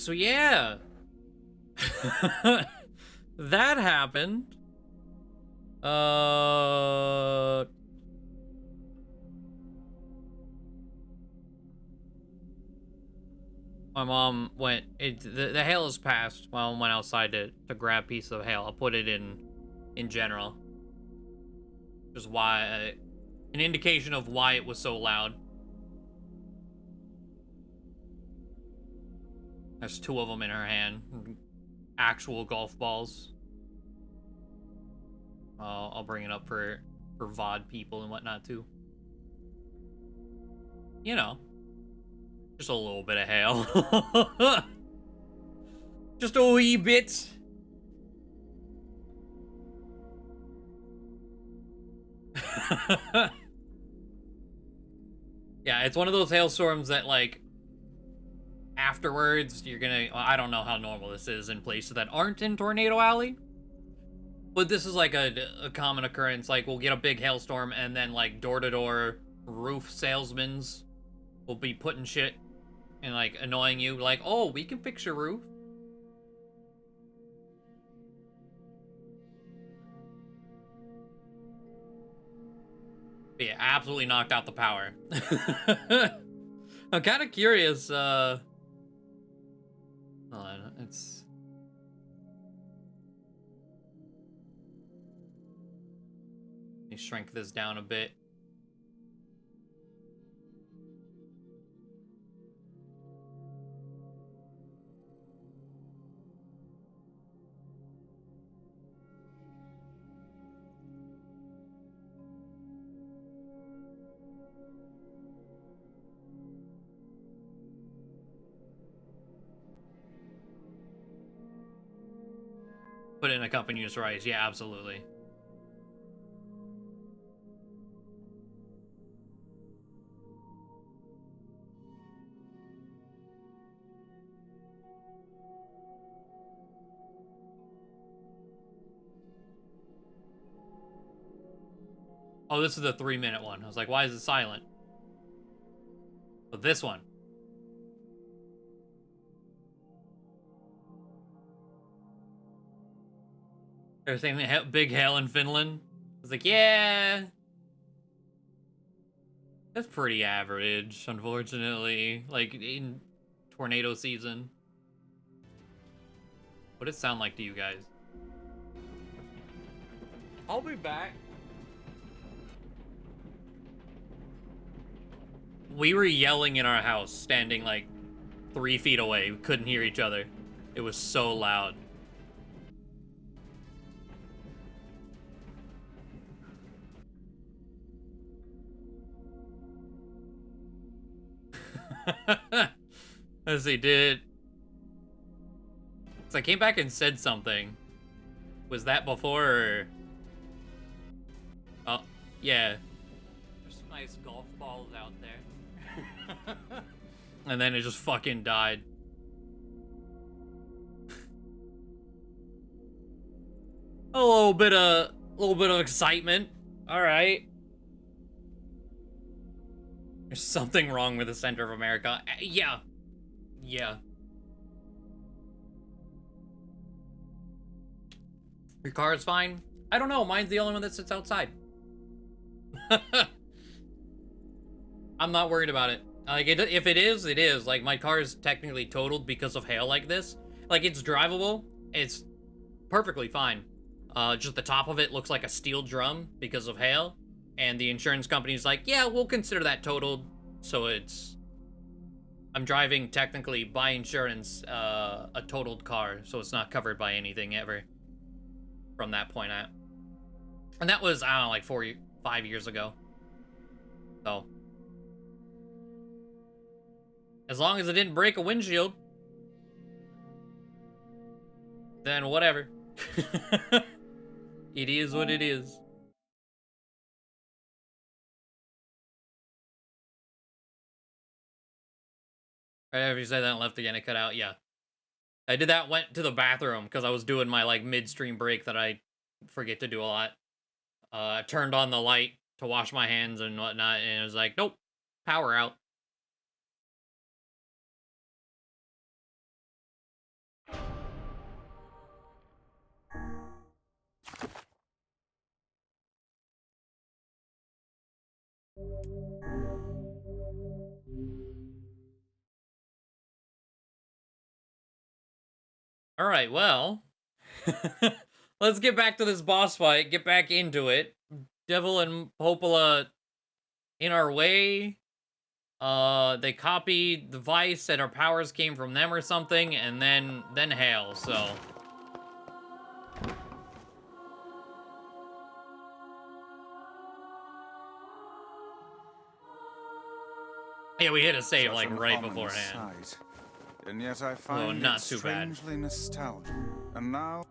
So yeah. That happened. My mom went, the hail has passed. My mom went outside to grab a piece of hail. I'll put it in general. Just why, an indication of why it was so loud. There's two of them in her hand. Actual golf balls. I'll bring it up for VOD people and whatnot too. You know, just a little bit of hail. Just a wee bit. Yeah, it's one of those hailstorms that, like, afterwards, you're gonna... Well, I don't know how normal this is in places that aren't in Tornado Alley. But this is, like, a common occurrence. Like, we'll get a big hailstorm, and then, like, door-to-door roof salesmen's will be putting shit and, like, annoying you. Like, oh, we can fix your roof. But yeah, absolutely knocked out the power. I'm kind of curious, hold on, it's... Let me shrink this down a bit. Put in a company use rice. Yeah, absolutely. Oh, this is the 3-minute one. I was like, why is it silent? But this one. They're saying big hail in Finland. I was like, yeah. That's pretty average, unfortunately. Like, in tornado season. What does it sound like to you guys? I'll be back. We were yelling in our house, standing like 3 feet away. We couldn't hear each other. It was so loud. As they did. So I came back and said something. Was that before or... Oh, yeah. There's some nice golf balls out there. And then it just fucking died. A little bit of excitement. All right. There's something wrong with the center of America. Yeah. Yeah. Your car is fine? I don't know. Mine's the only one that sits outside. I'm not worried about it. Like, if it is, it is. Like, my car is technically totaled because of hail like this. Like, it's drivable. It's perfectly fine. Just the top of it looks like a steel drum because of hail. And the insurance company's like, yeah, we'll consider that totaled. So it's... I'm driving, technically, by insurance, a totaled car. So it's not covered by anything ever. From that point out. And that was, I don't know, like 5 years ago. So. As long as it didn't break a windshield. Then whatever. It is what it is. Right after you said that and left again, it cut out. Yeah. I did that, went to the bathroom because I was doing my like midstream break that I forget to do a lot. Turned on the light to wash my hands and whatnot, and it was like, nope, power out. All right, well, let's get back to this boss fight. Get back into it. Devil and Popola in our way. They copied the Vice, and our powers came from them or something, and then Hail. So yeah, we hit a save Such like an right ominous beforehand. sight. And yet I So find not it too bad. strangely nostalgic. And now...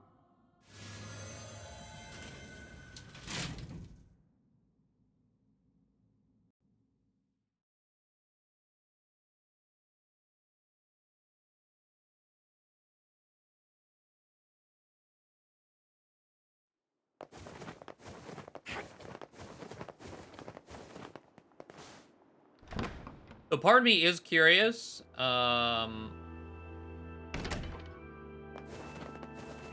So part of me is curious.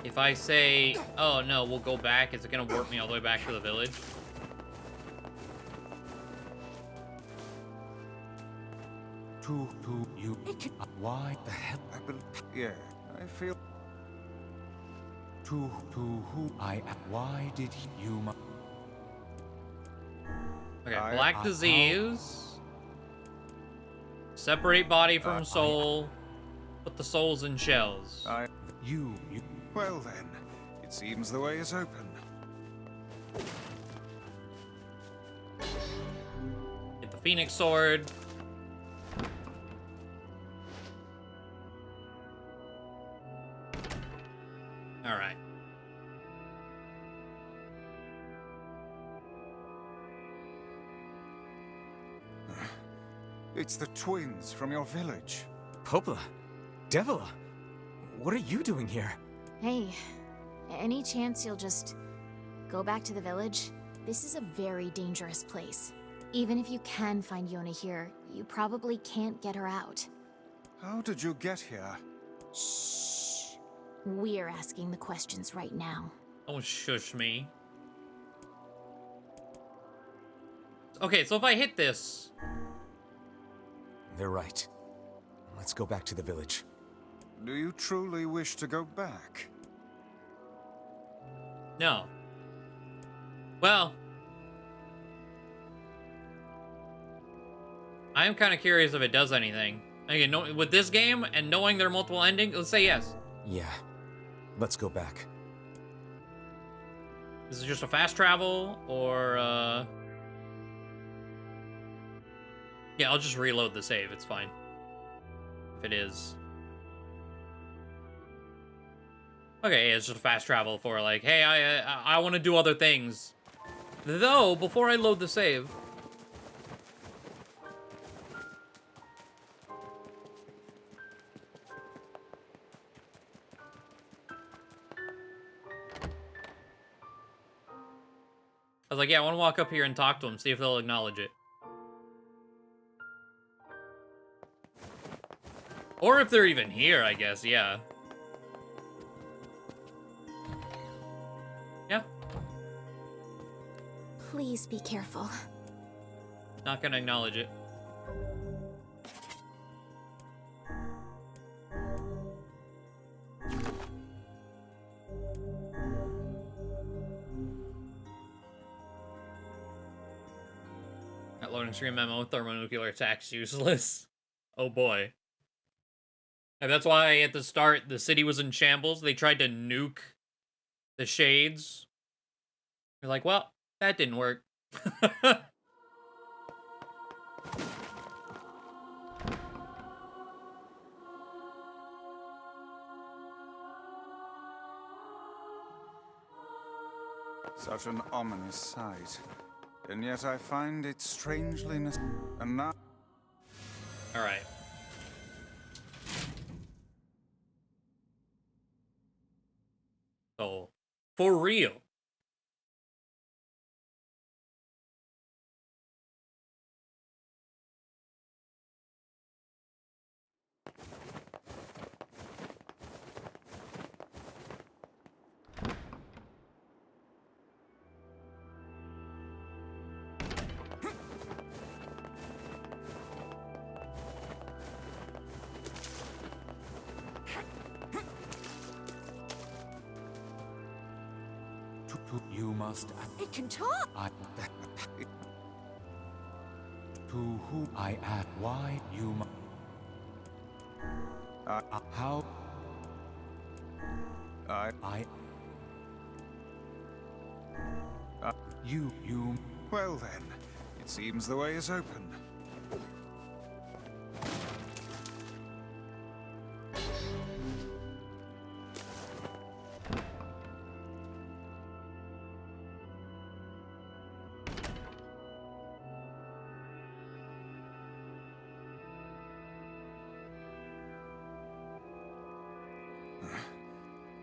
If I say, oh no, we'll go back, is it gonna warp me all the way back to the village? To you. Why the hell? Yeah, I feel... To who I am. Why did you? Okay, Black Disease. Separate body from soul. Put the souls in shells. You. Well then, it seems the way is open. Get the Phoenix Sword. Alright. It's the twins from your village. Popola? Devila? What are you doing here? Hey, any chance you'll just go back to the village? This is a very dangerous place. Even if you can find Yona here, you probably can't get her out. How did you get here? Shh. We're asking the questions right now. Don't shush me. Okay, so if I hit this... They're right. Let's go back to the village. Do you truly wish to go back? No. Well... I am kind of curious if it does anything. Again, with this game, and knowing there are multiple endings, let's say yes. Yeah. Let's go back. This is just a fast travel, or, yeah, I'll just reload the save, it's fine. If it is. Okay, it's just a fast travel for, like, hey, I want to do other things. Though, before I load the save... I was like, yeah, I want to walk up here and talk to them, see if they'll acknowledge it. Or if they're even here, I guess, yeah. Yeah. Please be careful. Not gonna acknowledge it. That loading screen memo, thermonuclear attacks useless. Oh boy. And that's why at the start, the city was in shambles. They tried to nuke the shades. You're like, well, that didn't work. Such an ominous sight. And yet I find it strangely and now... Alright. So, for real. you must It can talk! I to who I am. Why you must how I you Well then, it seems the way is open.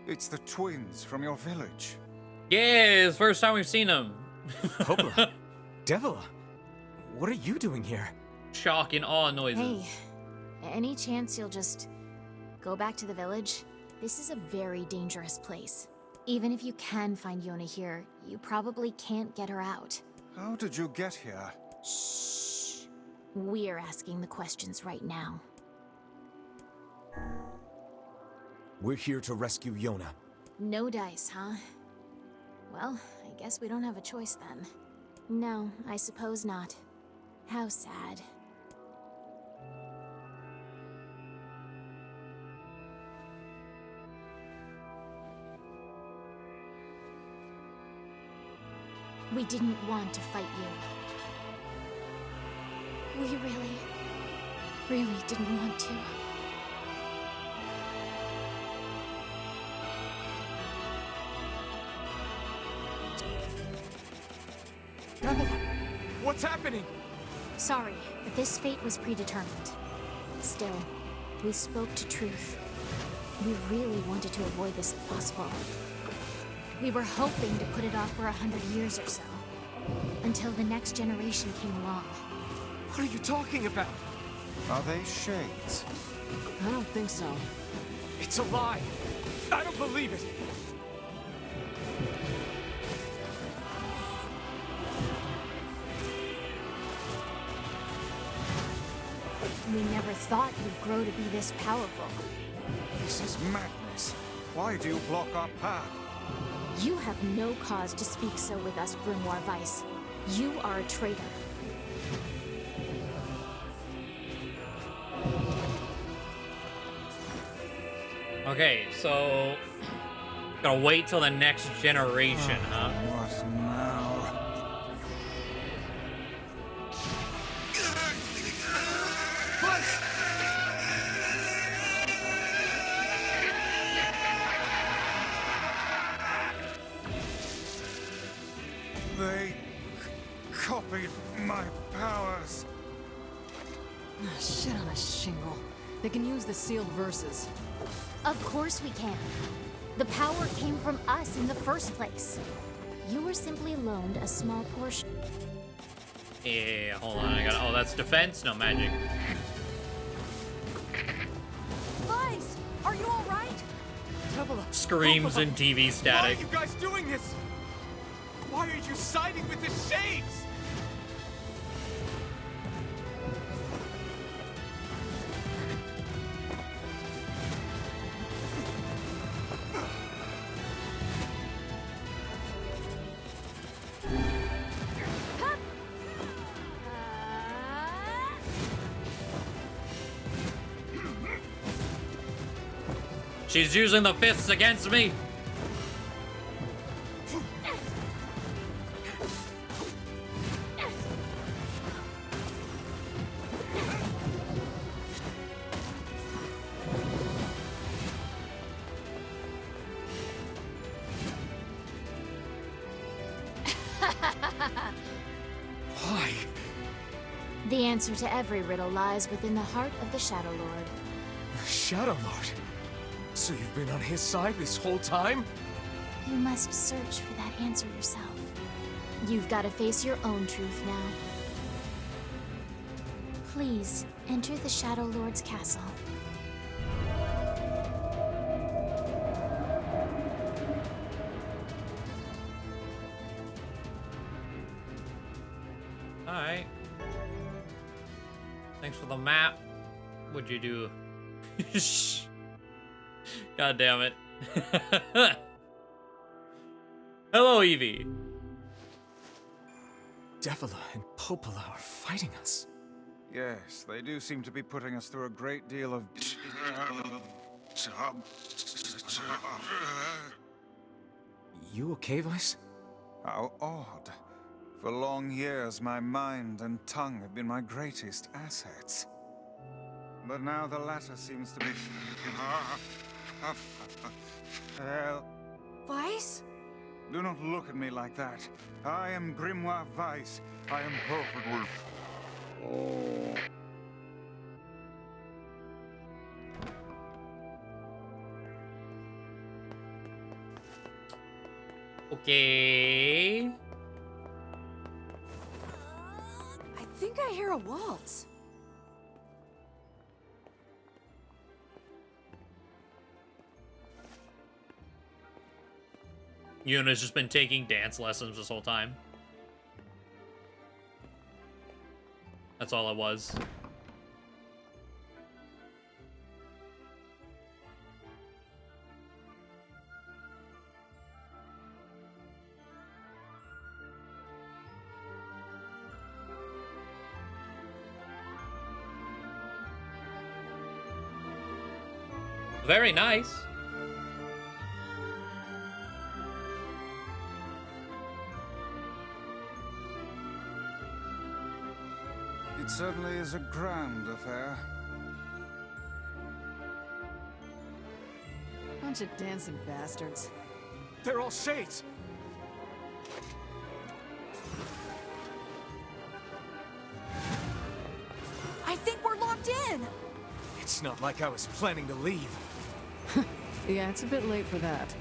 It's the twins from your village. Yeah, it's the first time we've seen him. Poledoo? Devila? What are you doing here? Shock and awe noises. Hey, any chance you'll just go back to the village? This is a very dangerous place. Even if you can find Yona here, you probably can't get her out. How did you get here? Shh. We're asking the questions right now. We're here to rescue Yona. No dice, huh? Well, I guess we don't have a choice then. No, I suppose not. How sad. We didn't want to fight you. We really didn't want to. Devila! What's happening? Sorry, but this fate was predetermined. Still, we spoke to truth. We really wanted to avoid this if possible. We were hoping to put it off for 100 years or so, until the next generation came along. What are you talking about? Are they shades? I don't think so. It's a lie! I don't believe it! We never thought you'd grow to be this powerful. This is madness. Why do you block our path? You have no cause to speak so with us, Grimoire Vice. You are a traitor. Okay, so gotta wait till the next generation, huh? What now? They copied my powers. Ah, shit on a shingle. They can use the sealed verses. Of course we can. The power came from us in the first place. You were simply loaned a small portion. Yeah, hold on. I got. Oh, that's defense, no magic. Vice! Are you alright? Devila! Screams and TV Why are static. you guys doing this? Why are you siding with the shades? She's using the fists against me. Why? The answer to every riddle lies within the heart of the Shadow Lord. Shadow Lord? So you've been on his side this whole time? You must search for that answer yourself. You've got to face your own truth now. Please, enter the Shadow Lord's castle. Alright. Thanks for the map. What'd you do? God damn it. Hello, Evie. Devila and Popola are fighting us. Yes, they do seem to be putting us through a great deal of... You okay, Vice? How odd. For long years, my mind and tongue have been my greatest assets. But now the latter seems to be... Well, Vice? do not look at me like that. I am Grimoire Weiss. I am perfectly... Okay. I think I hear a waltz. Yuna's just been taking dance lessons this whole time. That's all it was. Very nice. It certainly is a grand affair. Bunch of dancing bastards. They're all shades! I think we're locked in! It's not like I was planning to leave. Yeah, it's a bit late for that.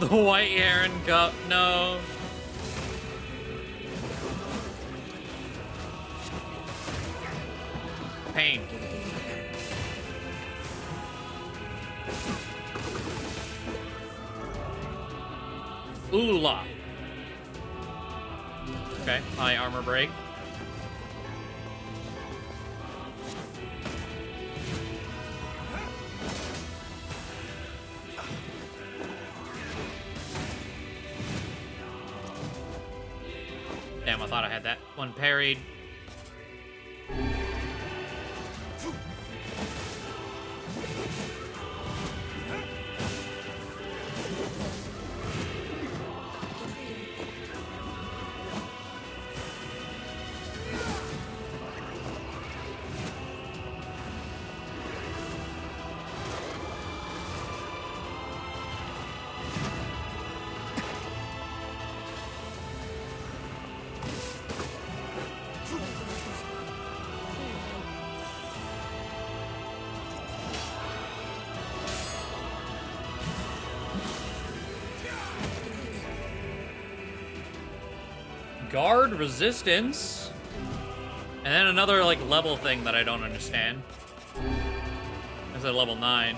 The white Aaron cup, no. Pain. Oodelop. Okay, high armor break. Damn, I thought I had that one parried. Guard resistance. And then another like level thing that I don't understand. That's at level 9.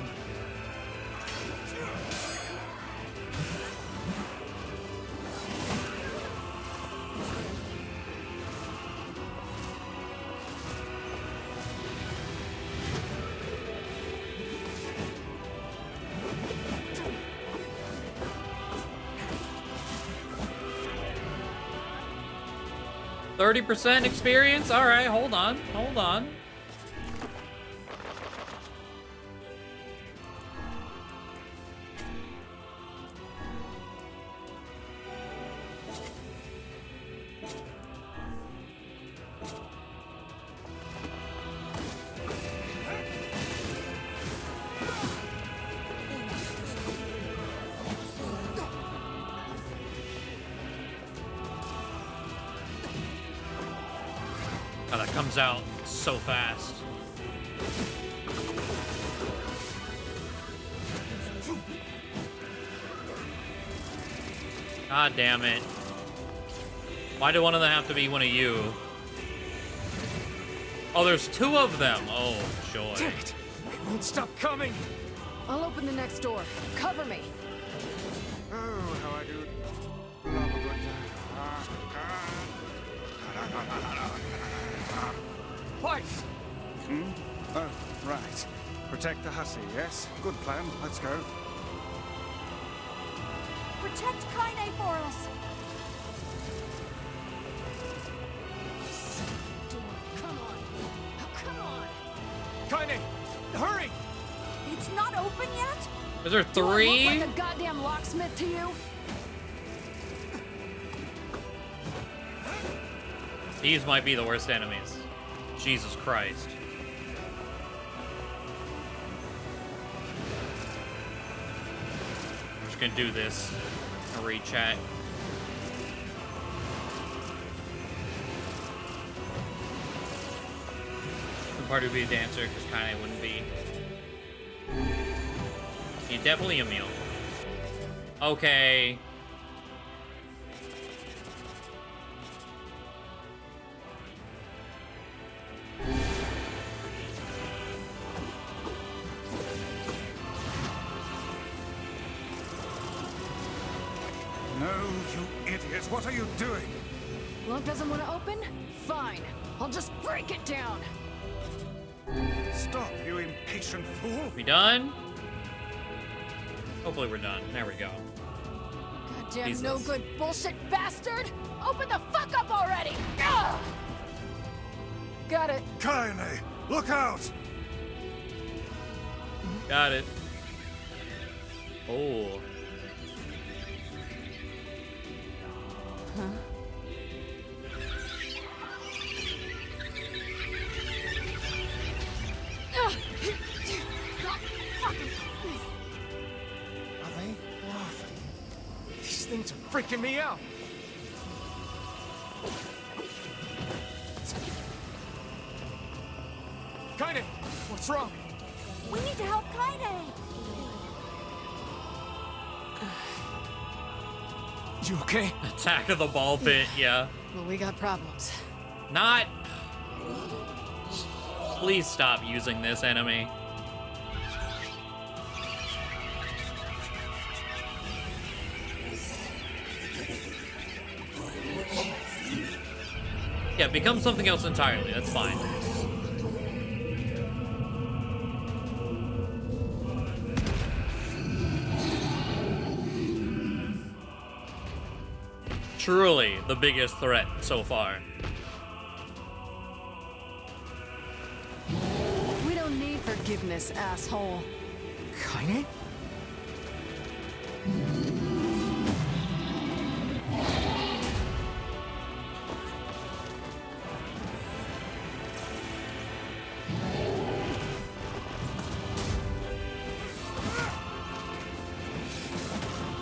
%, experience? Alright, hold on, hold on. Oh, that comes out so fast. God damn it. Why do one of them have to be one of you? Oh, there's two of them. Oh, joy. Damn it! They won't stop coming! I'll open the next door. Cover me. Oh, how I do love a good Twice! Oh, right. Protect the hussy, yes? Good plan. Let's go. Protect Kaine for us. Come on. Oh, come on. Kaine! Hurry! It's not open yet? Is there Do I three? look like a goddamn locksmith to you? These might be the worst enemies. Jesus Christ. I'm just gonna do this. I'll read chat. The party would be a dancer, because Kaine wouldn't be. He's definitely a meal. Okay. No, you idiot. What are you doing? Lock doesn't want to open? Fine. I'll just break it down. Stop, you impatient fool. We done? Hopefully we're done. There we go. Goddamn Jesus. no good bullshit bastard! Open the fuck up already! Ugh! Got it. Kaine, look out! Got it. Oh. Are they laughing? These things are freaking me out! Kaine! What's wrong? We need to help Kaine. You okay? Attack of the ball pit, yeah. Well, we got problems. Not. Please stop using this enemy. Yeah, become something else entirely. That's fine. Truly the biggest threat so far. We don't need forgiveness, asshole. Kaine?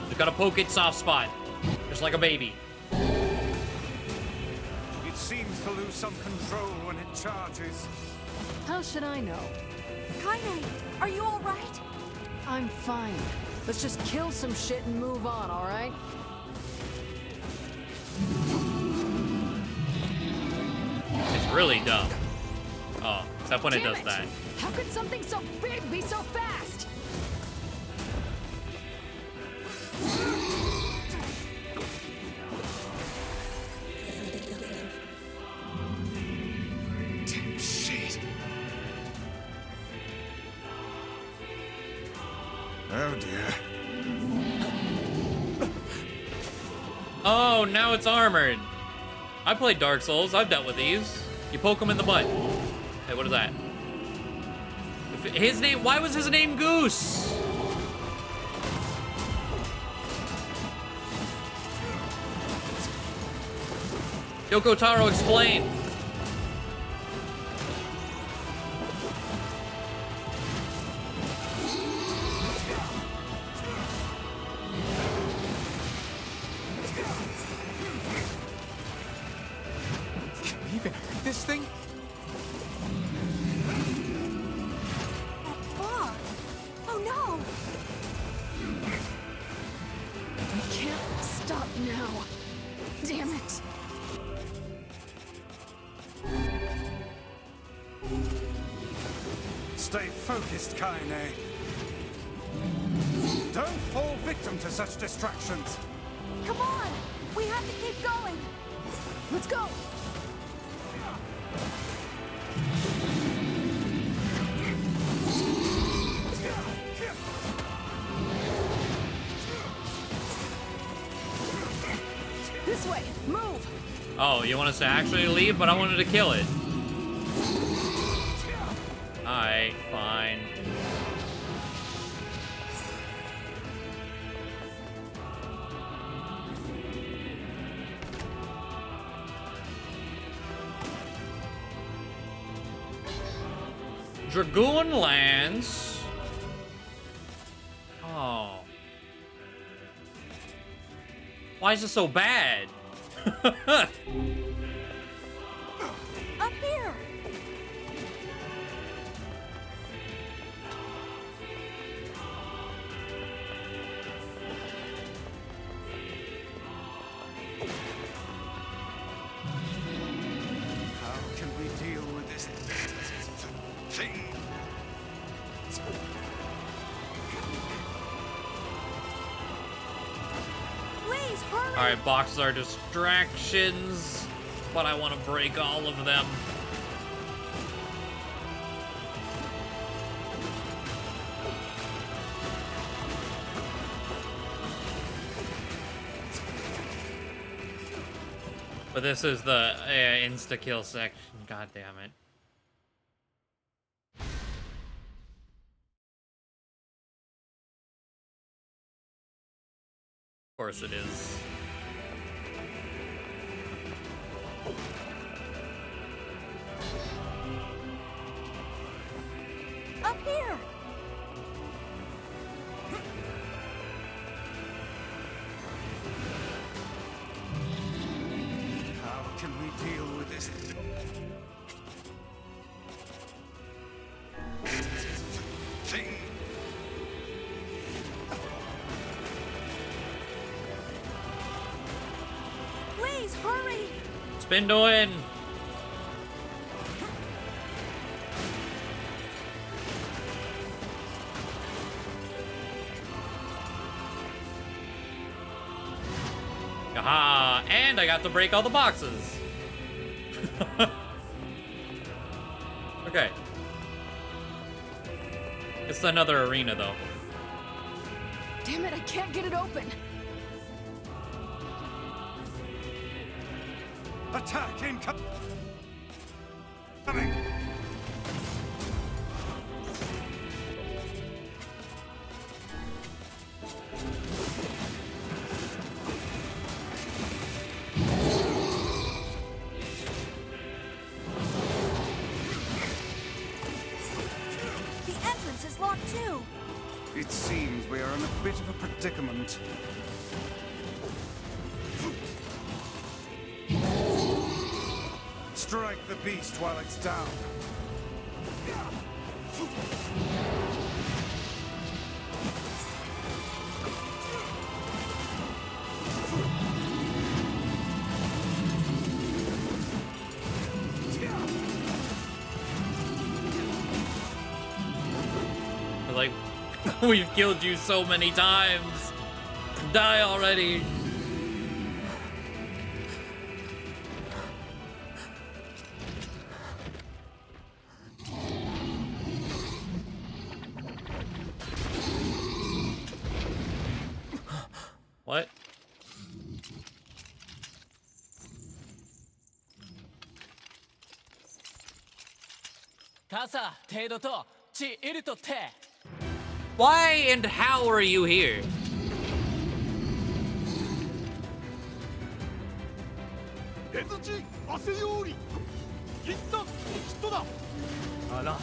You gotta poke its soft spot. Just like a baby. It seems to lose some control when it charges. How should I know? Kaine, are you all right? I'm fine. Let's just kill some shit and move on, all right? It's really dumb. Oh, except when it Damn does that. How could something so big be so fast? Damn shit. Oh dear. Oh, now it's armored. I played Dark Souls. I've dealt with these. You poke them in the butt. Hey, what is that? His name, why was his name Goose? Yoko Taro, explain. Can we even hurt this thing? Stop now. Damn it. Stay focused, Kaine. Don't fall victim to such distractions. Come on! We have to keep going! Let's go. This way. Move. Oh, you want us to actually leave, but I wanted to kill it. Alright, fine. Dragoon Lance. Oh. Why is it so bad? Up here! How can we deal with this thing? Please, hurry! Alright, boxes are distractions, but I want to break all of them. But this is the insta-kill section, god damn it. Of course it is. Up here! How can we deal with this thing? Please, hurry! Spindling! Aha! And I got to break all the boxes. Okay. It's another arena though. Damn it, I can't get it open. Attack incoming! The entrance is locked too! It seems we are in a bit of a predicament. Strike the beast while it's down. Like, we've killed you so many times. Die already. What? Why and how are you here? 出づち汗より一旦人だあら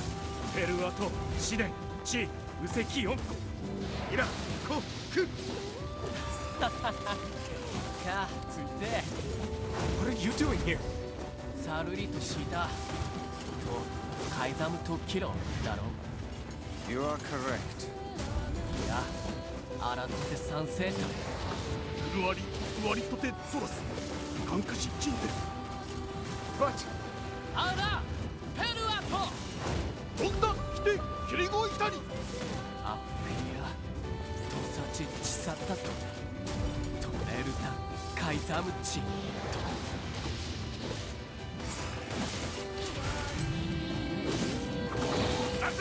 ペルアと試練地右石4個いらこくかついて What are you doing here? サルリとしたとカイザムとキロだろ You are correct. いや洗って賛成た割とてソロス感化し金で But あらペルアと飛んだ来てキリゴイタリアッフィアとさちちさったとトレルタカイザムチラシ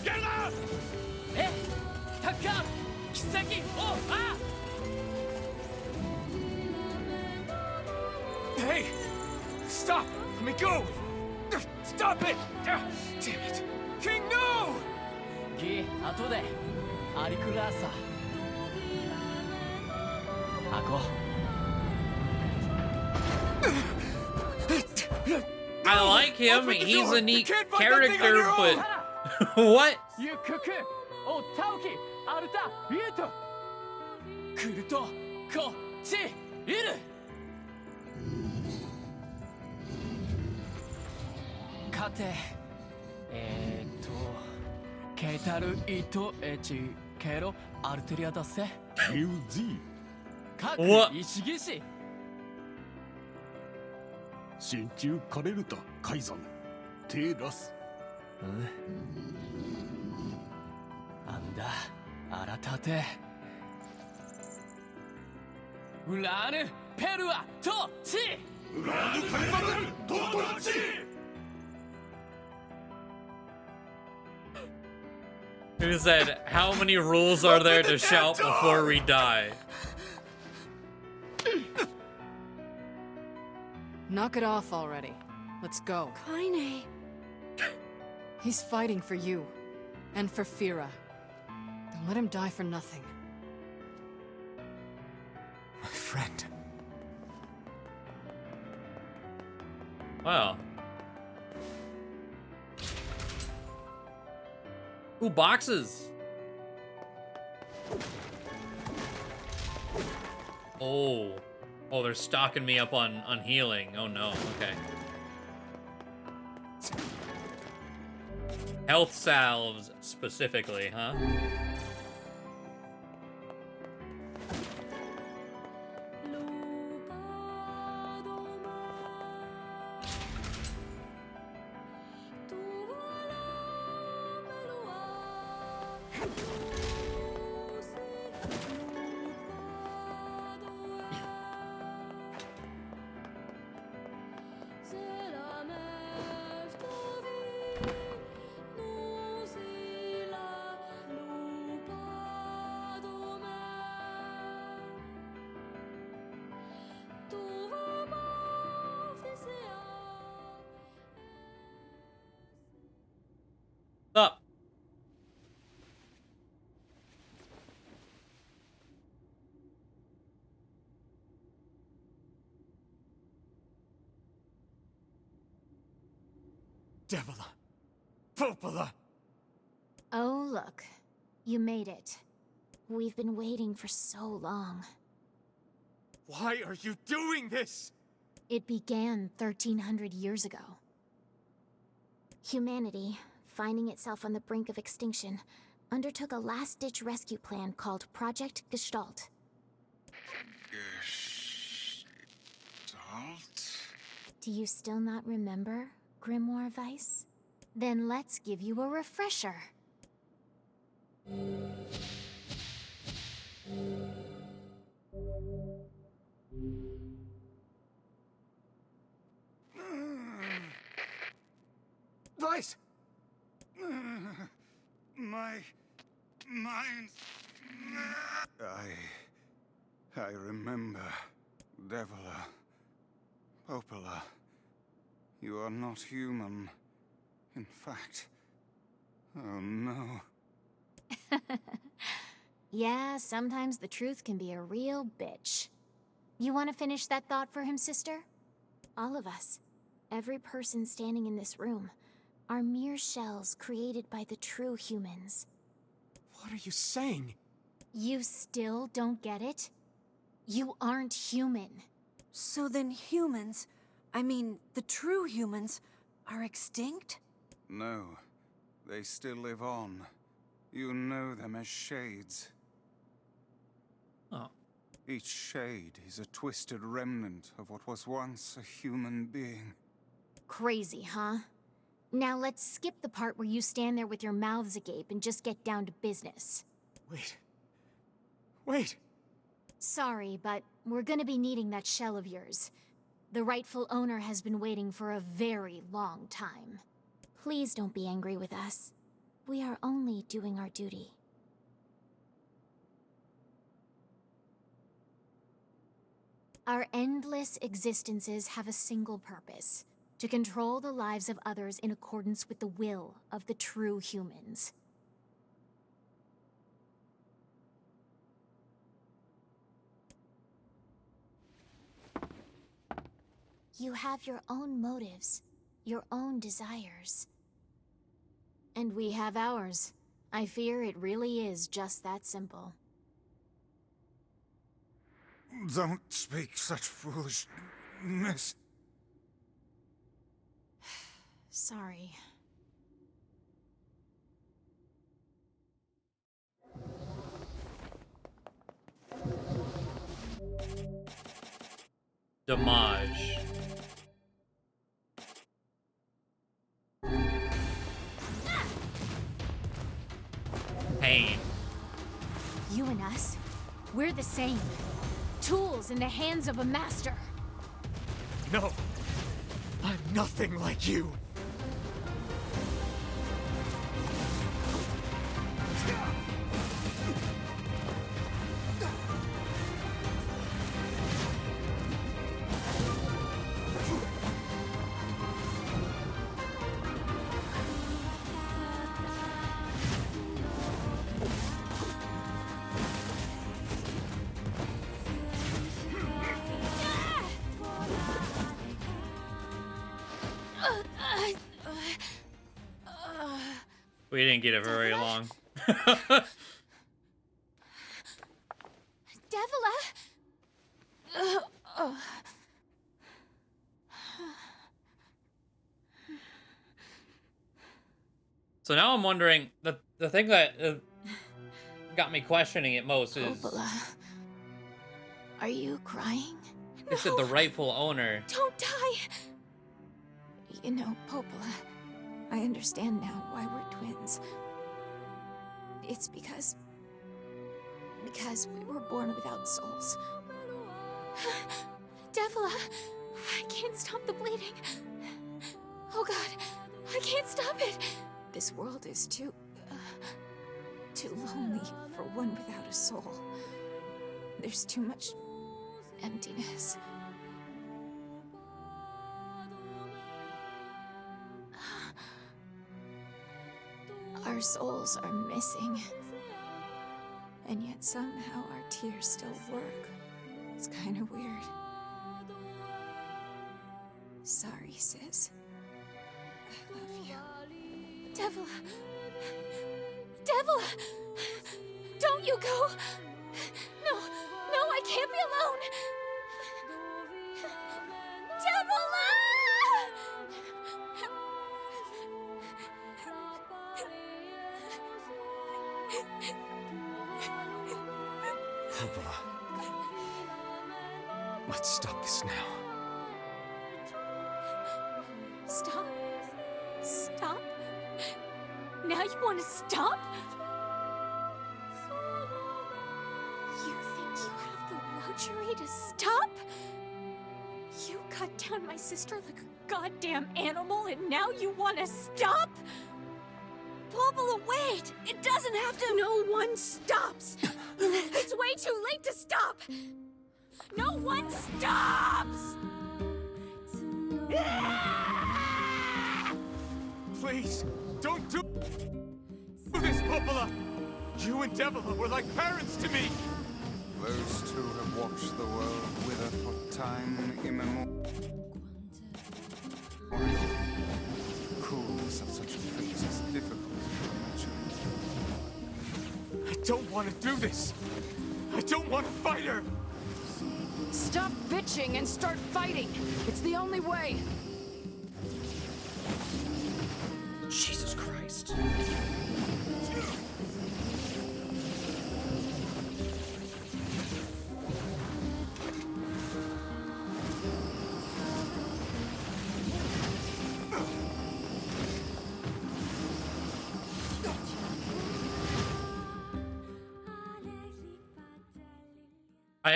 ゲルナえタッカー奇跡おあ hey, stop! Let me go! Stop it! Damn it! King, no! ギ後でアリクラーサアコ I like him. Open the He's door. a neat You can't find that thing on character, your own. but what? ゆっくくおタオキアルタビエト来るとこっちいる勝てケイタルイトエチケロアルテリアだせ UG 各 What? 石技師真鍮カレルタカイザムテラスなんだ改てウラーヌペルアとチウラーヌカイザムトトラチ Who said, how many rules are there to shout before we die? Knock it off already. Let's go. Kaine. He's fighting for you. And for Fira. Don't let him die for nothing. My friend. Wow. Ooh, boxes. Oh. Oh, they're stocking me up on healing. Oh no, okay. Health salves specifically, huh? Up. Devila. Popola. Oh, look. You made it. We've been waiting for so long. Why are you doing this? It began 1,300 years ago. Humanity, finding itself on the brink of extinction, undertook a last-ditch rescue plan called Project Gestalt. Gestalt? Do you still not remember, Grimoire Weiss? Then let's give you a refresher. Weiss! My mind. I remember. Devila. Popola. You are not human. In fact. Oh no. Yeah, sometimes the truth can be a real bitch. You want to finish that thought for him, sister? All of us, every person standing in this room, are mere shells created by the true humans. What are you saying? You still don't get it? You aren't human. So then humans, I mean, the true humans, are extinct? No. They still live on. You know them as shades. Oh. Each shade is a twisted remnant of what was once a human being. Crazy, huh? Now let's skip the part where you stand there with your mouths agape and just get down to business. Wait. Wait! Sorry, but we're gonna be needing that shell of yours. The rightful owner has been waiting for a very long time. Please don't be angry with us. We are only doing our duty. Our endless existences have a single purpose: to control the lives of others in accordance with the will of the true humans. You have your own motives, your own desires. And we have ours. I fear it really is just that simple. Don't speak such foolishness. Sorry. Damage. Pain. You and us, we're the same. Tools in the hands of a master. No! I'm nothing like you! We didn't get it very long. Devila! So now I'm wondering, the thing that got me questioning it most is... Popola, are you crying? Is it the rightful owner? Don't die! You know, Popola, I understand now why we're twins. It's because we were born without souls. Devila, I can't stop the bleeding. Oh God, I can't stop it. This world is too lonely for one without a soul. There's too much emptiness. Our souls are missing. And yet somehow our tears still work. It's kind of weird. Sorry, sis. I love you. Devila! Devila! Don't you go! No, I can't be alone! Devila! Popola. Let's stop this now. Stop? Stop? Now you want to stop? You think you have the luxury to stop? You cut down my sister like a goddamn animal and now you want to stop? Popola, wait! It doesn't have to— No one stops! It's way too late to stop! No one stops! Please, don't do this, Popola! You and Devila were like parents to me! Those two have watched the world wither for time immemorial. The cruelness of such a fate is difficult to imagine. I don't want to do this! I don't want to fight her! Stop bitching and start fighting. It's the only way. Jesus Christ.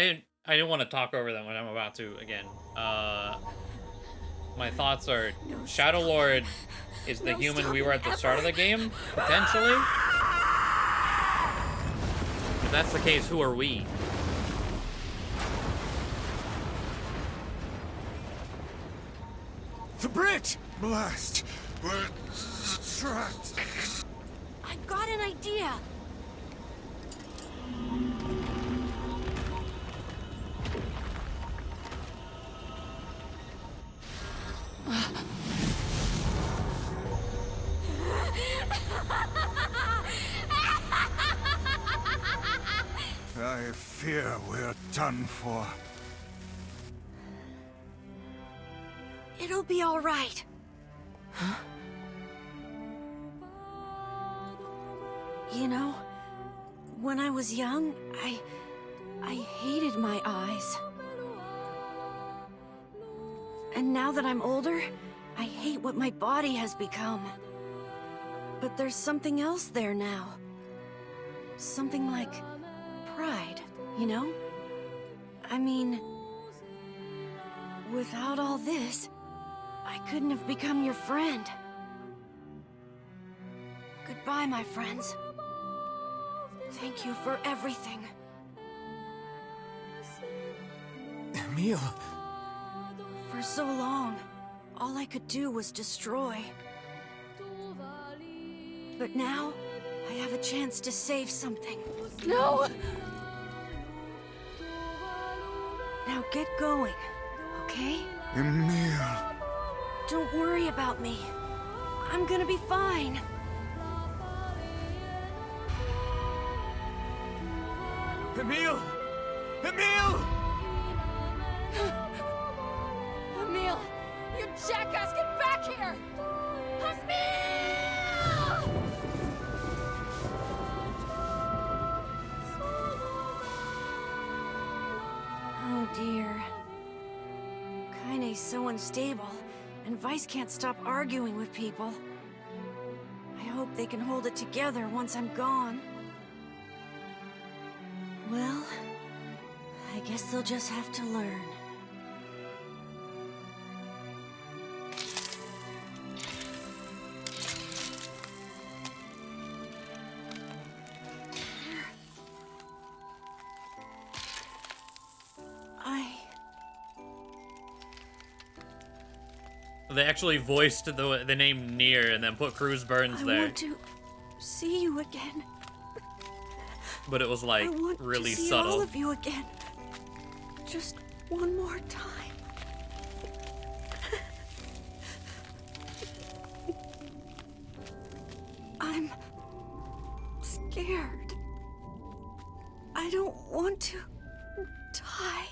I didn't want to talk over them when I'm about to again. My thoughts are Shadow Lord is the human we were at the start of the game, potentially. If that's the case, who are we? The bridge! Blast! We're trapped. I've got an idea. I fear we're done for. It'll be all right. You know, when I was young, I hated my eyes. And now that I'm older, I hate what my body has become. But there's something else there now. Something like pride, you know? I mean, without all this, I couldn't have become your friend. Goodbye, my friends. Thank you for everything. Emil. For so long, all I could do was destroy. But now, I have a chance to save something. No! Now get going, okay? Emil. Don't worry about me. I'm gonna be fine. Emil! Emil! Emil! You jackass, get back here! Emil! Oh dear. Kaine's so unstable, and Vice can't stop arguing with people. I hope they can hold it together once I'm gone. Well, I guess they'll just have to learn. They actually voiced the name NieR and then put Cruz Burns there. I want to see you again. But it was like I want really to see subtle. all of you again. Just one more time. I'm scared. I don't want to die.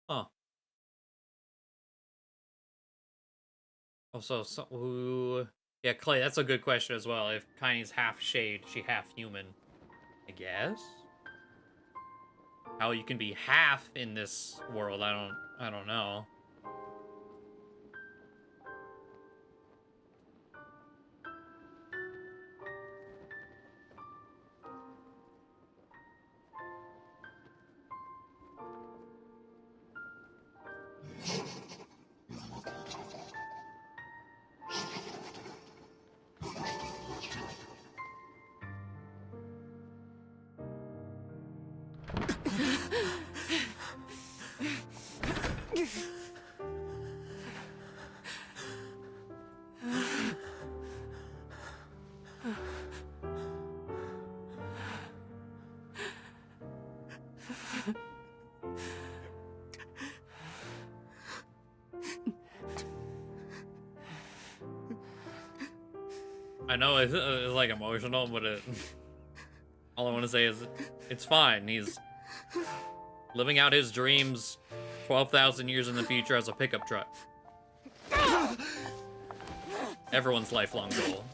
Huh. Also, who... Yeah, Clay, that's a good question as well. If Kaine's half shade, she half human. I guess? How you can be half in this world, I don't know. I know it's like emotional, but all I want to say is it's fine. He's living out his dreams 12,000 years in the future as a pickup truck. Everyone's lifelong goal.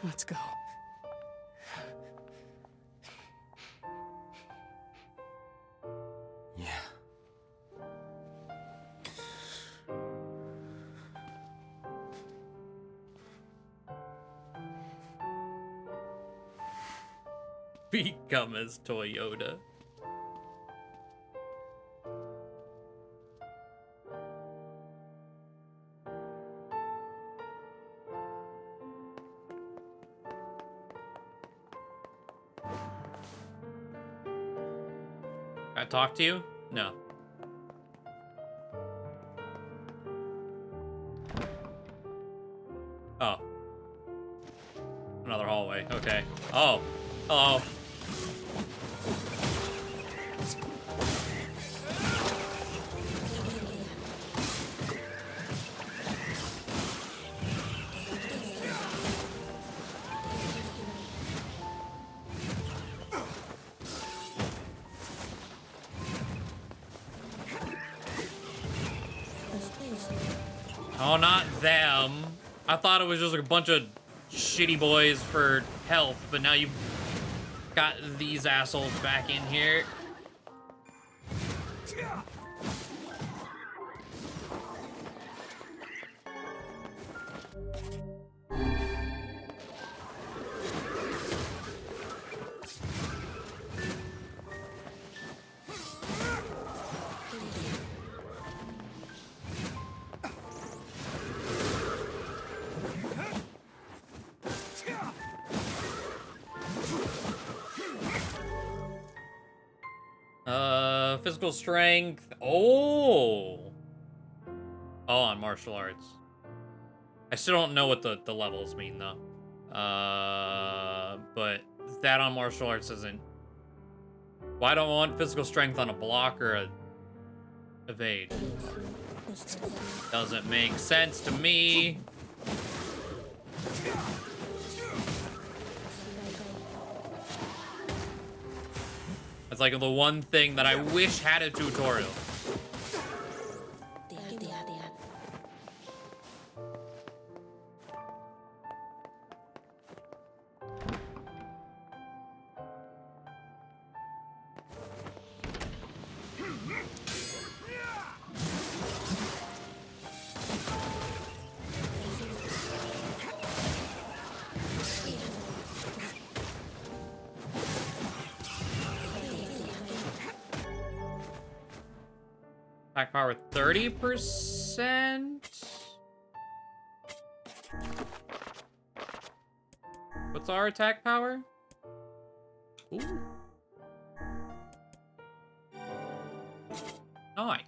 Let's go. Yeah. Become as Toyota. I talk to you? No. Oh. Another hallway. Okay. Oh. Hello. Oh, not them. I thought it was just like a bunch of shitty boys for health, but now you got these assholes back in here. Physical strength. Oh, on martial arts. I still don't know what the levels mean though. But that on martial arts isn't. Why don't I want physical strength on a block or a evade? Doesn't make sense to me. It's like the one thing that I wish had a tutorial. Attack power 30%? What's our attack power? Ooh. Nice.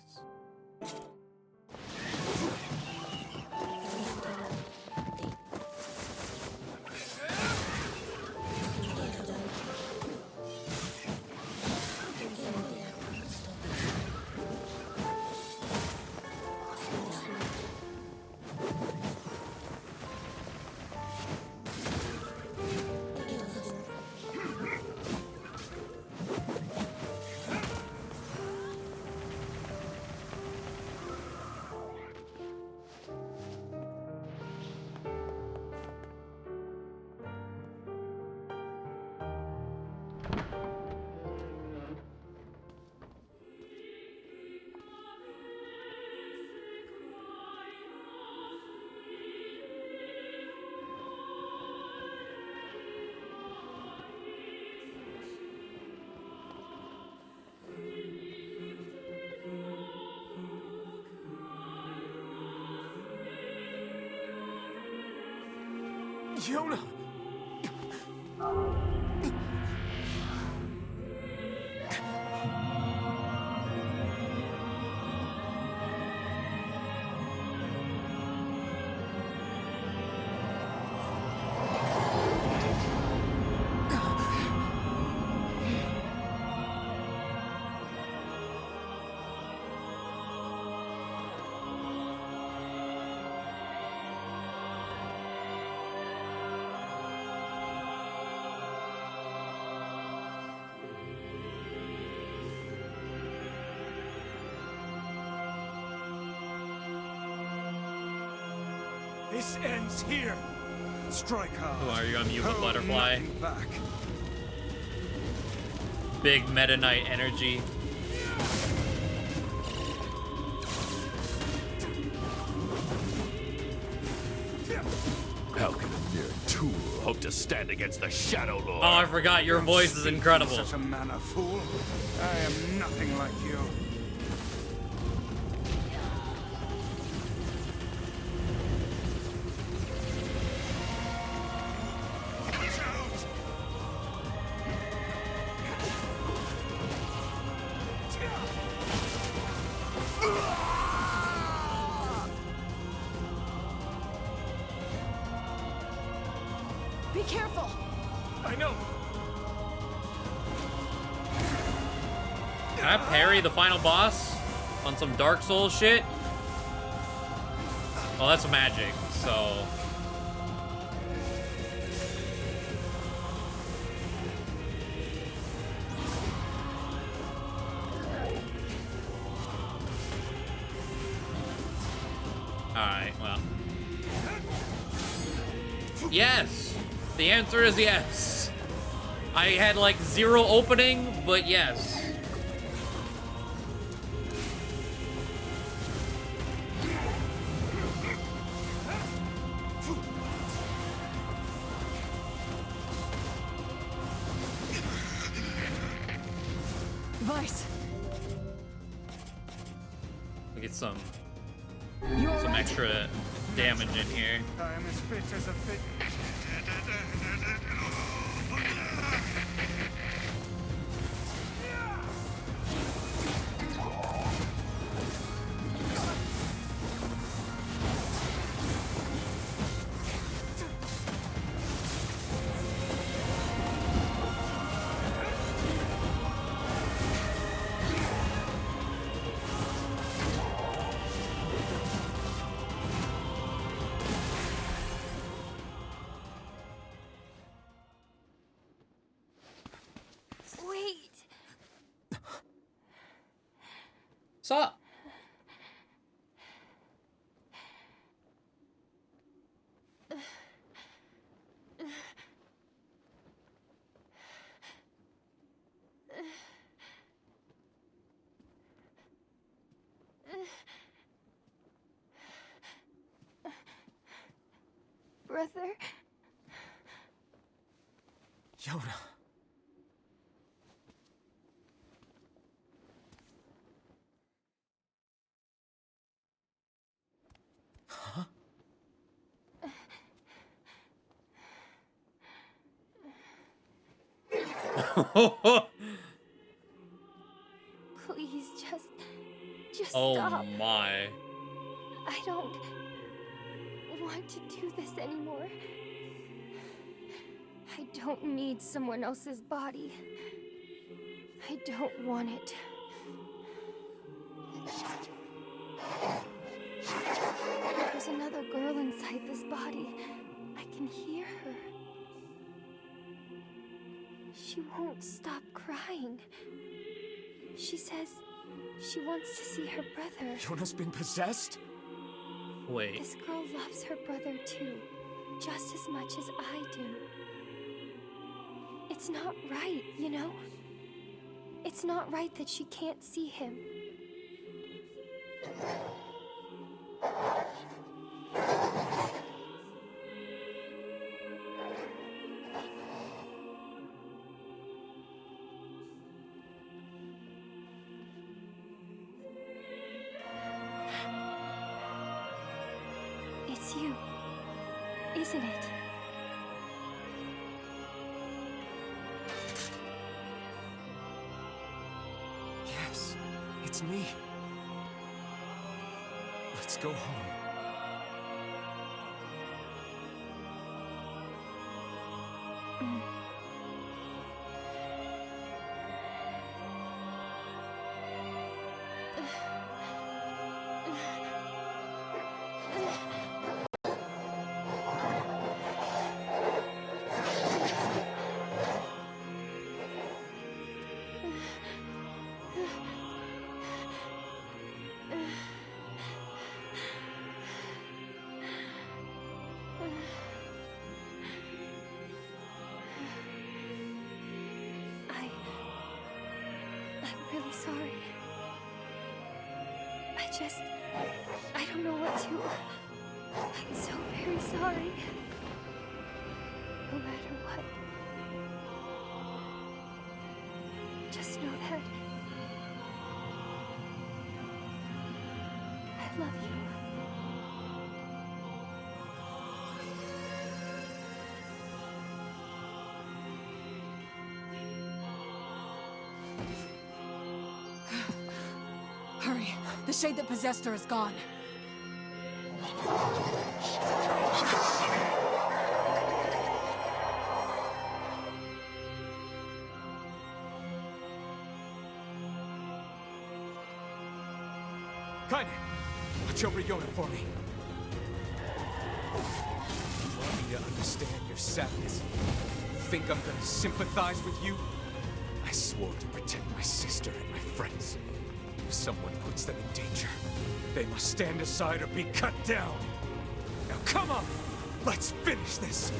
Yona! This ends here. Strike hard. Who are you? I'm you, a Hold butterfly. nothing back. Big Meta Knight energy. How can a mere tool hope to stand against the Shadow Lord? Oh, I forgot. Your voice is incredible. Such a manner, fool. I am nothing like you. Be careful! I know. Can I parry the final boss on some Dark Souls shit? Well, that's magic, so... Alright, well. Yes! The answer is yes. I had like 0 opening, but yes. Vice, We get some you're right. extra damage in here. I am as fit as a fit. Wait. Sup? Brother. Yoda. Huh? Please, just Oh stop. my. I don't want to do this anymore. I don't need someone else's body. I don't want it. There's another girl inside this body. I can hear her. She won't stop crying. She says she wants to see her brother. Yoda's been possessed? Wait. This girl loves her brother too, just as much as I do. It's not right, you know? It's not right that she can't see him. It's you, isn't it? Yes, it's me. Let's go home. sorry. I don't know what to... I'm so very sorry. No matter what. Just know that... I love you. Hurry. The shade that possessed her is gone. Kaine, watch over Yona for me. You want me to understand your sadness? You think I'm gonna sympathize with you? I swore to protect my sister and my friends. If someone puts them in danger, they must stand aside or be cut down. Now come on! Let's finish this!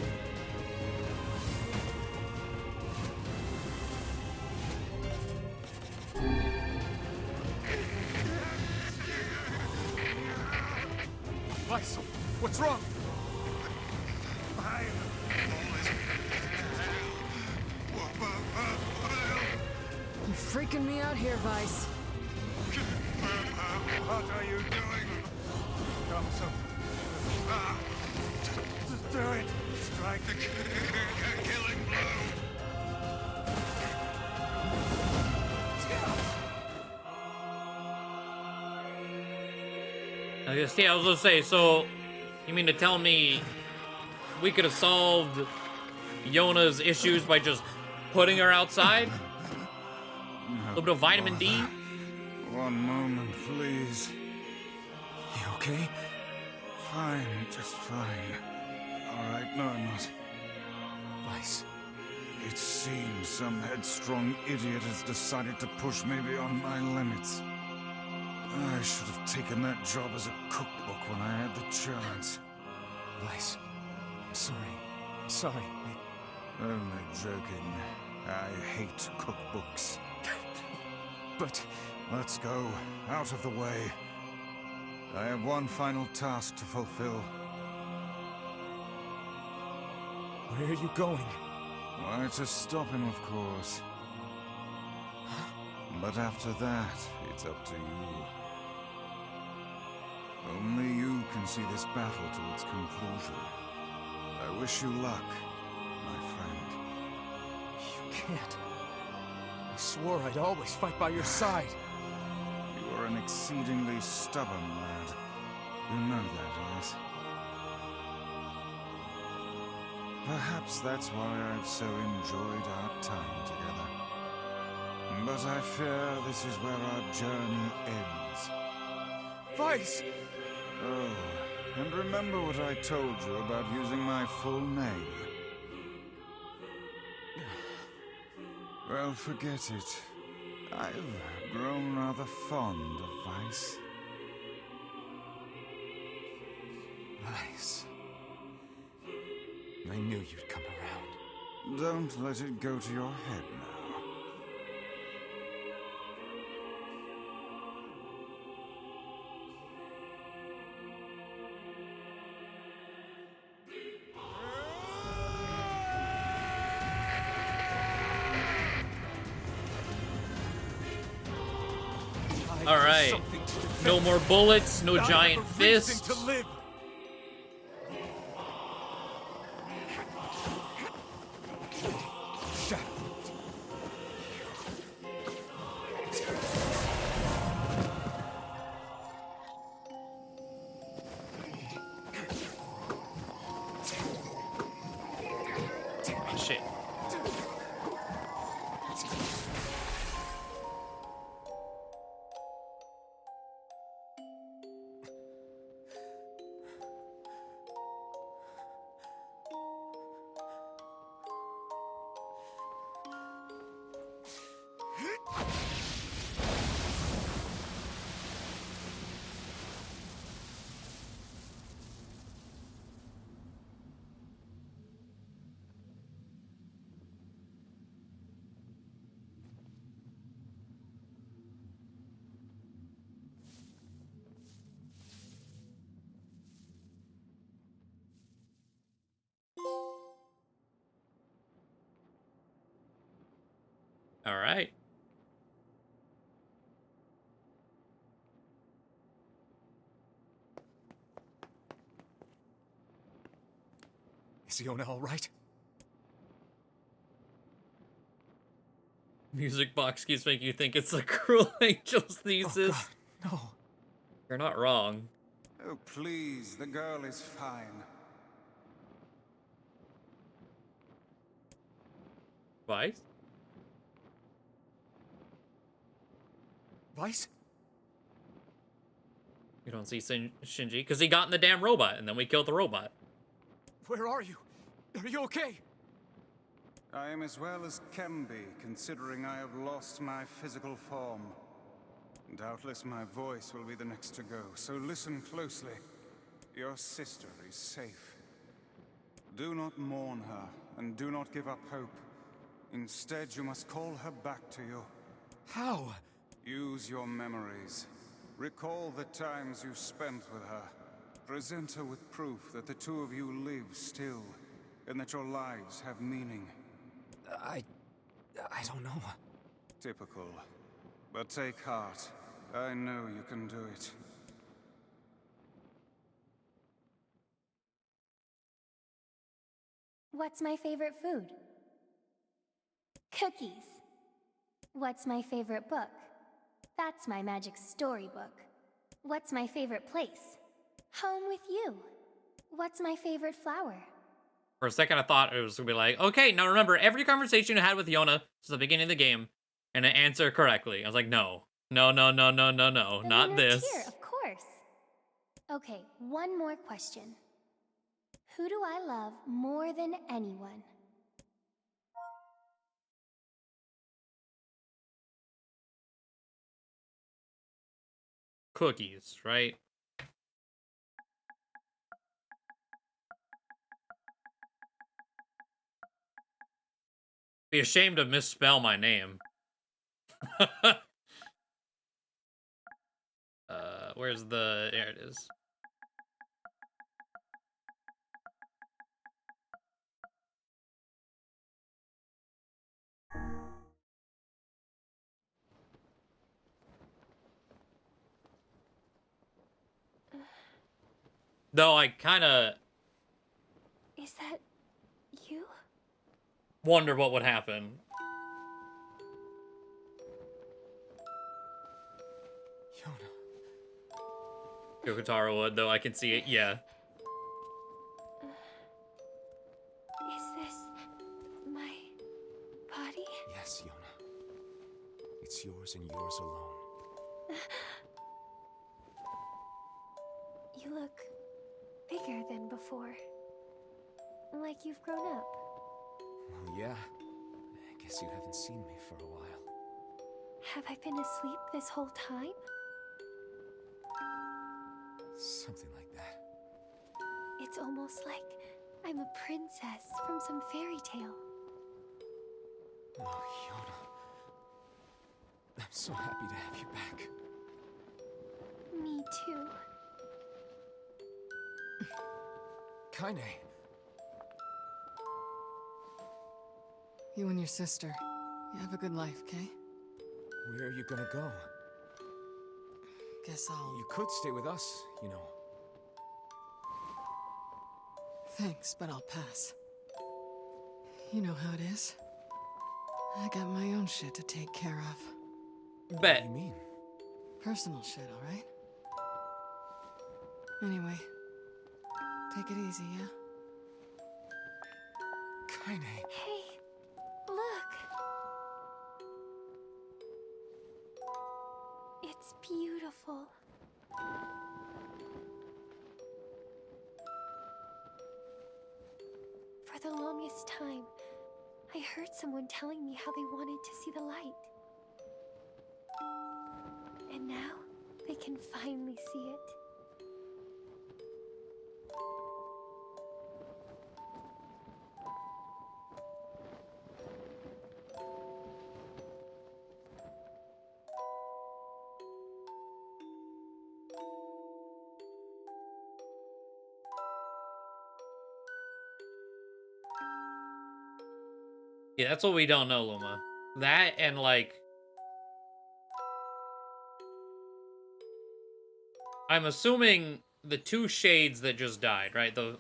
Weiss, what's wrong? You're freaking me out here, Weiss. What are you doing? Come so. Just do it. Strike the killing blow. I guess, yeah, I was gonna say, so you mean to tell me we could have solved Yona's issues by just putting her outside? A little bit of vitamin D? One moment, please. You okay? Fine, just fine. All right, no, I'm not. Weiss. It seems some headstrong idiot has decided to push me beyond my limits. I should have taken that job as a cookbook when I had the chance. Weiss. I'm sorry. I'm sorry. Only joking. I hate cookbooks. But... Let's go. Out of the way. I have one final task to fulfill. where are you going? Why, to stop him, of course. But after that, it's up to you. Only you can see this battle to its conclusion. I wish you luck, my friend. You can't. I swore I'd always fight by your side. You are an exceedingly stubborn lad. You know that, yes? Perhaps that's why I've so enjoyed our time together. But I fear this is where our journey ends. Weiss! Oh, and remember what I told you about using my full name? Well, forget it. I've grown rather fond of Weiss. Weiss. I knew you'd come around. Don't let it go to your head now. All right. No more bullets, no giant fists. To live. Shit. All right. Is Yona all right? Music box keeps making you think it's the Cruel Angel's thesis. Oh God, no. You're not wrong. Oh, please, the girl is fine. Vice? Vice? You don't see Shinji because he got in the damn robot, and then we killed the robot. Where are you? Are you okay? I am as well as can be, considering I have lost my physical form. Doubtless my voice will be the next to go, so listen closely. Your sister is safe. Do not mourn her, and do not give up hope. Instead, you must call her back to you. How? Use your memories. Recall the times you spent with her. Present her with proof that the two of you live still, and that your lives have meaning. I don't know. Typical. But take heart. I know you can do it. What's my favorite food? Cookies. What's my favorite book? That's my magic storybook. What's my favorite place? Home with you. What's my favorite flower? For a second, I thought it was gonna be like, okay, now remember every conversation you had with Yona since the beginning of the game, and answer correctly. I was like, no, no, no, no, no, no, no, The not NieR this. Tier, of course. Okay, one more question. Who do I love more than anyone? Cookies, right? Be ashamed to misspell my name. Where's the... There it is. Though I kind of Is that you? wonder what would happen. Yona. Yokotaro would, though I can see it, yeah. Is this my body? Yes, Yona. It's yours and yours alone. You look bigger than before. Like you've grown up. Well, yeah. I guess you haven't seen me for a while. Have I been asleep this whole time? Something like that. It's almost like I'm a princess from some fairy tale. Oh, Yona. I'm so happy to have you back. Me too. Kaine. You and your sister, you have a good life, Kay? Where are you gonna go? Guess I'll... You could stay with us, you know. Thanks, but I'll pass. You know how it is. I got my own shit to take care of. Bet. What do you mean? Personal shit, alright? Anyway, take it easy, yeah? Kaine. Hey, look! It's beautiful. For the longest time, I heard someone telling me how they wanted to see the light. And now, they can finally see it. Yeah, that's what we don't know, Luma. That and like, I'm assuming the two shades that just died, right? The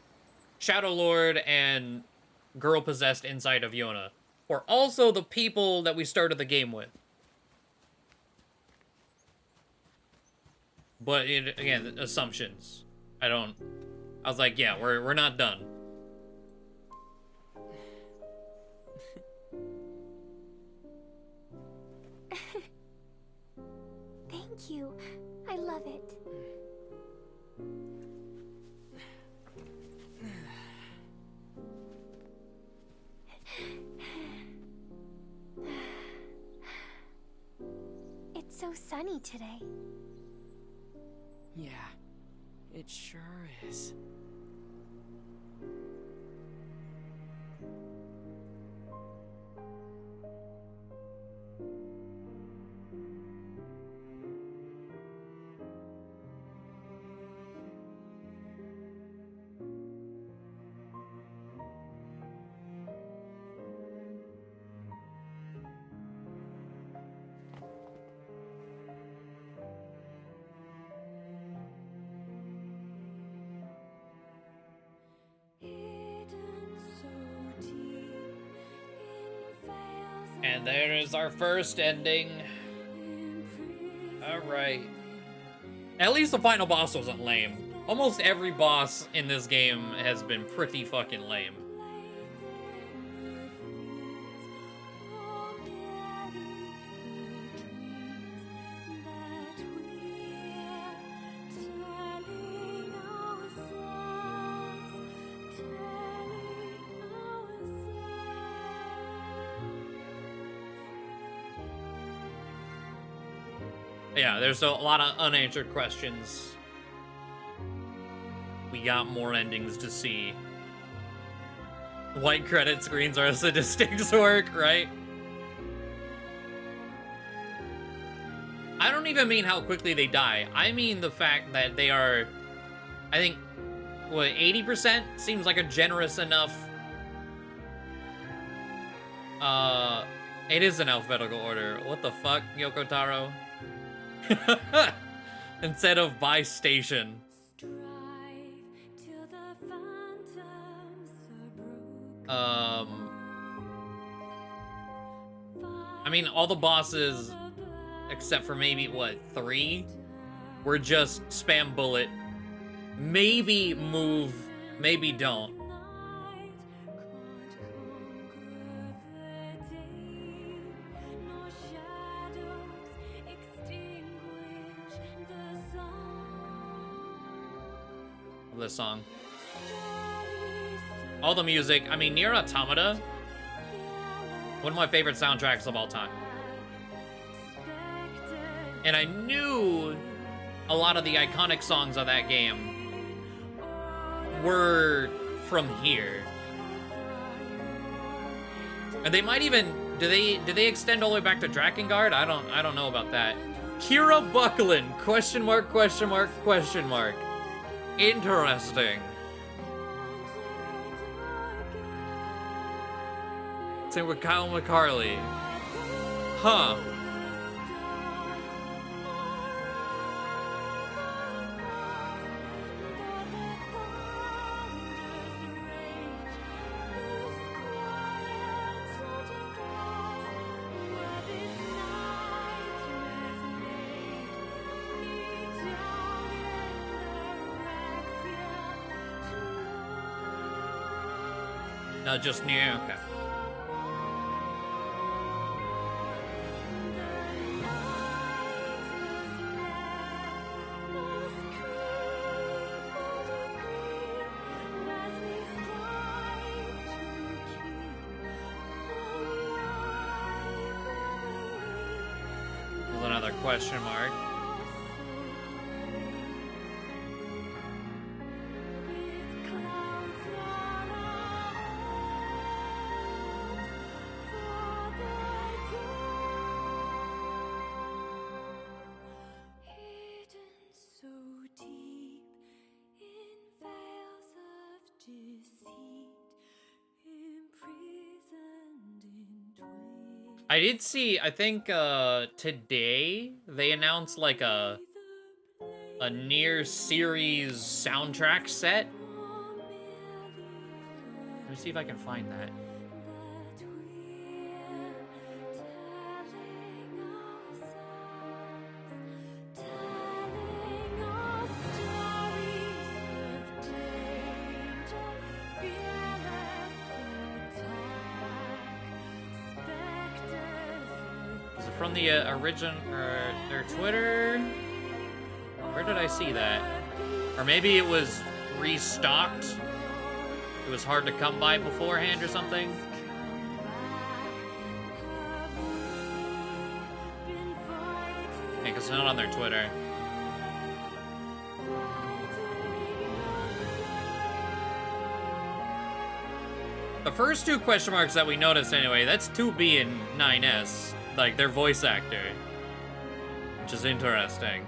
Shadow Lord and girl possessed inside of Yona were also the people that we started the game with. But again, assumptions. I was like, yeah, we're not done. Thank you. I love it. It's so sunny today. Yeah, it sure is. And there is our first ending. Alright. At least the final boss wasn't lame. Almost every boss in this game has been pretty fucking lame. Yeah, there's a lot of unanswered questions. We got more endings to see. White credit screens are a sadistic work, right? I don't even mean how quickly they die. I mean the fact that they are, I think, what, 80% seems like a generous enough. It is an alphabetical order. What the fuck, Yoko Taro? Instead of by station. I mean, all the bosses, except for maybe, what, 3? Were just spam bullet. Maybe move, maybe don't. This song. All the music. I mean, NieR Automata, one of my favorite soundtracks of all time. And I knew a lot of the iconic songs of that game were from here. And they might even, do they extend all the way back to Drakengard? I don't know about that. Kira Buckland, question mark, question mark, question mark. Interesting. Same with Kyle McCarley. Huh. No, just NieR, okay. There's another question mark. I did see, I think, today they announced, like, a NieR series soundtrack set. Let me see if I can find that. Is it from the original, their Twitter? Where did I see that? Or maybe it was restocked. It was hard to come by beforehand or something. Yeah, because it's not on their Twitter. The first two question marks that we noticed anyway, that's 2B and 9S. Like, their voice actor. Which is interesting.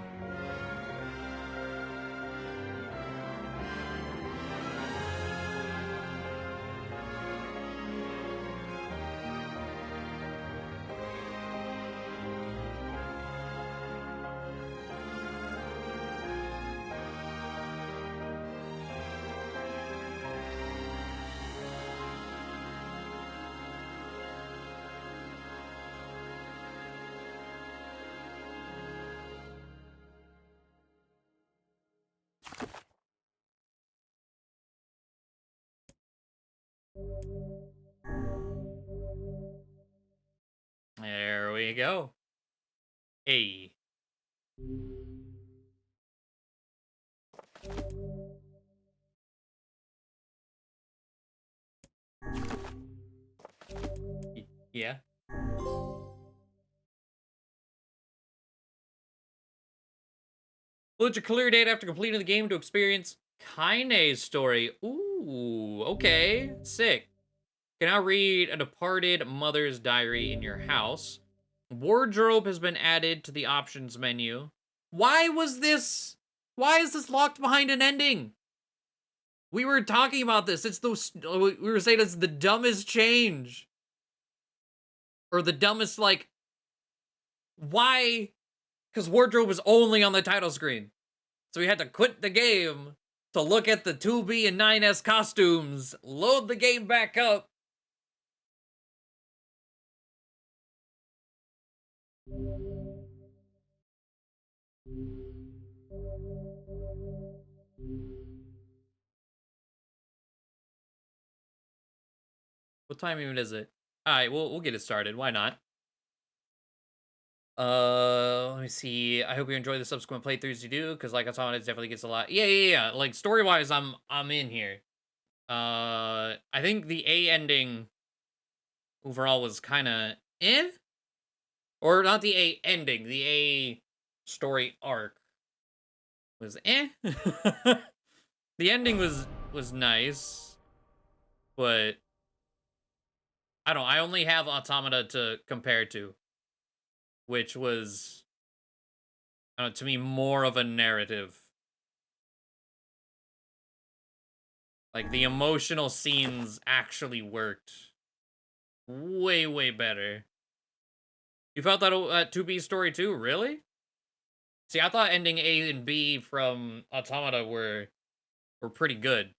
There we go. Hey. Yeah. Will your clear date after completing the game to experience Kaine's story. Ooh, okay. Sick. You can now read a departed mother's diary in your house. Wardrobe has been added to the options menu. Why is this locked behind an ending? We were talking about this. We were saying it's the dumbest change. Or the dumbest, like, why? Because wardrobe is only on the title screen. So we had to quit the game to look at the 2B and 9S costumes, load the game back up. What time even is it? Alright, we'll get it started. Why not? Let me see. I hope you enjoy the subsequent playthroughs you do, because like I saw, it definitely gets a lot. Yeah. Like story-wise, I'm in here. I think the A ending overall was kind of eh, or not the A ending. The A story arc was eh. The ending was nice, but I don't. I only have Automata to compare to, which was, to me, more of a narrative. Like, the emotional scenes actually worked way better. You felt that 2B story too? Really? See, I thought ending A and B from Automata were pretty good.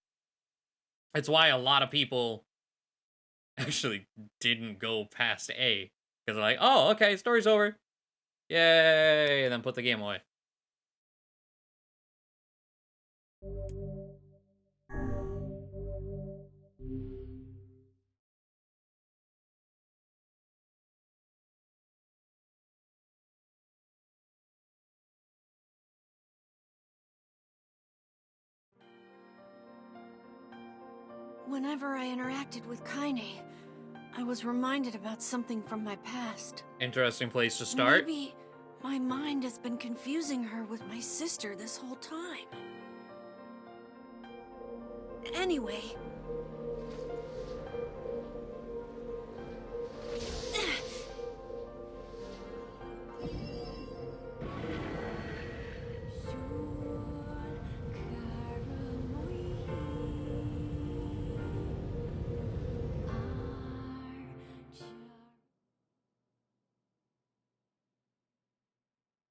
It's why a lot of people actually didn't go past A. Because they're like, oh, okay, story's over. Yay! And then put the game away. Whenever I interacted with Kaine, I was reminded about something from my past. Interesting place to start. Maybe my mind has been confusing her with my sister this whole time. Anyway...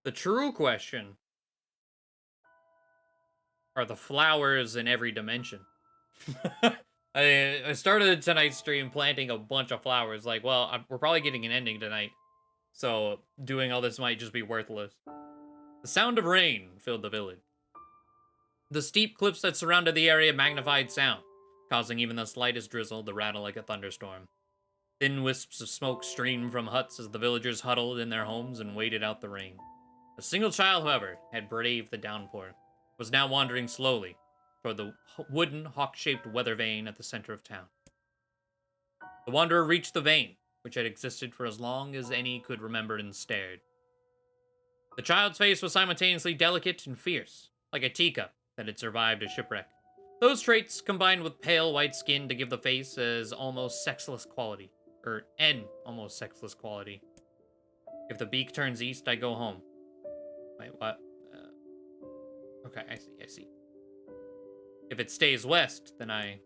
The true question: are the flowers in every dimension? I started tonight's stream planting a bunch of flowers. Like, well, we're probably getting an ending tonight, so doing all this might just be worthless. The sound of rain filled the village. The steep cliffs that surrounded the area magnified sound, causing even the slightest drizzle to rattle like a thunderstorm. Thin wisps of smoke streamed from huts as the villagers huddled in their homes and waited out the rain. A single child, however, had braved the downpour, was now wandering slowly toward the wooden, hawk-shaped weather vane at the center of town. The wanderer reached the vane, which had existed for as long as any could remember, and stared. The child's face was simultaneously delicate and fierce, like a teacup that had survived a shipwreck. Those traits combined with pale white skin to give the face as almost sexless quality, or an almost sexless quality. If the beak turns east, I go home. Wait, what? Okay, I see. If it stays west, then I...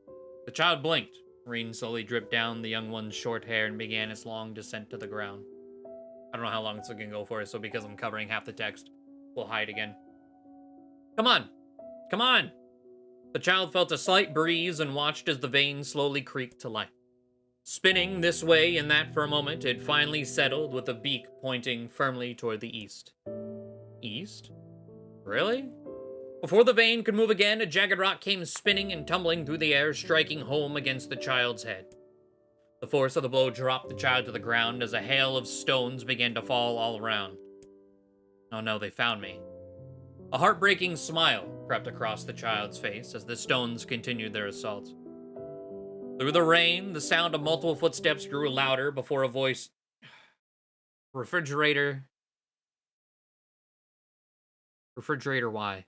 The child blinked. Rain slowly dripped down the young one's short hair and began its long descent to the ground. I don't know how long it's gonna go for, so because I'm covering half the text, we'll hide again. Come on! Come on! The child felt a slight breeze and watched as the vane slowly creaked to life. Spinning this way and that for a moment, it finally settled with a beak pointing firmly toward the east. East? Really? Before the vane could move again, a jagged rock came spinning and tumbling through the air, striking home against the child's head. The force of the blow dropped the child to the ground as a hail of stones began to fall all around. Oh no, they found me. A heartbreaking smile crept across the child's face as the stones continued their assault. Through the rain, the sound of multiple footsteps grew louder before a voice... Refrigerator. Refrigerator, why?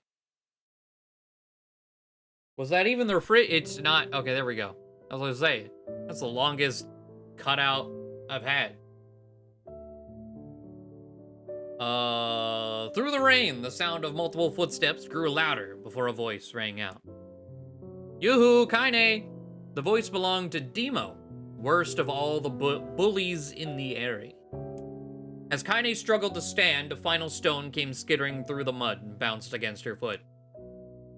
Was that even the It's not. Okay, there we go. I was gonna say, that's the longest cutout I've had. Through the rain, the sound of multiple footsteps grew louder before a voice rang out. Yoo-hoo, Kaine! The voice belonged to Demo, worst of all the bullies in the area. As Kaine struggled to stand, a final stone came skittering through the mud and bounced against her foot.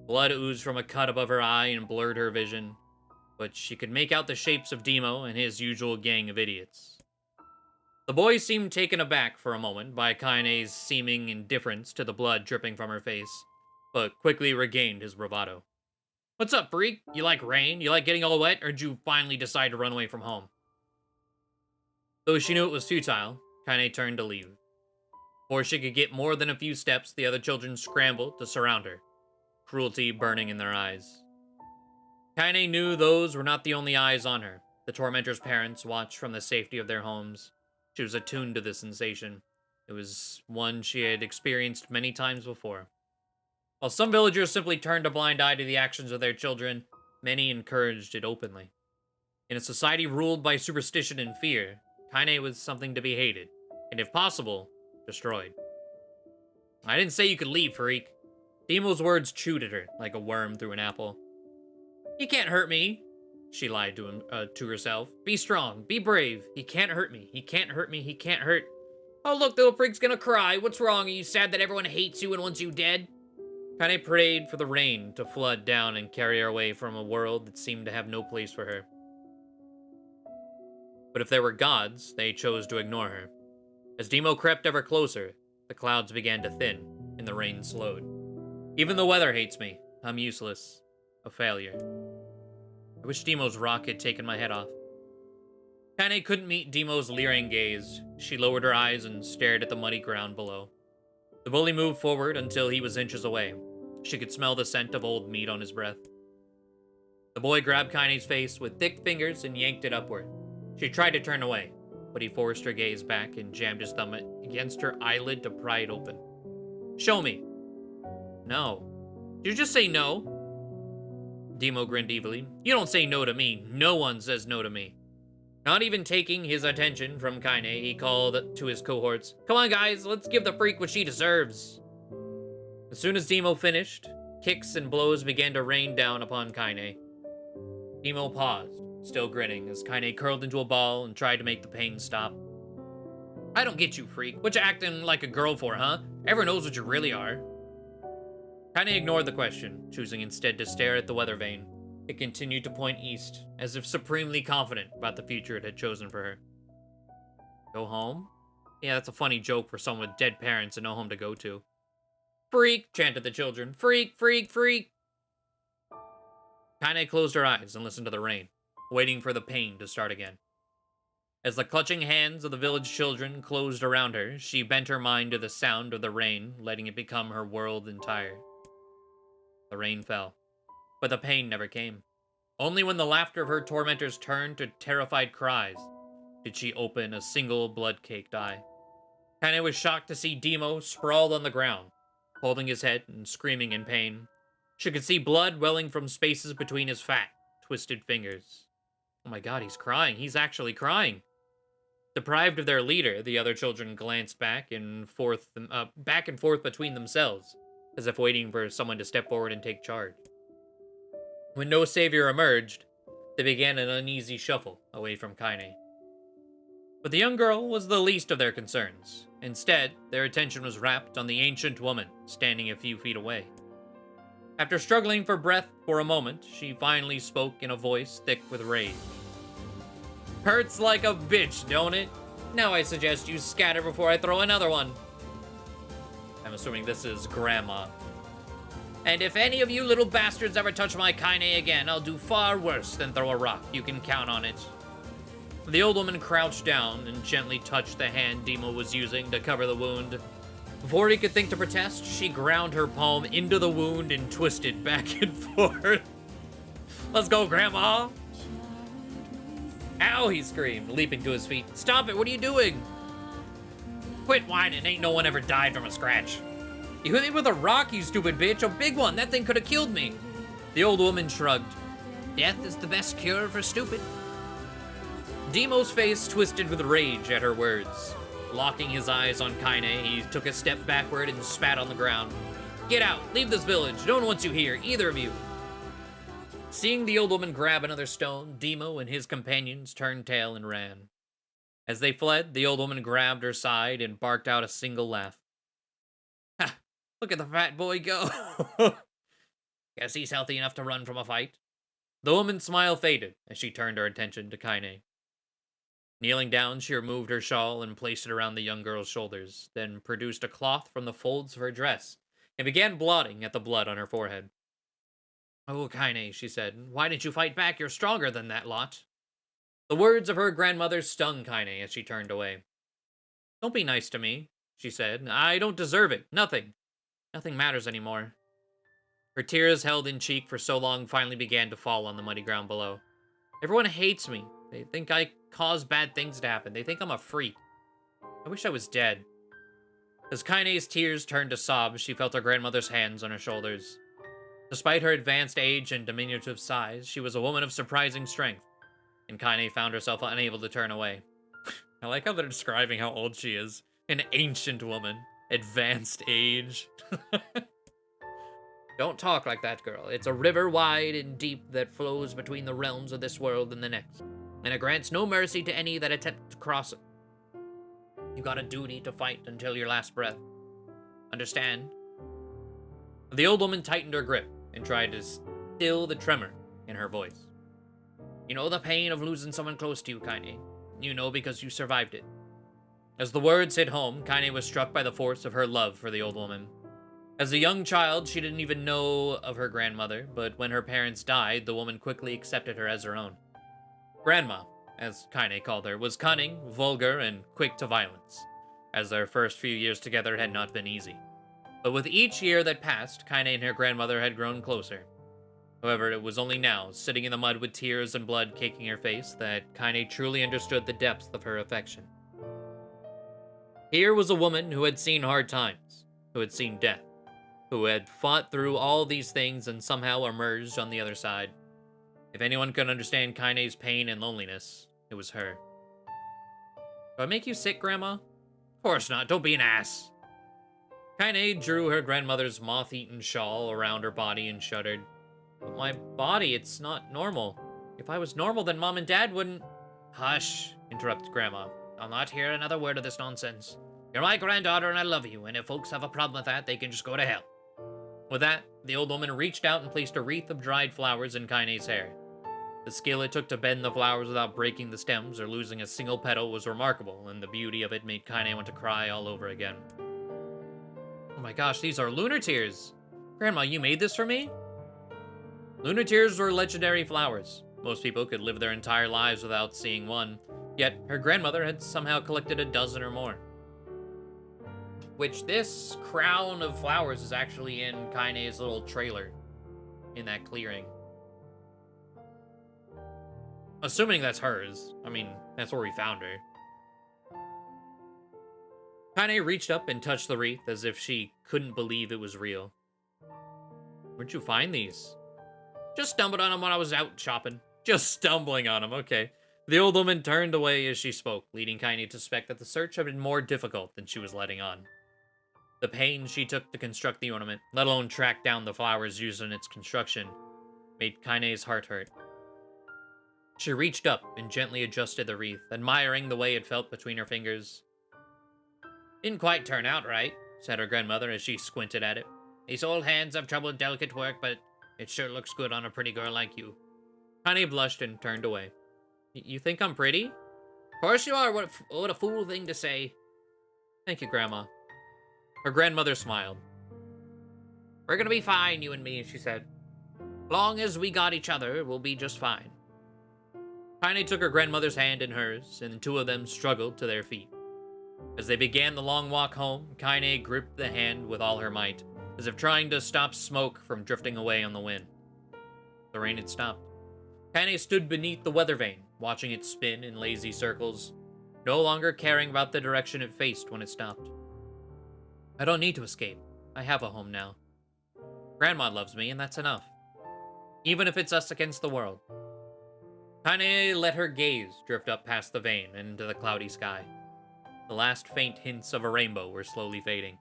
Blood oozed from a cut above her eye and blurred her vision, but she could make out the shapes of Demo and his usual gang of idiots. The boy seemed taken aback for a moment by Kaine's seeming indifference to the blood dripping from her face, but quickly regained his bravado. What's up, freak? You like rain? You like getting all wet? Or did you finally decide to run away from home? Though she knew it was futile, Kaine turned to leave. Before she could get more than a few steps, the other children scrambled to surround her, cruelty burning in their eyes. Kaine knew those were not the only eyes on her. The tormentor's parents watched from the safety of their homes. She was attuned to this sensation. It was one she had experienced many times before. While some villagers simply turned a blind eye to the actions of their children, many encouraged it openly. In a society ruled by superstition and fear, Kaine was something to be hated, and if possible, destroyed. I didn't say you could leave, freak. Demo's words chewed at her like a worm through an apple. He can't hurt me, she lied to herself. Be strong, be brave. He can't hurt me, he can't hurt me, he can't hurt. Oh look, the little freak's gonna cry. What's wrong? Are you sad that everyone hates you and wants you dead? Kaine prayed for the rain to flood down and carry her away from a world that seemed to have no place for her. But if there were gods, they chose to ignore her. As Demo crept ever closer, the clouds began to thin, and the rain slowed. Even the weather hates me. I'm useless. A failure. I wish Demo's rock had taken my head off. Kaine couldn't meet Demo's leering gaze. She lowered her eyes and stared at the muddy ground below. The bully moved forward until he was inches away. She could smell the scent of old meat on his breath. The boy grabbed Kaine's face with thick fingers and yanked it upward. She tried to turn away, but he forced her gaze back and jammed his thumb against her eyelid to pry it open. Show me. No. Did you just say no? Demo grinned evilly. You don't say no to me. No one says no to me. Not even taking his attention from Kaine, he called to his cohorts, Come on guys, let's give the freak what she deserves. As soon as Demo finished, kicks and blows began to rain down upon Kaine. Demo paused, still grinning, as Kaine curled into a ball and tried to make the pain stop. I don't get you, freak. What you acting like a girl for, huh? Everyone knows what you really are. Kaine ignored the question, choosing instead to stare at the weather vane. It continued to point east, as if supremely confident about the future it had chosen for her. Go home? Yeah, that's a funny joke for someone with dead parents and no home to go to. Freak, chanted the children. Freak, freak, freak. Kaine closed her eyes and listened to the rain, waiting for the pain to start again. As the clutching hands of the village children closed around her, she bent her mind to the sound of the rain, letting it become her world entire. The rain fell, but the pain never came. Only when the laughter of her tormentors turned to terrified cries did she open a single blood-caked eye. Kaine was shocked to see Demo sprawled on the ground, holding his head and screaming in pain. She could see blood welling from spaces between his fat, twisted fingers. Oh my god, he's crying. He's actually crying. Deprived of their leader, the other children glanced back and forth between themselves, as if waiting for someone to step forward and take charge. When no savior emerged, they began an uneasy shuffle away from Kaine. But the young girl was the least of their concerns. Instead, their attention was wrapped on the ancient woman standing a few feet away. After struggling for breath for a moment, she finally spoke in a voice thick with rage. Hurts like a bitch, don't it? Now I suggest you scatter before I throw another one. I'm assuming this is Grandma. And if any of you little bastards ever touch my Kaine again, I'll do far worse than throw a rock. You can count on it. The old woman crouched down and gently touched the hand Demo was using to cover the wound. Before he could think to protest, she ground her palm into the wound and twisted back and forth. Let's go, Grandma! Ow, he screamed, leaping to his feet. Stop it, what are you doing? Quit whining, ain't no one ever died from a scratch. You hit me with a rock, you stupid bitch, a big one, that thing could have killed me. The old woman shrugged. Death is the best cure for stupid. Demo's face twisted with rage at her words. Locking his eyes on Kaine, he took a step backward and spat on the ground. Get out, leave this village, no one wants you here, either of you. Seeing the old woman grab another stone, Demo and his companions turned tail and ran. As they fled, the old woman grabbed her side and barked out a single laugh. Ha! Look at the fat boy go! Guess he's healthy enough to run from a fight. The woman's smile faded as she turned her attention to Kaine. Kneeling down, she removed her shawl and placed it around the young girl's shoulders, then produced a cloth from the folds of her dress and began blotting at the blood on her forehead. Oh, Kaine, she said, why didn't you fight back? You're stronger than that lot. The words of her grandmother stung Kaine as she turned away. Don't be nice to me, she said. I don't deserve it. Nothing matters anymore. Her tears held in cheek for so long finally began to fall on the muddy ground below. Everyone hates me. They think I cause bad things to happen. They think I'm a freak. I wish I was dead. As Kaine's tears turned to sobs, she felt her grandmother's hands on her shoulders. Despite her advanced age and diminutive size, she was a woman of surprising strength, and Kaine found herself unable to turn away. I like how they're describing how old she is. An ancient woman. Advanced age. Don't talk like that, girl. It's a river wide and deep that flows between the realms of this world and the next, and it grants no mercy to any that attempt to cross it. You got a duty to fight until your last breath. Understand? The old woman tightened her grip and tried to still the tremor in her voice. You know the pain of losing someone close to you, Kaine. You know because you survived it. As the words hit home, Kaine was struck by the force of her love for the old woman. As a young child, she didn't even know of her grandmother, but when her parents died, the woman quickly accepted her as her own. Grandma, as Kaine called her, was cunning, vulgar, and quick to violence, as their first few years together had not been easy. But with each year that passed, Kaine and her grandmother had grown closer. However, it was only now, sitting in the mud with tears and blood caking her face, that Kaine truly understood the depths of her affection. Here was a woman who had seen hard times, who had seen death, who had fought through all these things and somehow emerged on the other side. If anyone could understand Kaine's pain and loneliness, it was her. Do I make you sick, Grandma? Of course not, don't be an ass. Kaine drew her grandmother's moth-eaten shawl around her body and shuddered. But my body, it's not normal. If I was normal, then Mom and Dad wouldn't... Hush, interrupted Grandma. I'll not hear another word of this nonsense. You're my granddaughter and I love you, and if folks have a problem with that, they can just go to hell. With that, the old woman reached out and placed a wreath of dried flowers in Kaine's hair. The skill it took to bend the flowers without breaking the stems or losing a single petal was remarkable, and the beauty of it made Kaine want to cry all over again. Oh my gosh, these are lunar tears! Grandma, you made this for me? Lunar tears were legendary flowers. Most people could live their entire lives without seeing one, yet her grandmother had somehow collected a dozen or more. Which this crown of flowers is actually in Kaine's little trailer in that clearing. Assuming that's hers. I mean, that's where we found her. Kaine reached up and touched the wreath as if she couldn't believe it was real. Where'd you find these? Just stumbled on them when I was out shopping. Just stumbling on them, okay. The old woman turned away as she spoke, leading Kaine to suspect that the search had been more difficult than she was letting on. The pains she took to construct the ornament, let alone track down the flowers used in its construction, made Kaine's heart hurt. She reached up and gently adjusted the wreath, admiring the way it felt between her fingers. Didn't quite turn out right, said her grandmother as she squinted at it. These old hands have trouble with delicate work, but it sure looks good on a pretty girl like you. Kaine blushed and turned away. You think I'm pretty? Of course you are, what a fool thing to say. Thank you, Grandma. Her grandmother smiled. We're gonna be fine, you and me, she said. Long as we got each other, we'll be just fine. Kaine took her grandmother's hand in hers, and the two of them struggled to their feet. As they began the long walk home, Kaine gripped the hand with all her might, as if trying to stop smoke from drifting away on the wind. The rain had stopped. Kaine stood beneath the weather vane, watching it spin in lazy circles, no longer caring about the direction it faced when it stopped. I don't need to escape. I have a home now. Grandma loves me, and that's enough. Even if it's us against the world. Kaine let her gaze drift up past the vane and into the cloudy sky. The last faint hints of a rainbow were slowly fading.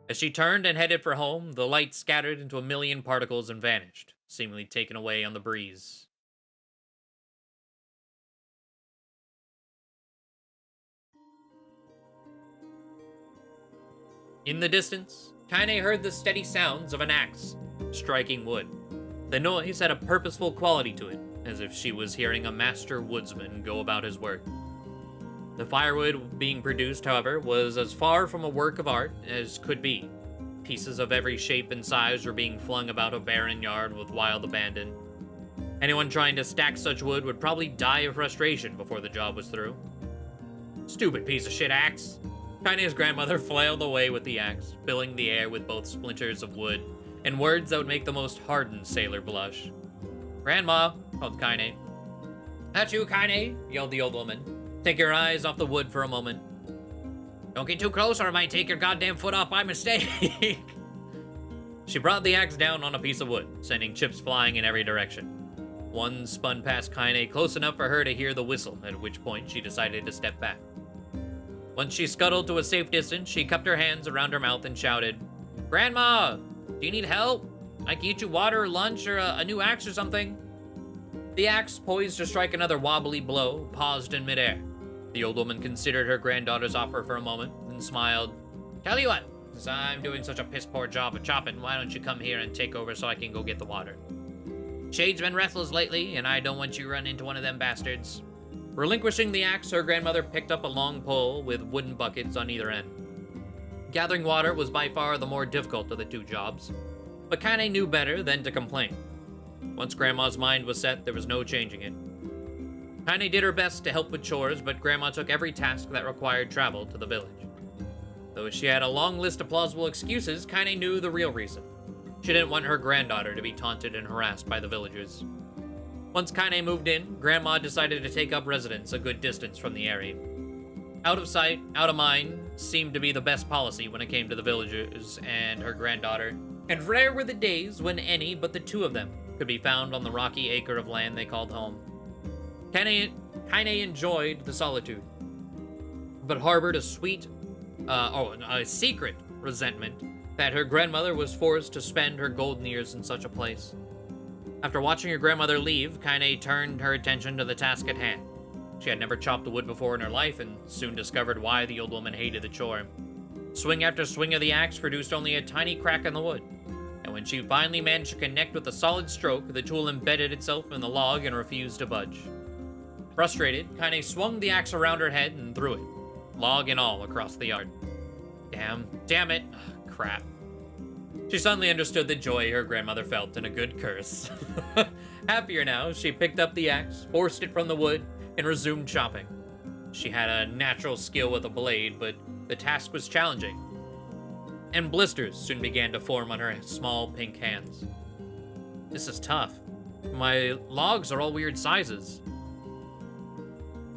As she turned and headed for home, the light scattered into a million particles and vanished, seemingly taken away on the breeze. In the distance, Kaine heard the steady sounds of an axe striking wood. The noise had a purposeful quality to it, as if she was hearing a master woodsman go about his work. The firewood being produced, however, was as far from a work of art as could be. Pieces of every shape and size were being flung about a barren yard with wild abandon. Anyone trying to stack such wood would probably die of frustration before the job was through. Stupid piece of shit axe! Kaine's grandmother flailed away with the axe, filling the air with both splinters of wood and words that would make the most hardened sailor blush. Grandma, called Kaine. That you, Kaine? Yelled the old woman. Take your eyes off the wood for a moment. Don't get too close or I might take your goddamn foot off by mistake. She brought the axe down on a piece of wood, sending chips flying in every direction. One spun past Kaine close enough for her to hear the whistle, at which point she decided to step back. Once she scuttled to a safe distance, she cupped her hands around her mouth and shouted, Grandma, do you need help? I can get you water or lunch or a new axe or something. The axe, poised to strike another wobbly blow, paused in midair. The old woman considered her granddaughter's offer for a moment, then smiled. Tell you what, since I'm doing such a piss-poor job of chopping, why don't you come here and take over so I can go get the water? Shade's been restless lately, and I don't want you to run into one of them bastards. Relinquishing the axe, her grandmother picked up a long pole with wooden buckets on either end. Gathering water was by far the more difficult of the two jobs, but Kaine knew better than to complain. Once Grandma's mind was set, there was no changing it. Kaine did her best to help with chores, but Grandma took every task that required travel to the village. Though she had a long list of plausible excuses, Kaine knew the real reason. She didn't want her granddaughter to be taunted and harassed by the villagers. Once Kaine moved in, Grandma decided to take up residence a good distance from the area. Out of sight, out of mind seemed to be the best policy when it came to the villagers and her granddaughter, and rare were the days when any but the two of them could be found on the rocky acre of land they called home. Kaine enjoyed the solitude, but harbored a secret resentment that her grandmother was forced to spend her golden years in such a place. After watching her grandmother leave, Kaine turned her attention to the task at hand. She had never chopped wood before in her life and soon discovered why the old woman hated the chore. Swing after swing of the axe produced only a tiny crack in the wood, and when she finally managed to connect with a solid stroke, the tool embedded itself in the log and refused to budge. Frustrated, Kaine swung the axe around her head and threw it, log and all, across the yard. Damn it. Ugh, crap. She suddenly understood the joy her grandmother felt in a good curse. Happier now, she picked up the axe, forced it from the wood, and resumed chopping. She had a natural skill with a blade, but the task was challenging, and blisters soon began to form on her small pink hands. This is tough. My logs are all weird sizes.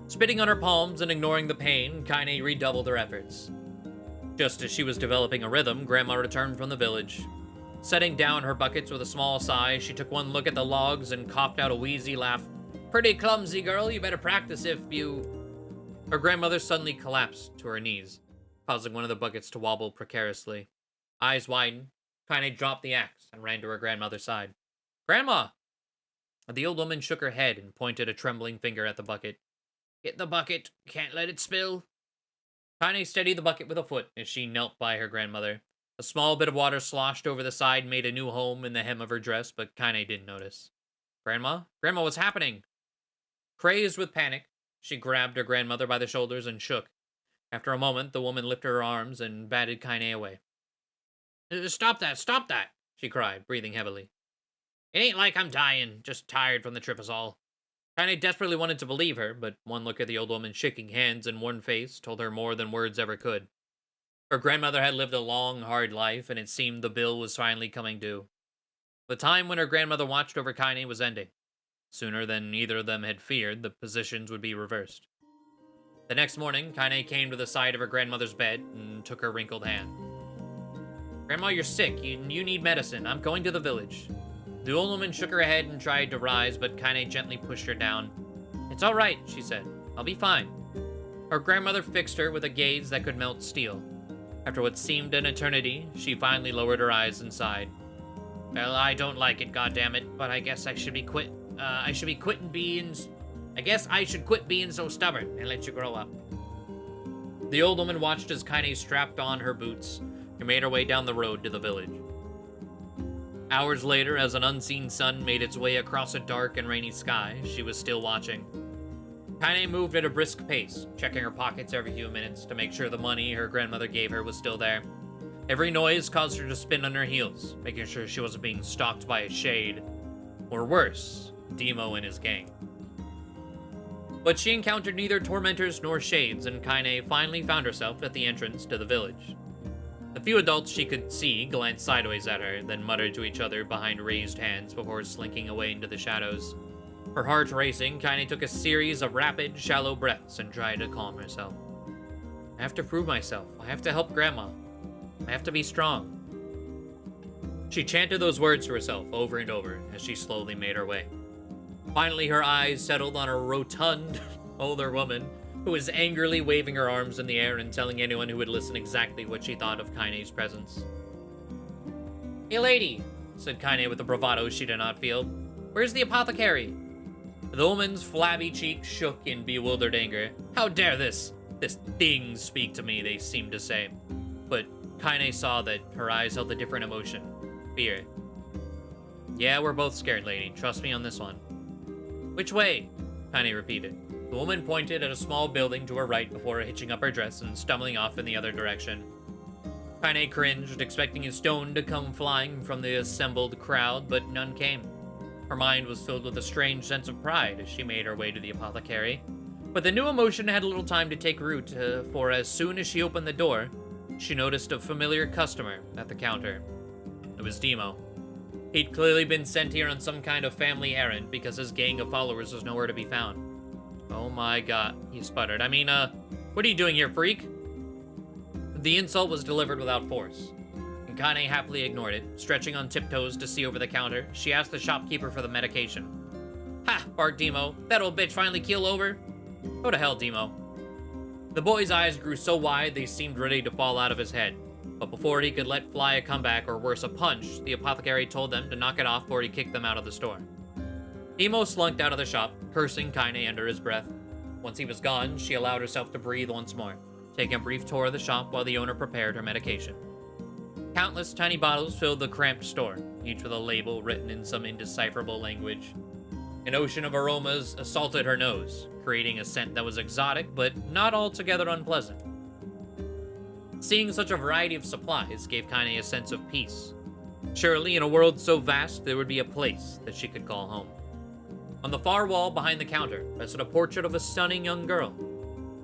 Spitting on her palms and ignoring the pain, Kaine redoubled her efforts. Just as she was developing a rhythm, Grandma returned from the village. Setting down her buckets with a small sigh, she took one look at the logs and coughed out a wheezy laugh. Pretty clumsy, girl. You better practice if you... Her grandmother suddenly collapsed to her knees, causing one of the buckets to wobble precariously. Eyes widened, Kaine dropped the axe and ran to her grandmother's side. Grandma! The old woman shook her head and pointed a trembling finger at the bucket. Get the bucket. Can't let it spill. Kaine steadied the bucket with a foot as she knelt by her grandmother. A small bit of water sloshed over the side and made a new home in the hem of her dress, but Kaine didn't notice. Grandma? Grandma, what's happening? Crazed with panic, she grabbed her grandmother by the shoulders and shook. After a moment, the woman lifted her arms and batted Kaine away. Stop that, she cried, breathing heavily. It ain't like I'm dying, just tired from the trip is all. Kaine desperately wanted to believe her, but one look at the old woman's shaking hands and worn face told her more than words ever could. Her grandmother had lived a long, hard life, and it seemed the bill was finally coming due. The time when her grandmother watched over Kaine was ending. Sooner than either of them had feared, the positions would be reversed. The next morning, Kaine came to the side of her grandmother's bed and took her wrinkled hand. Grandma, you're sick. You need medicine. I'm going to the village. The old woman shook her head and tried to rise, but Kaine gently pushed her down. It's all right, she said. I'll be fine. Her grandmother fixed her with a gaze that could melt steel. After what seemed an eternity, she finally lowered her eyes and sighed. Well, I don't like it, goddammit, but I guess I should quit being so stubborn and let you grow up. The old woman watched as Kaine strapped on her boots and made her way down the road to the village. Hours later, as an unseen sun made its way across a dark and rainy sky, she was still watching. Kaine moved at a brisk pace, checking her pockets every few minutes to make sure the money her grandmother gave her was still there. Every noise caused her to spin on her heels, making sure she wasn't being stalked by a shade, or worse, Demo and his gang. But she encountered neither tormentors nor shades, and Kaine finally found herself at the entrance to the village. The few adults she could see glanced sideways at her, then muttered to each other behind raised hands before slinking away into the shadows. Her heart racing, Kaine took a series of rapid, shallow breaths and tried to calm herself. I have to prove myself. I have to help Grandma. I have to be strong. She chanted those words to herself over and over as she slowly made her way. Finally, her eyes settled on a rotund, older woman who was angrily waving her arms in the air and telling anyone who would listen exactly what she thought of Kaine's presence. Hey lady, said Kaine with a bravado she did not feel. Where's the apothecary? The woman's flabby cheeks shook in bewildered anger. How dare this thing speak to me, they seemed to say. But Kaine saw that her eyes held a different emotion. Fear. Yeah, we're both scared, lady. Trust me on this one. Which way? Kaine repeated. The woman pointed at a small building to her right before hitching up her dress and stumbling off in the other direction. Kaine cringed, expecting a stone to come flying from the assembled crowd, but none came. Her mind was filled with a strange sense of pride as she made her way to the apothecary. But the new emotion had little time to take root, for as soon as she opened the door, she noticed a familiar customer at the counter. It was Demo. He'd clearly been sent here on some kind of family errand because his gang of followers was nowhere to be found. Oh my god, he sputtered. What are you doing here, freak? The insult was delivered without force, and Kaine happily ignored it. Stretching on tiptoes to see over the counter, she asked the shopkeeper for the medication. Ha, barked Demo. That old bitch finally keel over? Go to hell, Demo. The boy's eyes grew so wide they seemed ready to fall out of his head. But before he could let fly a comeback, or worse, a punch, the apothecary told them to knock it off before he kicked them out of the store. Demo slunk out of the shop, cursing Kaine under his breath. Once he was gone, she allowed herself to breathe once more, taking a brief tour of the shop while the owner prepared her medication. Countless tiny bottles filled the cramped store, each with a label written in some indecipherable language. An ocean of aromas assaulted her nose, creating a scent that was exotic but not altogether unpleasant. Seeing such a variety of supplies gave Kaine a sense of peace. Surely, in a world so vast, there would be a place that she could call home. On the far wall behind the counter rested a portrait of a stunning young girl.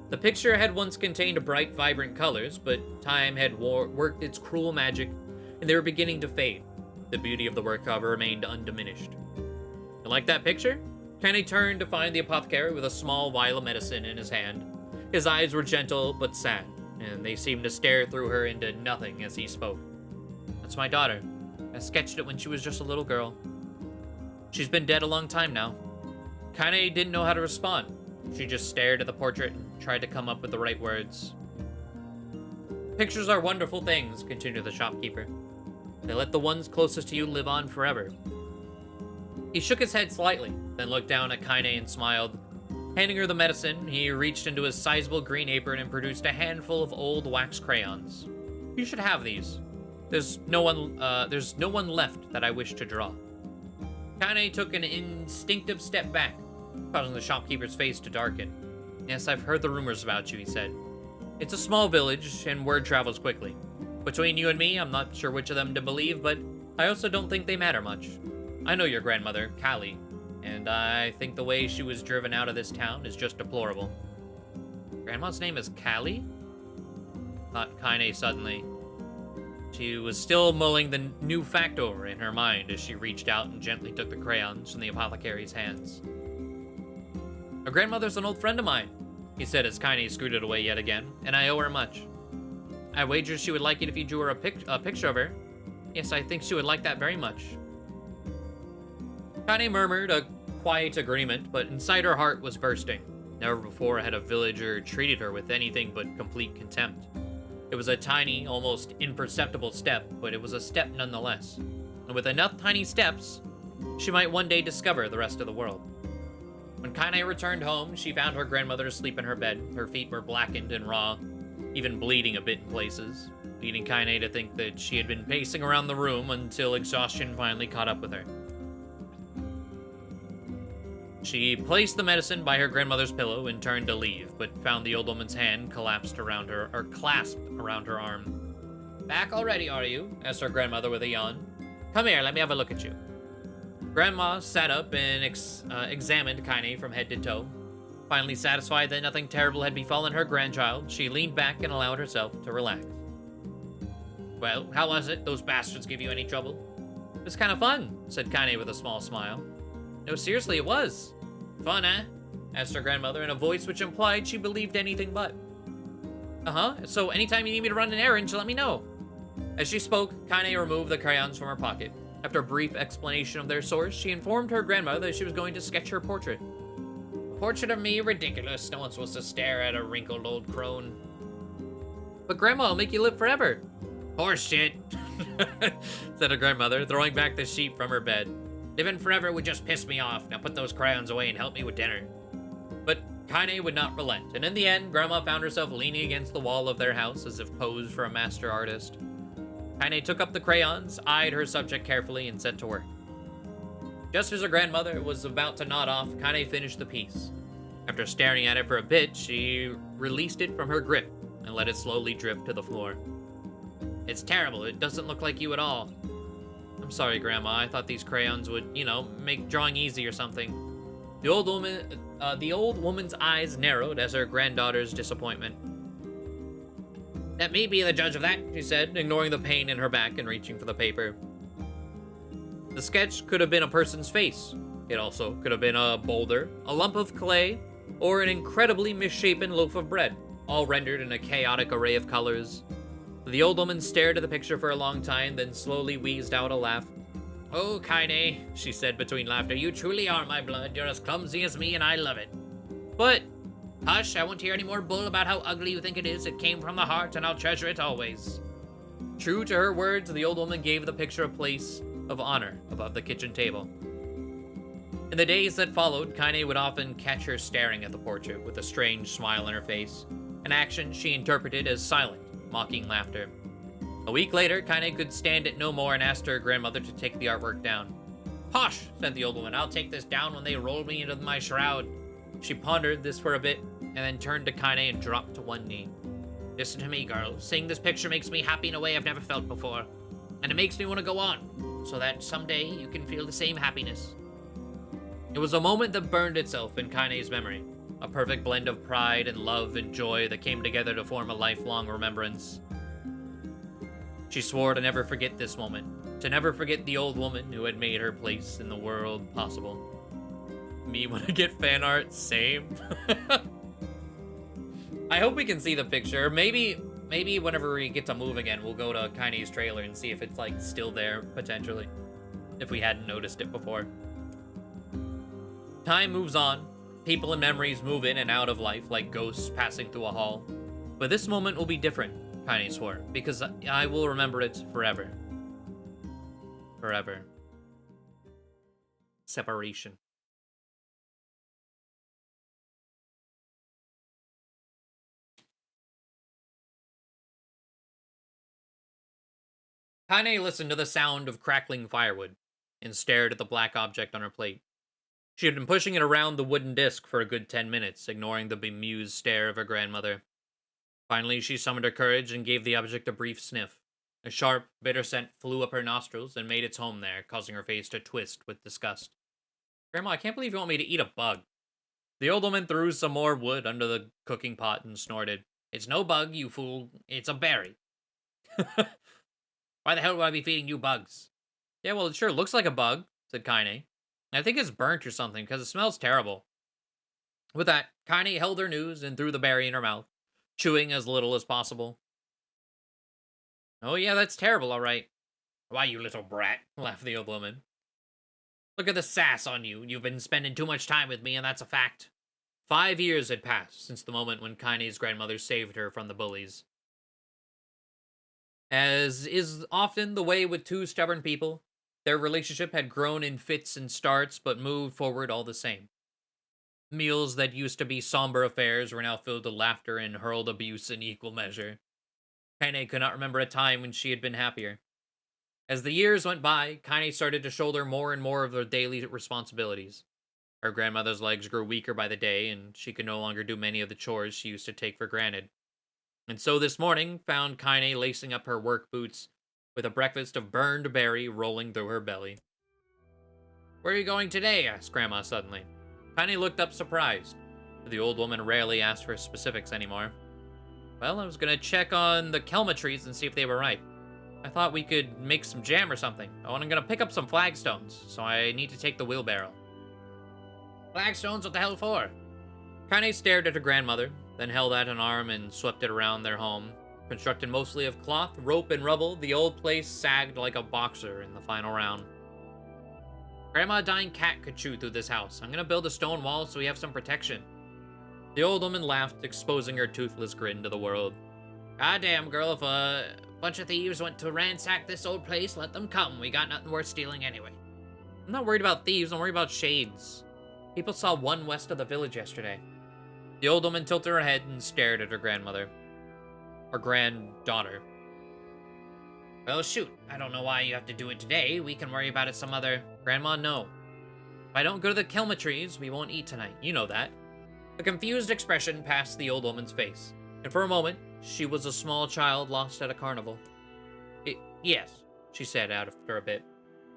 The picture had once contained bright, vibrant colors, but time had worked its cruel magic, and they were beginning to fade. The beauty of the work, however, remained undiminished. You like that picture? Kaine turned to find the apothecary with a small vial of medicine in his hand. His eyes were gentle but sad, and they seemed to stare through her into nothing as he spoke. That's my daughter. I sketched it when she was just a little girl. She's been dead a long time now. Kaine didn't know how to respond. She just stared at the portrait and tried to come up with the right words. Pictures are wonderful things, continued the shopkeeper. They let the ones closest to you live on forever. He shook his head slightly, then looked down at Kaine and smiled. Handing her the medicine, he reached into his sizable green apron and produced a handful of old wax crayons. You should have these. There's no one left that I wish to draw. Kaine took an instinctive step back, causing the shopkeeper's face to darken. Yes, I've heard the rumors about you, he said. It's a small village, and word travels quickly. Between you and me, I'm not sure which of them to believe, but I also don't think they matter much. I know your grandmother, Callie, and I think the way she was driven out of this town is just deplorable. Grandma's name is Callie? Thought Kaine suddenly. She was still mulling the new fact over in her mind as she reached out and gently took the crayons from the apothecary's hands. Her grandmother's an old friend of mine, he said as Kaine scooted away yet again, and I owe her much. I wager she would like it if you drew her a picture of her. Yes, I think she would like that very much. Kaine murmured a quiet agreement, but inside her heart was bursting. Never before had a villager treated her with anything but complete contempt. It was a tiny, almost imperceptible step, but it was a step nonetheless. And with enough tiny steps, she might one day discover the rest of the world. When Kaine returned home, she found her grandmother asleep in her bed. Her feet were blackened and raw, even bleeding a bit in places, leading Kaine to think that she had been pacing around the room until exhaustion finally caught up with her. She placed the medicine by her grandmother's pillow and turned to leave, but found the old woman's hand clasped around her arm. Back already, are you? Asked her grandmother with a yawn. Come here, let me have a look at you. Grandma sat up and examined Kaine from head to toe. Finally satisfied that nothing terrible had befallen her grandchild, she leaned back and allowed herself to relax. Well, how was it? Those bastards give you any trouble? It was kind of fun, said Kaine with a small smile. No, seriously, it was. Fun, eh? Asked her grandmother in a voice which implied she believed anything but. Uh-huh, so anytime you need me to run an errand, just let me know. As she spoke, Kaine removed the crayons from her pocket. After a brief explanation of their source, she informed her grandmother that she was going to sketch her portrait. A portrait of me? Ridiculous. No one's supposed to stare at a wrinkled old crone. But Grandma will make you live forever. Horse shit, said her grandmother, throwing back the sheet from her bed. Living forever would just piss me off. Now put those crayons away and help me with dinner. But Kaine would not relent, and in the end, Grandma found herself leaning against the wall of their house as if posed for a master artist. Kaine took up the crayons, eyed her subject carefully, and set to work. Just as her grandmother was about to nod off, Kaine finished the piece. After staring at it for a bit, she released it from her grip and let it slowly drift to the floor. It's terrible. It doesn't look like you at all. I'm sorry, Grandma. I thought these crayons would, make drawing easy or something. The old woman's eyes narrowed as her granddaughter's disappointment. Let me be the judge of that, she said, ignoring the pain in her back and reaching for the paper. The sketch could have been a person's face. It also could have been a boulder, a lump of clay, or an incredibly misshapen loaf of bread, all rendered in a chaotic array of colors. The old woman stared at the picture for a long time, then slowly wheezed out a laugh. Oh, Kaine, she said between laughter, you truly are my blood. You're as clumsy as me, and I love it. But, hush, I won't hear any more bull about how ugly you think it is. It came from the heart, and I'll treasure it always. True to her words, the old woman gave the picture a place of honor above the kitchen table. In the days that followed, Kaine would often catch her staring at the portrait with a strange smile on her face, an action she interpreted as silent, mocking laughter. A week later, Kaine could stand it no more and asked her grandmother to take the artwork down. "Hush," said the old woman. "I'll take this down when they roll me into my shroud." She pondered this for a bit, and then turned to Kaine and dropped to one knee. "Listen to me, girl. Seeing this picture makes me happy in a way I've never felt before. And it makes me want to go on, so that someday you can feel the same happiness." It was a moment that burned itself in Kaine's memory. A perfect blend of pride and love and joy that came together to form a lifelong remembrance. She swore to never forget this moment, to never forget the old woman who had made her place in the world possible. Me when I get fan art, same. I hope we can see the picture. Maybe whenever we get to move again, we'll go to Kaine's trailer and see if it's like still there, potentially. If we hadn't noticed it before. Time moves on. People and memories move in and out of life like ghosts passing through a hall. But this moment will be different, Kaine swore, because I will remember it forever. Forever. Separation. Kaine listened to the sound of crackling firewood and stared at the black object on her plate. She had been pushing it around the wooden disc for a good 10 minutes, ignoring the bemused stare of her grandmother. Finally, she summoned her courage and gave the object a brief sniff. A sharp, bitter scent flew up her nostrils and made its home there, causing her face to twist with disgust. "Grandma, I can't believe you want me to eat a bug." The old woman threw some more wood under the cooking pot and snorted. "It's no bug, you fool. It's a berry." "Why the hell would I be feeding you bugs?" "Yeah, well, it sure looks like a bug," said Kaine. "I think it's burnt or something, because it smells terrible." With that, Kaine held her news and threw the berry in her mouth, chewing as little as possible. "Oh yeah, that's terrible, all right." "Why, you little brat," laughed the old woman. "Look at the sass on you. You've been spending too much time with me, and that's a fact." 5 years had passed since the moment when Kaine's grandmother saved her from the bullies. As is often the way with two stubborn people, their relationship had grown in fits and starts, but moved forward all the same. Meals that used to be somber affairs were now filled with laughter and hurled abuse in equal measure. Kaine could not remember a time when she had been happier. As the years went by, Kaine started to shoulder more and more of their daily responsibilities. Her grandmother's legs grew weaker by the day, and she could no longer do many of the chores she used to take for granted. And so this morning found Kaine lacing up her work boots, with a breakfast of burned berry rolling through her belly. "Where are you going today?" asked Grandma suddenly. Kaine looked up surprised. The old woman rarely asked for specifics anymore. "Well, I was gonna check on the kelma trees and see if they were ripe. I thought we could make some jam or something. Oh, and I'm gonna pick up some flagstones, so I need to take the wheelbarrow." "Flagstones? What the hell for?" Kaine stared at her grandmother, then held out an arm and swept it around their home. Constructed mostly of cloth, rope, and rubble, the old place sagged like a boxer in the final round. "Grandma, a dying cat could chew through this house. I'm gonna build a stone wall so we have some protection." The old woman laughed, exposing her toothless grin to the world. "Goddamn, girl, if a bunch of thieves went to ransack this old place, let them come. We got nothing worth stealing anyway." "I'm not worried about thieves, I'm worried about shades. People saw one west of the village yesterday." The old woman tilted her head and stared at her grandmother. Her granddaughter. "Well, shoot. I don't know why you have to do it today. We can worry about it some other..." "Grandma, no. If I don't go to the kelma trees, we won't eat tonight. You know that." A confused expression passed the old woman's face, and for a moment, she was a small child lost at a carnival. Yes, she said after a bit.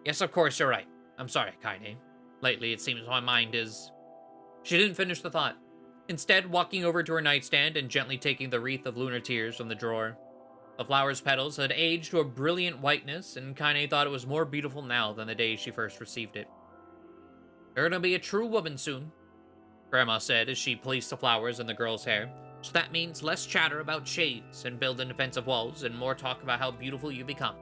"Yes, of course, you're right. I'm sorry, Kaine. Lately, it seems my mind is..." She didn't finish the thought, instead walking over to her nightstand and gently taking the wreath of lunar tears from the drawer. The flower's petals had aged to a brilliant whiteness, and Kaine thought it was more beautiful now than the day she first received it. "You're gonna be a true woman soon," Grandma said as she placed the flowers in the girl's hair. "So that means less chatter about shades and building defensive walls and more talk about how beautiful you become."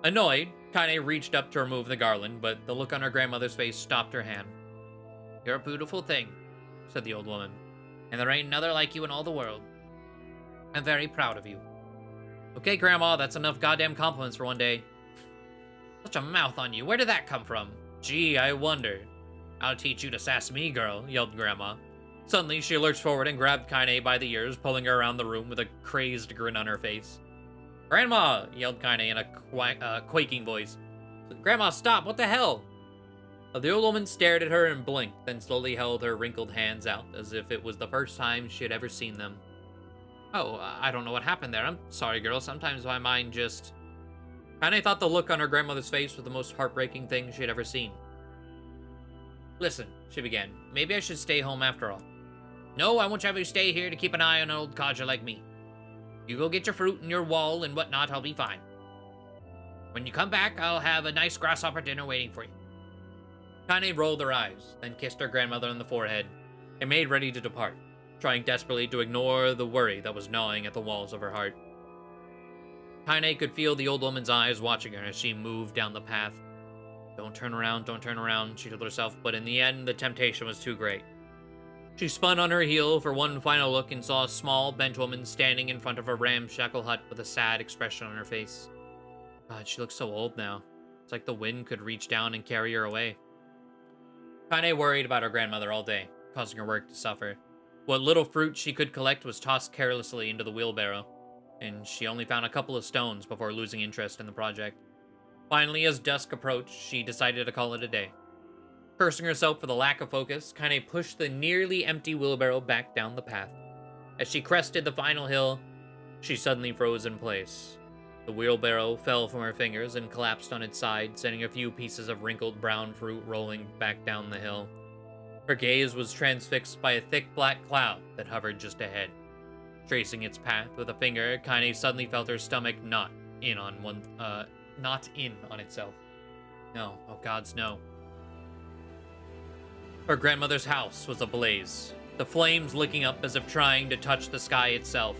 Annoyed, Kaine reached up to remove the garland, but the look on her grandmother's face stopped her hand. "You're a beautiful thing," said the old woman, "and there ain't another like you in all the world. I'm very proud of you." "Okay, Grandma, that's enough goddamn compliments for one day." "Such a mouth on you. Where did that come from?" "Gee, I wonder." I'll teach you to sass me, girl, yelled Grandma. Suddenly, she lurched forward and grabbed Kaine by the ears, pulling her around the room with a crazed grin on her face. Grandma, yelled Kaine in a quaking voice. Grandma, stop, what the hell? The old woman stared at her and blinked, then slowly held her wrinkled hands out, as if it was the first time she had ever seen them. Oh, I don't know what happened there. I'm sorry, girl. Sometimes my mind just... Kaine thought the look on her grandmother's face was the most heartbreaking thing she had ever seen. Listen, she began. Maybe I should stay home after all. No, I won't have you stay here to keep an eye on an old codger like me. You go get your fruit and your wall and whatnot, I'll be fine. When you come back, I'll have a nice grasshopper dinner waiting for you. Kaine rolled her eyes, then kissed her grandmother on the forehead, and made ready to depart, trying desperately to ignore the worry that was gnawing at the walls of her heart. Kaine could feel the old woman's eyes watching her as she moved down the path. Don't turn around, she told herself, but in the end, the temptation was too great. She spun on her heel for one final look and saw a small, bent woman standing in front of a ramshackle hut with a sad expression on her face. God, she looks so old now. It's like the wind could reach down and carry her away. Kaine worried about her grandmother all day, causing her work to suffer. What little fruit she could collect was tossed carelessly into the wheelbarrow, and she only found a couple of stones before losing interest in the project. Finally, as dusk approached, she decided to call it a day. Cursing herself for the lack of focus, Kaine pushed the nearly empty wheelbarrow back down the path. As she crested the final hill, she suddenly froze in place. The wheelbarrow fell from her fingers and collapsed on its side, sending a few pieces of wrinkled brown fruit rolling back down the hill. Her gaze was transfixed by a thick black cloud that hovered just ahead. Tracing its path with a finger, Kaine suddenly felt her stomach not in on itself. No, oh gods, no. Her grandmother's house was ablaze, the flames licking up as if trying to touch the sky itself.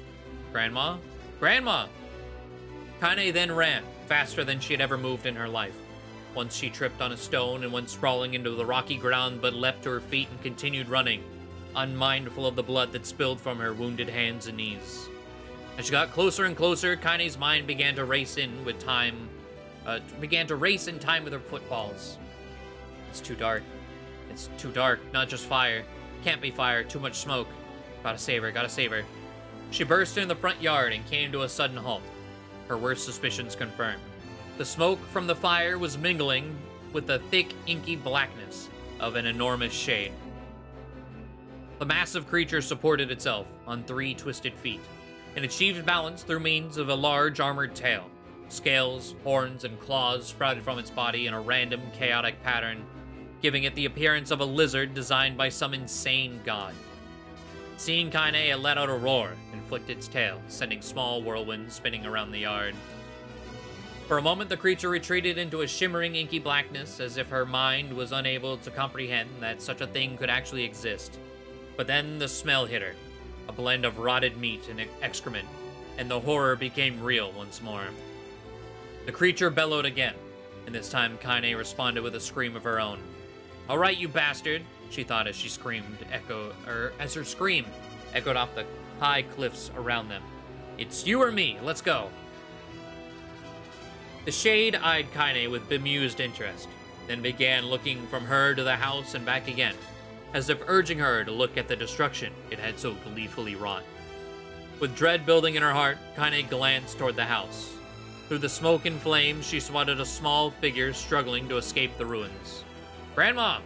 Grandma? Grandma! Kaine then ran, faster than she had ever moved in her life. Once she tripped on a stone and went sprawling into the rocky ground, but leapt to her feet and continued running, unmindful of the blood that spilled from her wounded hands and knees. As she got closer and closer, Kaine's mind began to race in time with her footfalls. It's too dark. It's too dark, not just fire. Can't be fire, too much smoke. Gotta save her. She burst into the front yard and came to a sudden halt. Her worst suspicions confirmed. The smoke from the fire was mingling with the thick, inky blackness of an enormous shade. The massive creature supported itself on 3 twisted feet and achieved balance through means of a large armored tail. Scales, horns, and claws sprouted from its body in a random, chaotic pattern, giving it the appearance of a lizard designed by some insane god. Seeing Kaine, it let out a roar and flicked its tail, sending small whirlwinds spinning around the yard. For a moment, the creature retreated into a shimmering, inky blackness, as if her mind was unable to comprehend that such a thing could actually exist. But then the smell hit her, a blend of rotted meat and excrement, and the horror became real once more. The creature bellowed again, and this time Kaine responded with a scream of her own. All right, you bastard, she thought as her scream echoed off the high cliffs around them. It's you or me, let's go. The shade eyed Kaine with bemused interest, then began looking from her to the house and back again, as if urging her to look at the destruction it had so gleefully wrought. With dread building in her heart, Kaine glanced toward the house. Through the smoke and flames, she spotted a small figure struggling to escape the ruins. Grandma!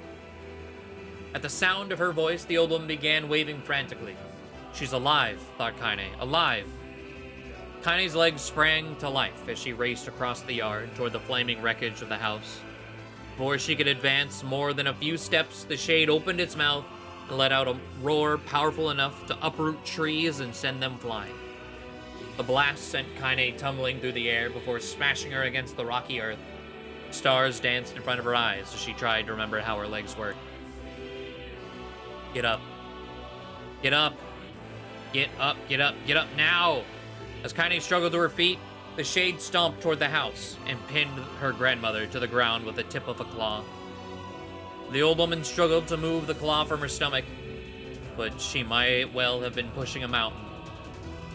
At the sound of her voice, the old woman began waving frantically. She's alive, thought Kaine. Alive! Kaine's legs sprang to life as she raced across the yard toward the flaming wreckage of the house. Before she could advance more than a few steps, the shade opened its mouth and let out a roar powerful enough to uproot trees and send them flying. The blast sent Kaine tumbling through the air before smashing her against the rocky earth. Stars danced in front of her eyes as she tried to remember how her legs worked. Get up. Get up. Get up, get up, get up now! As Kaine struggled to her feet, the shade stomped toward the house and pinned her grandmother to the ground with the tip of a claw. The old woman struggled to move the claw from her stomach, but she might well have been pushing a mountain.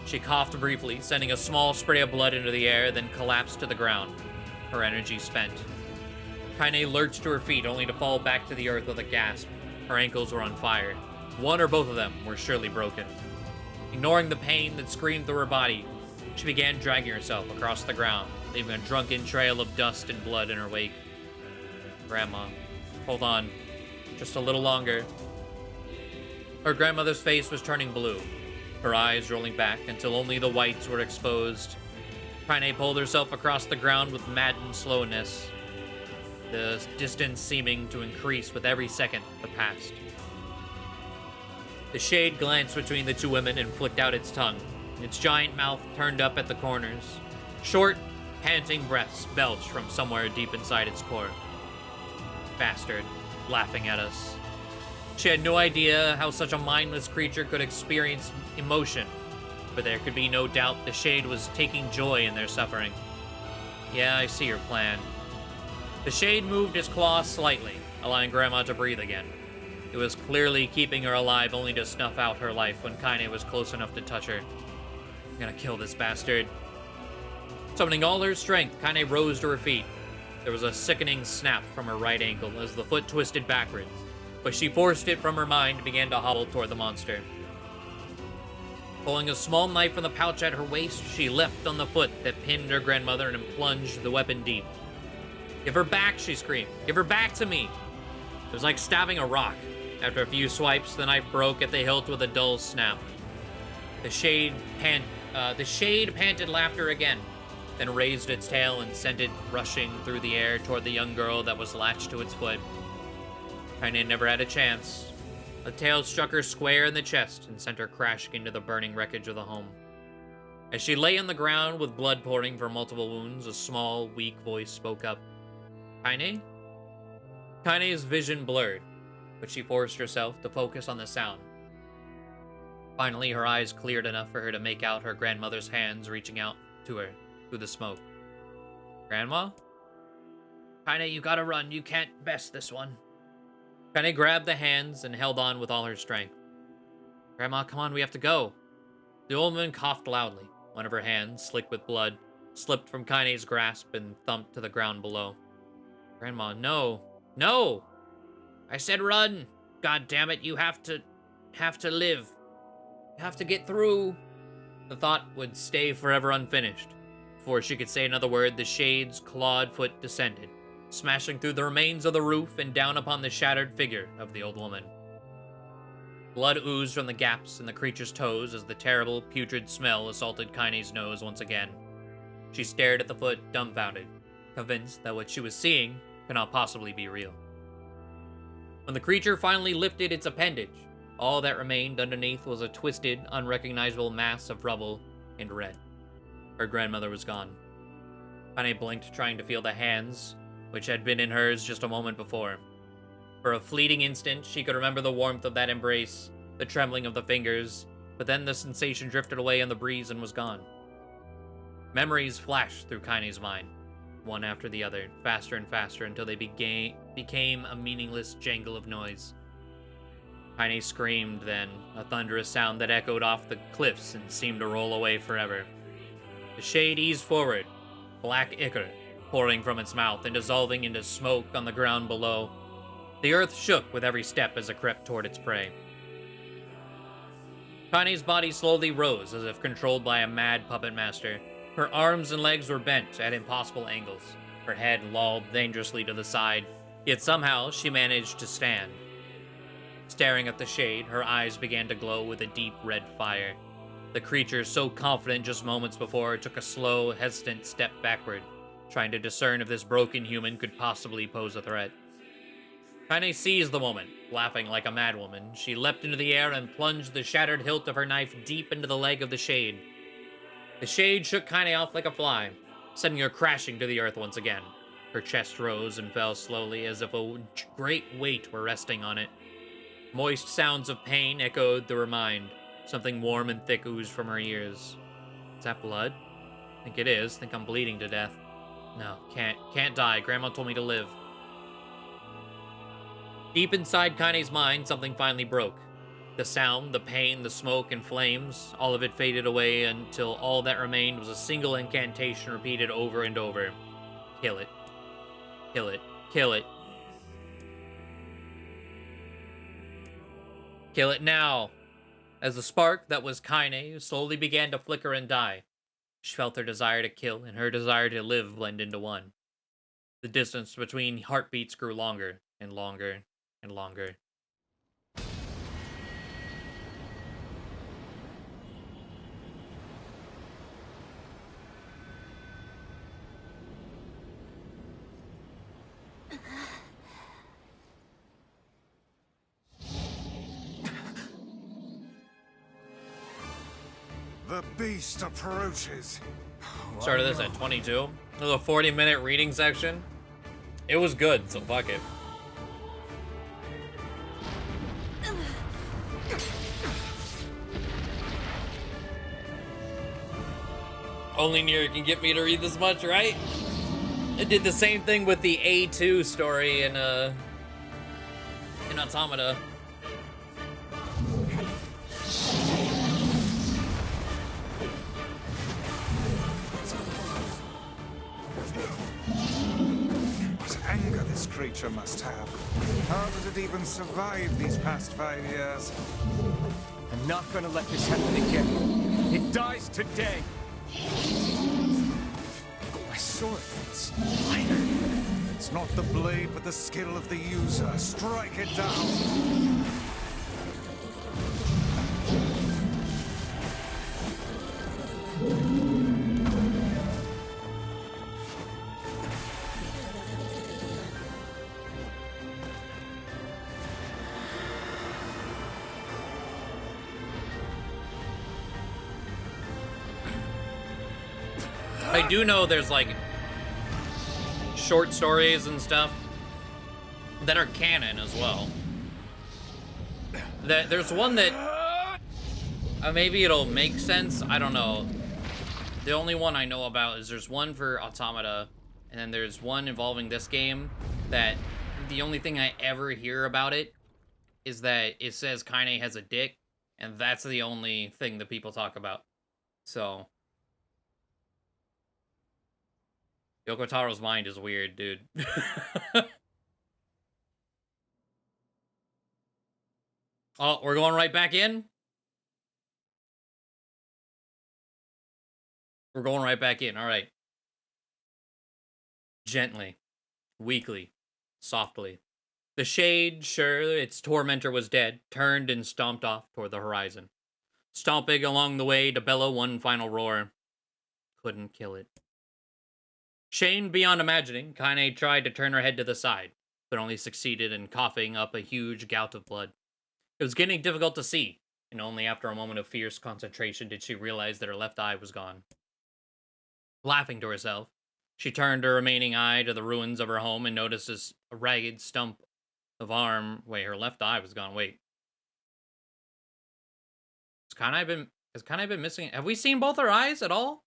She coughed briefly, sending a small spray of blood into the air, then collapsed to the ground, her energy spent. Kaine lurched to her feet, only to fall back to the earth with a gasp. Her ankles were on fire. One or both of them were surely broken. Ignoring the pain that screamed through her body, she began dragging herself across the ground, leaving a drunken trail of dust and blood in her wake. Grandma, hold on. Just a little longer. Her grandmother's face was turning blue, her eyes rolling back until only the whites were exposed. Kaine pulled herself across the ground with maddened slowness, the distance seeming to increase with every second that passed. The shade glanced between the two women and flicked out its tongue, its giant mouth turned up at the corners. Short, panting breaths belched from somewhere deep inside its core. Bastard, laughing at us. She had no idea how such a mindless creature could experience emotion, but there could be no doubt the shade was taking joy in their suffering. Yeah, I see your plan. The shade moved its claws slightly, allowing Grandma to breathe again. It was clearly keeping her alive only to snuff out her life when Kaine was close enough to touch her. I'm gonna kill this bastard. Summoning all her strength, Kaine rose to her feet. There was a sickening snap from her right ankle as the foot twisted backwards, but she forced it from her mind and began to hobble toward the monster. Pulling a small knife from the pouch at her waist, she leapt on the foot that pinned her grandmother and plunged the weapon deep. Give her back, she screamed. Give her back to me. It was like stabbing a rock. After a few swipes, the knife broke at the hilt with a dull snap. The shade panted laughter again, then raised its tail and sent it rushing through the air toward the young girl that was latched to its foot. Kaine never had a chance. The tail struck her square in the chest and sent her crashing into the burning wreckage of the home. As she lay on the ground with blood pouring from multiple wounds, a small, weak voice spoke up. Kaine? Kaine's vision blurred, but she forced herself to focus on the sound. Finally, her eyes cleared enough for her to make out her grandmother's hands reaching out to her through the smoke. Grandma? Kaine, you gotta run. You can't best this one. Kaine grabbed the hands and held on with all her strength. Grandma, come on, we have to go. The old woman coughed loudly. One of her hands, slick with blood, slipped from Kaine's grasp and thumped to the ground below. Grandma, no. No! I said run! God damn it, you have to live. You have to get through. The thought would stay forever unfinished. Before she could say another word, the shade's clawed foot descended, smashing through the remains of the roof and down upon the shattered figure of the old woman. Blood oozed from the gaps in the creature's toes as the terrible, putrid smell assaulted Kaine's nose once again. She stared at the foot, dumbfounded, convinced that what she was seeing could not possibly be real. When the creature finally lifted its appendage, all that remained underneath was a twisted, unrecognizable mass of rubble and red. Her grandmother was gone. Kaine blinked, trying to feel the hands, which had been in hers just a moment before. For a fleeting instant, she could remember the warmth of that embrace, the trembling of the fingers, but then the sensation drifted away in the breeze and was gone. Memories flashed through Kaine's mind, one after the other, faster and faster, until they became a meaningless jangle of noise. Kaine screamed then, a thunderous sound that echoed off the cliffs and seemed to roll away forever. The shade eased forward, black ichor pouring from its mouth and dissolving into smoke on the ground below. The earth shook with every step as it crept toward its prey. Kaine's body slowly rose as if controlled by a mad puppet master. Her arms and legs were bent at impossible angles. Her head lolled dangerously to the side, yet somehow she managed to stand. Staring at the shade, her eyes began to glow with a deep red fire. The creature, so confident just moments before, took a slow, hesitant step backward, trying to discern if this broken human could possibly pose a threat. Kaine seized the moment, laughing like a madwoman. She leapt into the air and plunged the shattered hilt of her knife deep into the leg of the shade. The shade shook Kaine off like a fly, sending her crashing to the earth once again. Her chest rose and fell slowly as if a great weight were resting on it. Moist sounds of pain echoed through her mind. Something warm and thick oozed from her ears. Is that blood? Think it is. Think I'm bleeding to death. No, can't die. Grandma told me to live. Deep inside Kaine's mind, something finally broke. The sound, the pain, the smoke and flames, all of it faded away until all that remained was a single incantation repeated over and over. Kill it. Kill it. Kill it. Kill it now. As the spark that was Kaine slowly began to flicker and die, she felt her desire to kill and her desire to live blend into one. The distance between heartbeats grew longer and longer and longer. The beast approaches. Started this at 22. It was a 40-minute reading section. It was good, so fuck it. Only NieR can get me to read this much, right? It did the same thing with the A2 story in Automata. What anger this creature must have. How did it even survive these past 5 years? I'm not gonna let this happen again. It dies today. My sword is lighter. It's not the blade, but the skill of the user. Strike it down. I do know there's like short stories and stuff that are canon as well. There's one that maybe it'll make sense. I don't know. The only one I know about is there's one for Automata, and then there's one involving this game that the only thing I ever hear about it is that it says Kaine has a dick, and that's the only thing that people talk about. So Yoko Taro's mind is weird, dude. Oh, we're going right back in? We're going right back in, all right. Gently, weakly, softly. The shade, sure its tormentor was dead, turned and stomped off toward the horizon. Stomping along the way to bellow one final roar. Couldn't kill it. Shamed beyond imagining, Kaine tried to turn her head to the side, but only succeeded in coughing up a huge gout of blood. It was getting difficult to see, and only after a moment of fierce concentration did she realize that her left eye was gone. Laughing to herself, she turned her remaining eye to the ruins of her home and noticed a ragged stump of arm. Wait, her left eye was gone. Wait. Has Kaine been missing? Have we seen both her eyes at all?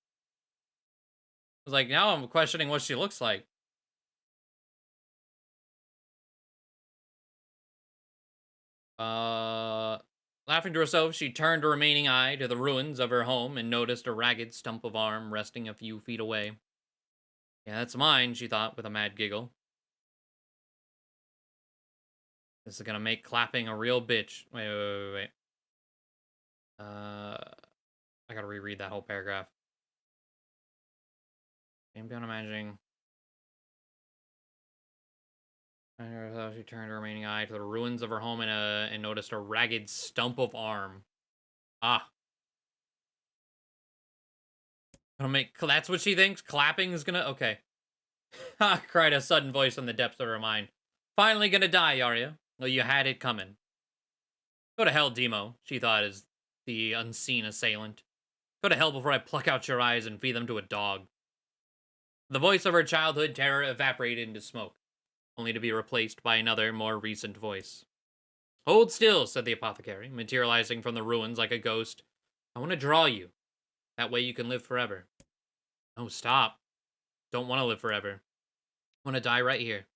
I was like, now I'm questioning what she looks like. Laughing to herself, she turned her remaining eye to the ruins of her home and noticed a ragged stump of arm resting a few feet away. Yeah, that's mine, she thought with a mad giggle. This is gonna make clapping a real bitch. Wait. I gotta reread that whole paragraph. I'm beyond imagining. She turned her remaining eye to the ruins of her home and noticed a ragged stump of arm. Ah. That's what she thinks? Clapping is gonna... Okay. Ha! Cried a sudden voice from the depths of her mind. Finally gonna die, are you? Well, you had it coming. Go to hell, Demo, she thought as the unseen assailant. Go to hell before I pluck out your eyes and feed them to a dog. The voice of her childhood terror evaporated into smoke, only to be replaced by another, more recent voice. Hold still, said the apothecary, materializing from the ruins like a ghost. I want to draw you. That way you can live forever. Oh, stop. Don't want to live forever. I want to die right here.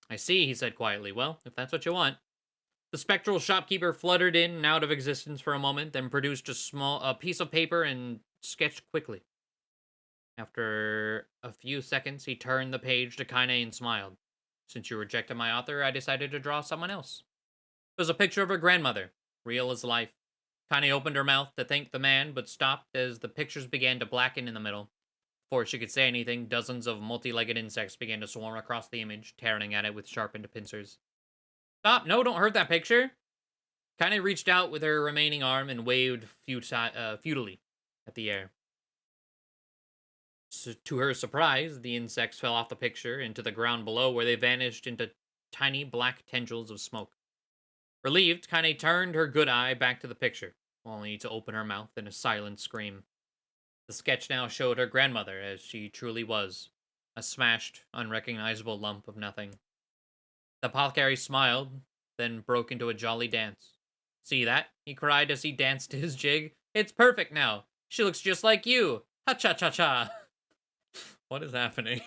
I see, he said quietly. Well, if that's what you want. The spectral shopkeeper fluttered in and out of existence for a moment, then produced a piece of paper and sketched quickly. After a few seconds, he turned the page to Kaine and smiled. Since you rejected my author, I decided to draw someone else. It was a picture of her grandmother, real as life. Kane opened her mouth to thank the man, but stopped as the pictures began to blacken in the middle. Before she could say anything, dozens of multi-legged insects began to swarm across the image, tearing at it with sharpened pincers. Stop! No, don't hurt that picture! Kane reached out with her remaining arm and waved futilely at the air. So, to her surprise, the insects fell off the picture into the ground below, where they vanished into tiny black tendrils of smoke. Relieved, Kane turned her good eye back to the picture, only to open her mouth in a silent scream. The sketch now showed her grandmother as she truly was, a smashed, unrecognizable lump of nothing. The apothecary smiled, then broke into a jolly dance. See that? He cried as he danced to his jig. It's perfect now. She looks just like you. Ha-cha-cha-cha. What is happening?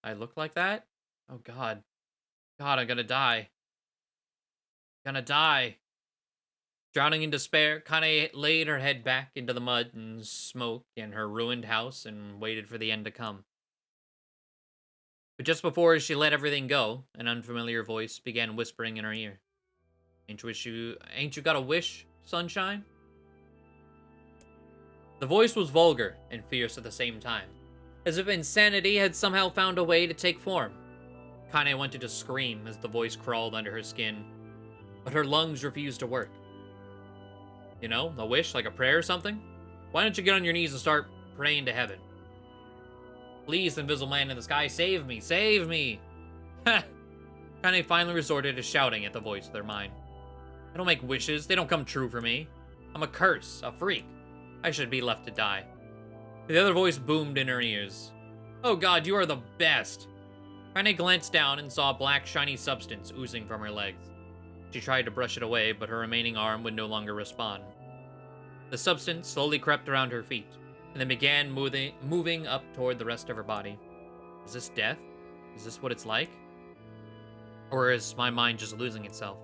I look like that? Oh, God. God, I'm gonna die. Gonna die. Drowning in despair, Kane laid her head back into the mud and smoke in her ruined house and waited for the end to come. But just before she let everything go, an unfamiliar voice began whispering in her ear. Ain't you got a wish, sunshine? The voice was vulgar and fierce at the same time, as if insanity had somehow found a way to take form. Kane wanted to scream as the voice crawled under her skin, but her lungs refused to work. You know, a wish, like a prayer or something? Why don't you get on your knees and start praying to heaven? Please, invisible man in the sky, save me! Save me! Ha! Kane finally resorted to shouting at the voice of their mind. I don't make wishes. They don't come true for me. I'm a curse, a freak. I should be left to die. The other voice boomed in her ears. Oh God, you are the best! Kane glanced down and saw a black, shiny substance oozing from her legs. She tried to brush it away, but her remaining arm would no longer respond. The substance slowly crept around her feet, and then began moving up toward the rest of her body. Is this death? Is this what it's like? Or is my mind just losing itself?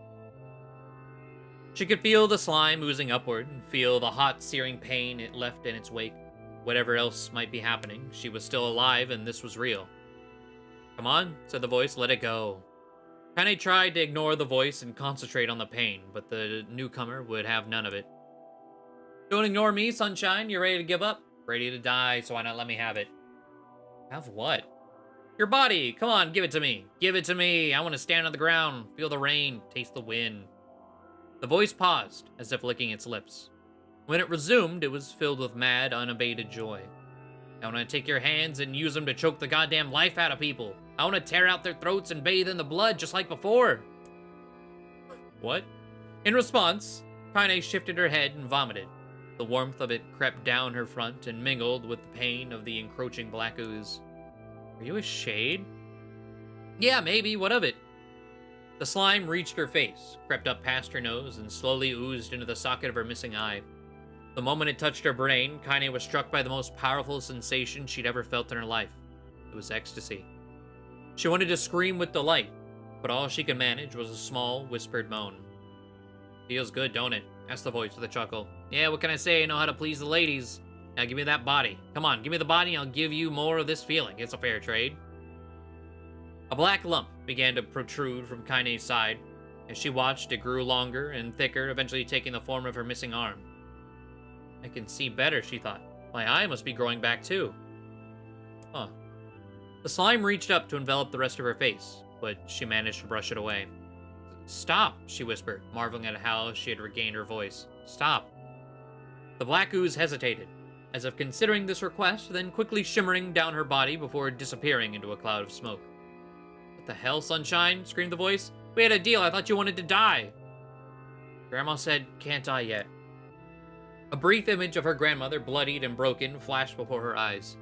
She could feel the slime oozing upward, and feel the hot, searing pain it left in its wake. Whatever else might be happening, she was still alive, and this was real. Come on, said the voice, let it go. Kane tried to ignore the voice and concentrate on the pain, but the newcomer would have none of it. Don't ignore me, sunshine. You're ready to give up? Ready to die, so why not let me have it? Have what? Your body! Come on, give it to me. Give it to me. I want to stand on the ground, feel the rain, taste the wind. The voice paused, as if licking its lips. When it resumed, it was filled with mad, unabated joy. I want to take your hands and use them to choke the goddamn life out of people. I want to tear out their throats and bathe in the blood just like before. What? In response, Kane shifted her head and vomited. The warmth of it crept down her front and mingled with the pain of the encroaching black ooze. Are you a shade? Yeah, maybe. What of it? The slime reached her face, crept up past her nose, and slowly oozed into the socket of her missing eye. The moment it touched her brain, Kane was struck by the most powerful sensation she'd ever felt in her life. It was ecstasy. She wanted to scream with delight, but all she could manage was a small, whispered moan. Feels good, don't it? Asked the voice with a chuckle. Yeah, what can I say? I know how to please the ladies. Now give me that body. Come on, give me the body and I'll give you more of this feeling. It's a fair trade. A black lump began to protrude from Kane's side. As she watched, it grew longer and thicker, eventually taking the form of her missing arm. I can see better, she thought. My eye must be growing back too. Huh. The slime reached up to envelop the rest of her face, but she managed to brush it away. Stop, she whispered, marveling at how she had regained her voice. Stop. The black ooze hesitated, as if considering this request, then quickly shimmering down her body before disappearing into a cloud of smoke. What the hell, sunshine? Screamed the voice. We had a deal. I thought you wanted to die. Grandma said, can't die yet. A brief image of her grandmother, bloodied and broken, flashed before her eyes.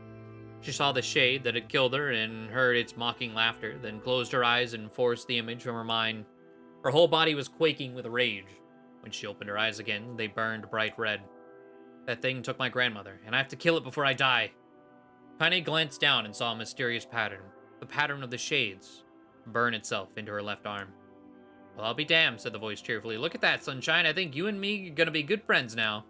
She saw the shade that had killed her and heard its mocking laughter, then closed her eyes and forced the image from her mind. Her whole body was quaking with rage. When she opened her eyes again, they burned bright red. That thing took my grandmother, and I have to kill it before I die. Kane glanced down and saw a mysterious pattern. The pattern of the shades burn itself into her left arm. Well, I'll be damned, said the voice cheerfully. Look at that, sunshine. I think you and me are gonna be good friends now.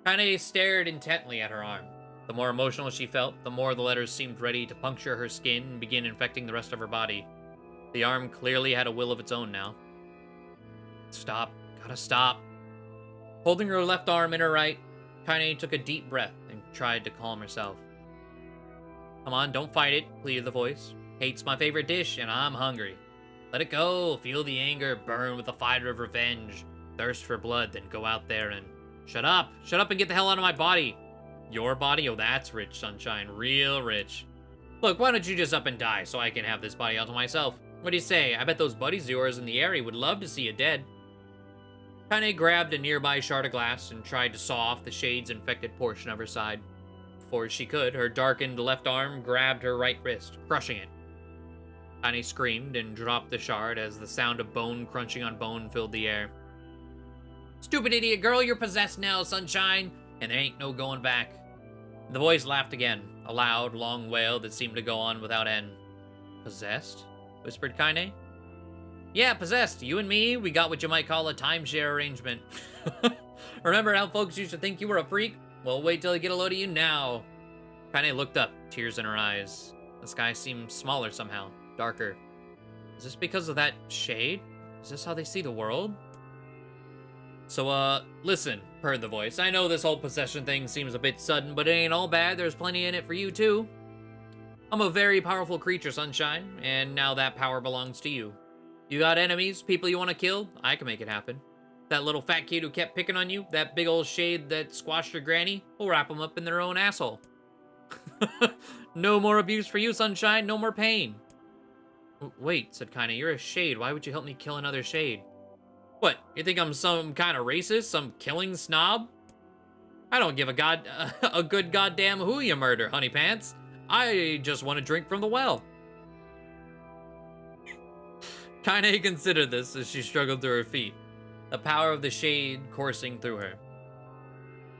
Kane stared intently at her arm. The more emotional she felt, the more the letters seemed ready to puncture her skin and begin infecting the rest of her body. The arm clearly had a will of its own now. Stop. Gotta stop. Holding her left arm in her right, Kaine took a deep breath and tried to calm herself. Come on, don't fight it, pleaded the voice. Hate's my favorite dish, and I'm hungry. Let it go. Feel the anger burn with the fire of revenge. Thirst for blood, then go out there and... Shut up. Shut up and get the hell out of my body. Your body? Oh, that's rich, Sunshine. Real rich. Look, why don't you just up and die so I can have this body all to myself? What do you say? I bet those buddies of yours in the area would love to see you dead. Kaine grabbed a nearby shard of glass and tried to saw off the shade's infected portion of her side. Before she could, her darkened left arm grabbed her right wrist, crushing it. Kaine screamed and dropped the shard as the sound of bone crunching on bone filled the air. Stupid idiot girl, you're possessed now, Sunshine, and there ain't no going back. The voice laughed again, a loud, long wail that seemed to go on without end. Possessed? Whispered Kaine. Yeah, possessed. You and me, we got what you might call a timeshare arrangement. Remember how folks used to think you were a freak? Well, wait till they get a load of you now. Kaine looked up, tears in her eyes. The sky seemed smaller somehow, darker. Is this because of that shade? Is this how they see the world? So, listen, purred the voice. I know this whole possession thing seems a bit sudden, but it ain't all bad. There's plenty in it for you, too. I'm a very powerful creature, Sunshine, and now that power belongs to you. You got enemies, people you want to kill? I can make it happen. That little fat kid who kept picking on you, that big old shade that squashed your granny, we'll wrap them up in their own asshole. No more abuse for you, Sunshine, no more pain. Wait, said Kaine, you're a shade. Why would you help me kill another shade? What, you think I'm some kind of racist, some killing snob? I don't give a good goddamn who you murder, honey pants. I just want to drink from the well. Kaine considered this as she struggled to her feet, the power of the shade coursing through her.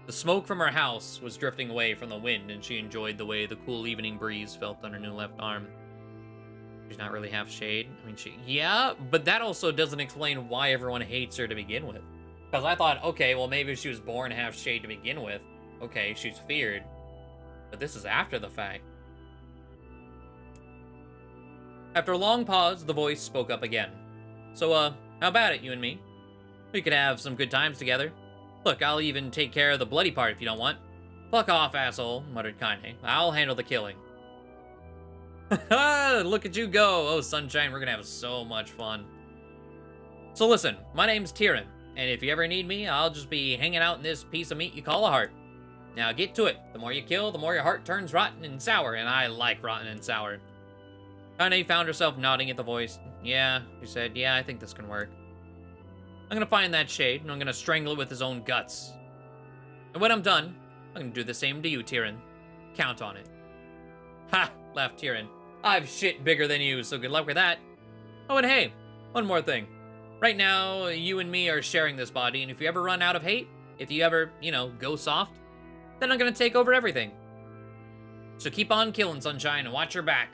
The smoke from her house was drifting away from the wind, and she enjoyed the way the cool evening breeze felt on her new left arm. She's not really half shade. I mean, yeah, but that also doesn't explain why everyone hates her to begin with. Because I thought, okay, well, maybe she was born half shade to begin with. Okay, she's feared. But this is after the fact. After a long pause, the voice spoke up again. So, how about it, you and me? We could have some good times together. Look, I'll even take care of the bloody part if you don't want. Fuck off, asshole, muttered Kaine. I'll handle the killing. Look at you go. Oh, Sunshine, we're gonna have so much fun. So listen, my name's Tyrion, and if you ever need me, I'll just be hanging out in this piece of meat you call a heart. Now get to it. The more you kill, the more your heart turns rotten and sour, and I like rotten and sour. Kaine found herself nodding at the voice. Yeah, she said, yeah, I think this can work. I'm gonna find that shade, and I'm gonna strangle it with his own guts. And when I'm done, I'm gonna do the same to you, Tyrion. Count on it. Ha! Laughed Tyrion. I've shit bigger than you, so good luck with that. Oh, and hey, one more thing. Right now, you and me are sharing this body, and if you ever run out of hate, if you ever, go soft, then I'm gonna take over everything. So keep on killing, Sunshine, and watch your back.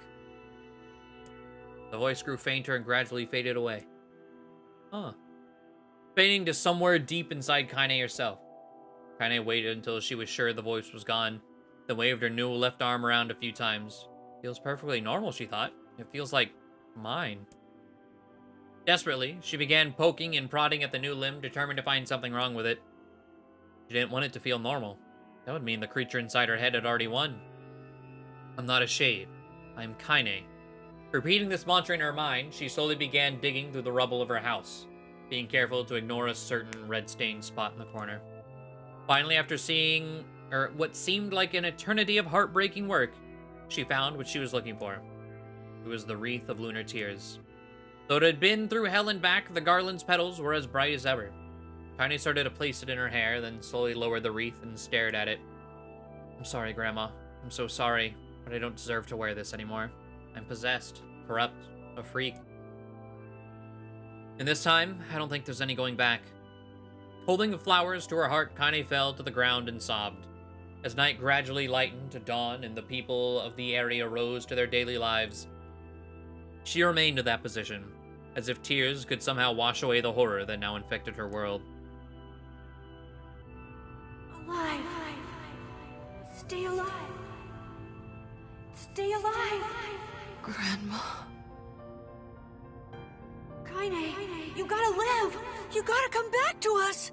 The voice grew fainter and gradually faded away. Huh. Fading to somewhere deep inside Kaine herself. Kaine waited until she was sure the voice was gone, then waved her new left arm around a few times. Feels perfectly normal, she thought. It feels like mine. Desperately, she began poking and prodding at the new limb, determined to find something wrong with it. She didn't want it to feel normal. That would mean the creature inside her head had already won. I'm not a shade. I'm Kaine. Repeating this mantra in her mind, she slowly began digging through the rubble of her house, being careful to ignore a certain red-stained spot in the corner. Finally, after seeing what seemed like an eternity of heartbreaking work, she found what she was looking for. It was the wreath of lunar tears. Though it had been through hell and back, the garland's petals were as bright as ever. Kaine started to place it in her hair, then slowly lowered the wreath and stared at it. I'm sorry, Grandma. I'm so sorry, but I don't deserve to wear this anymore. I'm possessed, corrupt, a freak. And this time, I don't think there's any going back. Holding the flowers to her heart, Kaine fell to the ground and sobbed. As night gradually lightened to dawn and the people of the area rose to their daily lives, she remained in that position, as if tears could somehow wash away the horror that now infected her world. Alive! Stay alive! Stay alive! Grandma. Kaine, you gotta live! You gotta come back to us!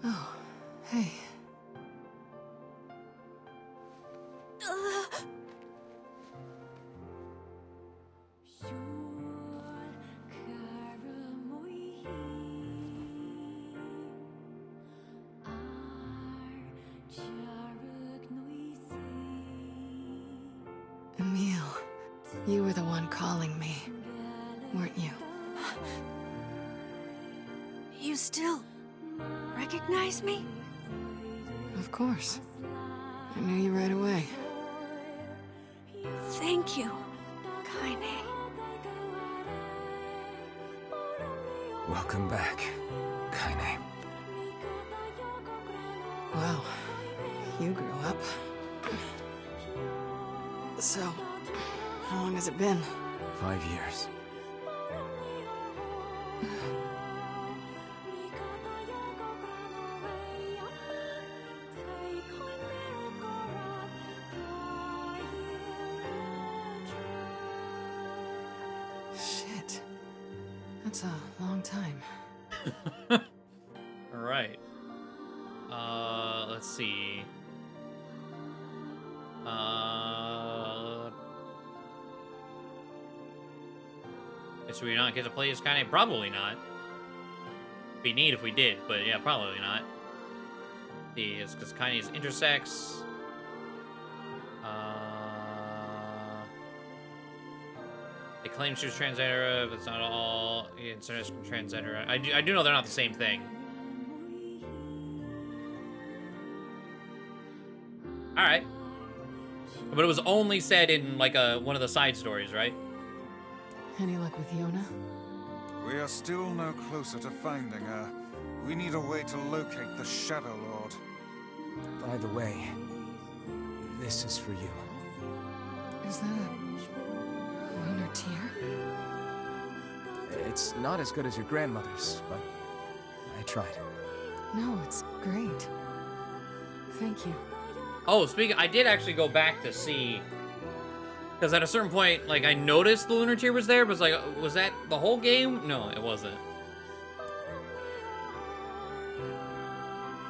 Oh, hey. Emil, you were the one calling me, weren't you? You still recognize me? Of course. I knew you right away. Thank you, Kaine. Welcome back, Kaine. Wow, you grew up. So, how long has it been? 5 years. Shit. That's a long time. All right. Let's see. Guess we not get to play as Kaine? Probably not. Be neat if we did, but yeah, probably not. See, it's because Kaine is intersex. They claim she was transgender, but it's not all. It's transgender. I do know they're not the same thing. All right, but it was only said in like one of the side stories, right? Any luck with Yona? We are still no closer to finding her. We need a way to locate the Shadow Lord. By the way, this is for you. Is that a lunar tear? It's not as good as your grandmother's, but I tried. No, it's great. Thank you. Oh, speaking, I did actually go back to see, because at a certain point, like, I noticed the lunar tear was there, but it's like, was that the whole game? No, it wasn't.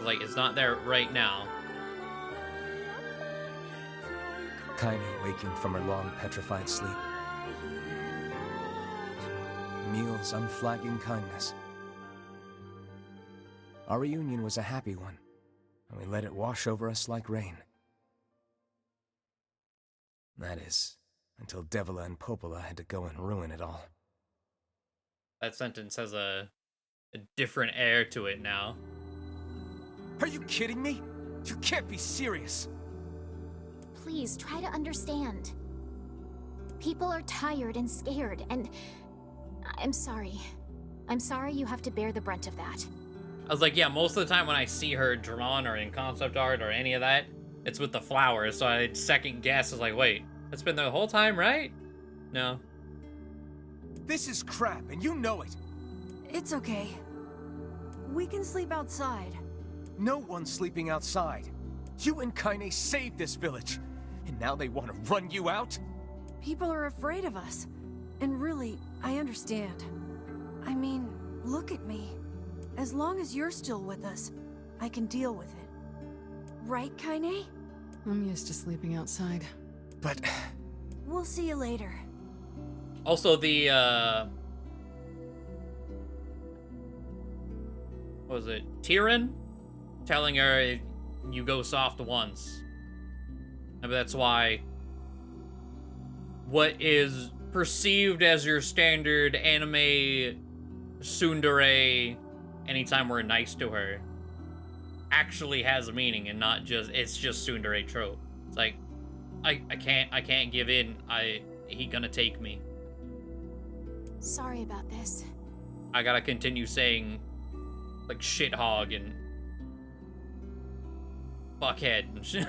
Like, it's not there right now. Kaine waking from her long petrified sleep. Emil's unflagging kindness. Our reunion was a happy one, and we let it wash over us like rain. That is, until Devila and Popola had to go and ruin it all. That sentence has a different air to it now. Are you kidding me? You can't be serious! Please, try to understand. People are tired and scared, and I'm sorry. I'm sorry you have to bear the brunt of that. I was like, yeah, most of the time when I see her drawn or in concept art or any of that, it's with the flowers, so I second guess. I was like, wait, that's been the whole time, right? No. This is crap, and you know it! It's okay. We can sleep outside. No one's sleeping outside. You and Kaine saved this village, and now they want to run you out? People are afraid of us. And really, I understand. I mean, look at me. As long as you're still with us, I can deal with it. Right, Kaine? I'm used to sleeping outside. But... We'll see you later. Also, the, what was it? Tyrion? Telling her, you go soft once. Maybe that's why what is perceived as your standard anime tsundere anytime we're nice to her actually has a meaning and not just, it's just tsundere trope. It's like, I can't give in. He gonna take me. Sorry about this. I gotta continue saying like shit hog and fuckhead and shit.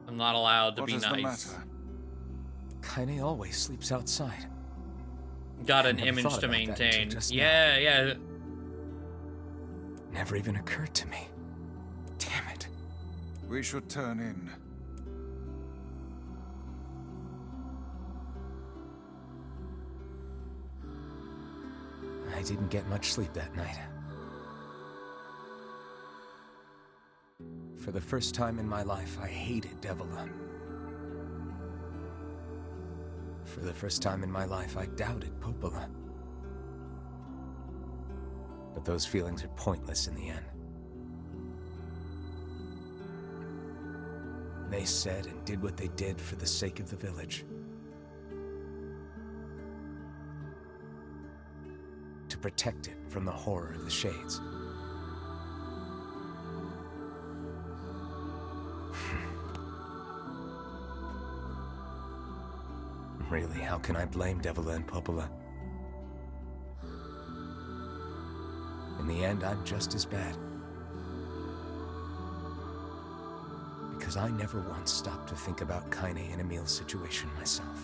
I'm not allowed to be nice. What is the matter? Kaine always sleeps outside. Got an I never image thought to about that until maintain. just Yeah, yeah. Never even occurred to me. Damn it. We should turn in. I didn't get much sleep that night. For the first time in my life, I hated Devila. For the first time in my life, I doubted Popola. But those feelings are pointless in the end. They said and did what they did for the sake of the village. To protect it from the horror of the Shades. Really, how can I blame Devila and Popola? In the end, I'm just as bad. Because I never once stopped to think about Kaine and Emil's situation myself.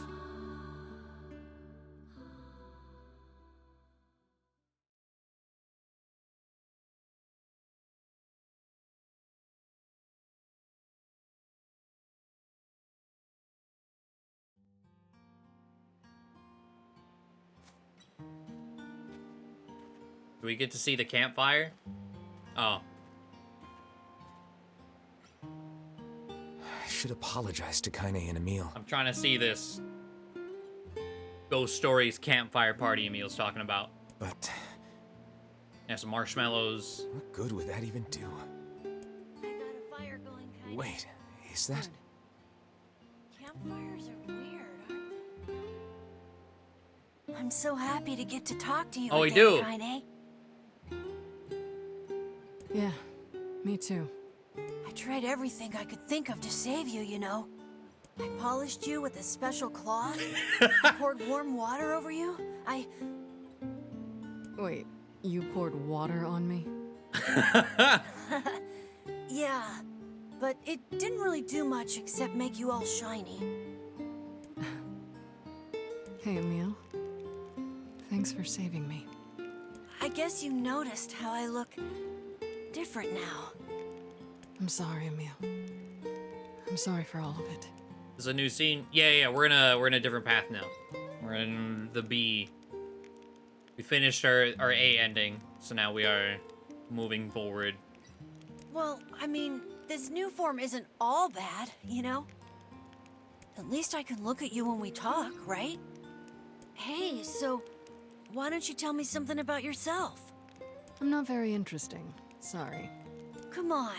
Do we get to see the campfire? Oh. I should apologize to Kaine and Emil. I'm trying to see this Ghost Stories campfire party Emil's talking about. But yeah, some marshmallows. what good would that even do? I got a fire going, Kaine. Wait, is that... Campfires are weird, aren't they? I'm so happy to get to talk to you Oh, we again, do. Kaine. Yeah, me too. I tried everything I could think of to save you, you know. I polished you with a special cloth. I poured warm water over you. Wait, you poured water on me? Yeah, but it didn't really do much except make you all shiny. Hey, Emil. Thanks for saving me. I guess you noticed how I look different now. I'm sorry, Emil. I'm sorry for all of it. There's a new scene. Yeah, we're in a different path now. We're in the B. We finished our A ending, so now we are moving forward. Well, I mean, this new form isn't all bad, you know? At least I can look at you when we talk, right? Hey, so why don't you tell me something about yourself? I'm not very interesting. Sorry. Come on,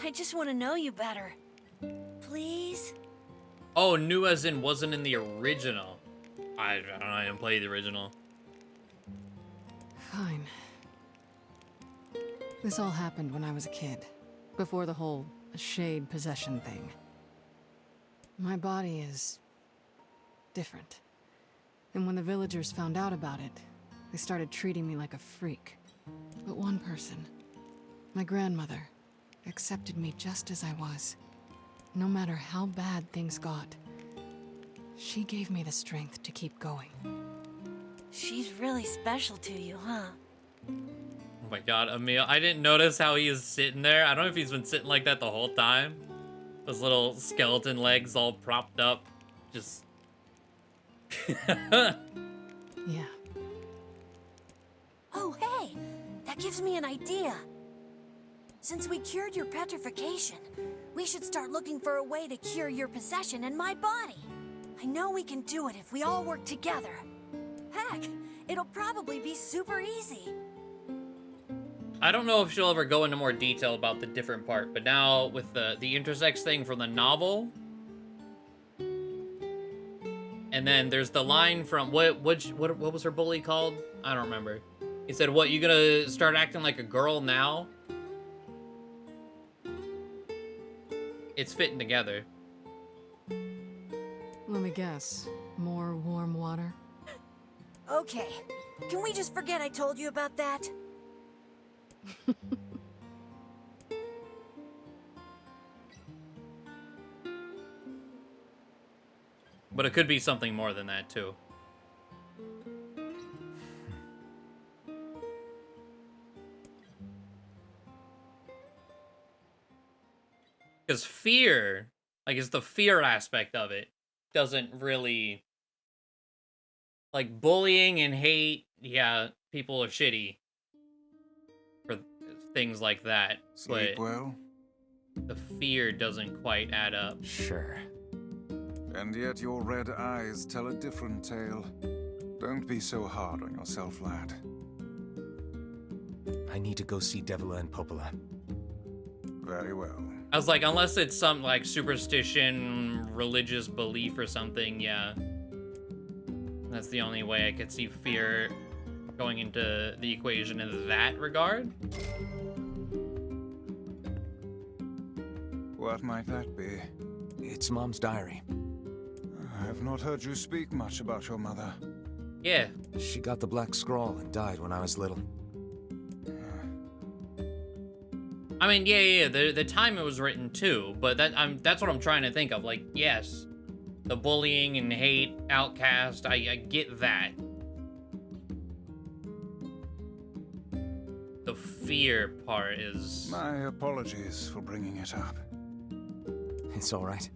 I just want to know you better. Please? Oh, new as in wasn't in the original. I don't know, I didn't play the original. Fine. This all happened when I was a kid, before the whole shade possession thing. My body is different. And when the villagers found out about it, they started treating me like a freak. But one person, my grandmother, accepted me just as I was. No matter how bad things got, she gave me the strength to keep going. She's really special to you, huh? Oh my god, Emil, I didn't notice how he is sitting there. I don't know if he's been sitting like that the whole time. Those little skeleton legs all propped up. Just... Yeah. Oh, hey! That gives me an idea. Since we cured your petrification, we should start looking for a way to cure your possession in my body. I know we can do it if we all work together. Heck, it'll probably be super easy. I don't know if she'll ever go into more detail about the different part, but now with the intersex thing from the novel, and then there's the line from what was her bully called? I don't remember. He said, "What, you gonna start acting like a girl now?" It's fitting together. Let me guess. More warm water? Okay, can we just forget I told you about that? But it could be something more than that, too. Because fear, like, it's the fear aspect of it, doesn't really... Like, bullying and hate, yeah, people are shitty for things like that. Sleep but well? The fear doesn't quite add up. Sure. And yet your red eyes tell a different tale. Don't be so hard on yourself, lad. I need to go see Devila and Popola. Very well. I was like, unless it's some, like, superstition, religious belief or something, yeah. That's the only way I could see fear going into the equation in that regard. What might that be? It's Mom's diary. I have not heard you speak much about your mother. Yeah. She got the Black Scrawl and died when I was little. I mean, yeah. The time it was written too, but that's what I'm trying to think of. Like, yes, the bullying and hate, outcast, I get that. The fear part is... My apologies for bringing it up. It's all right.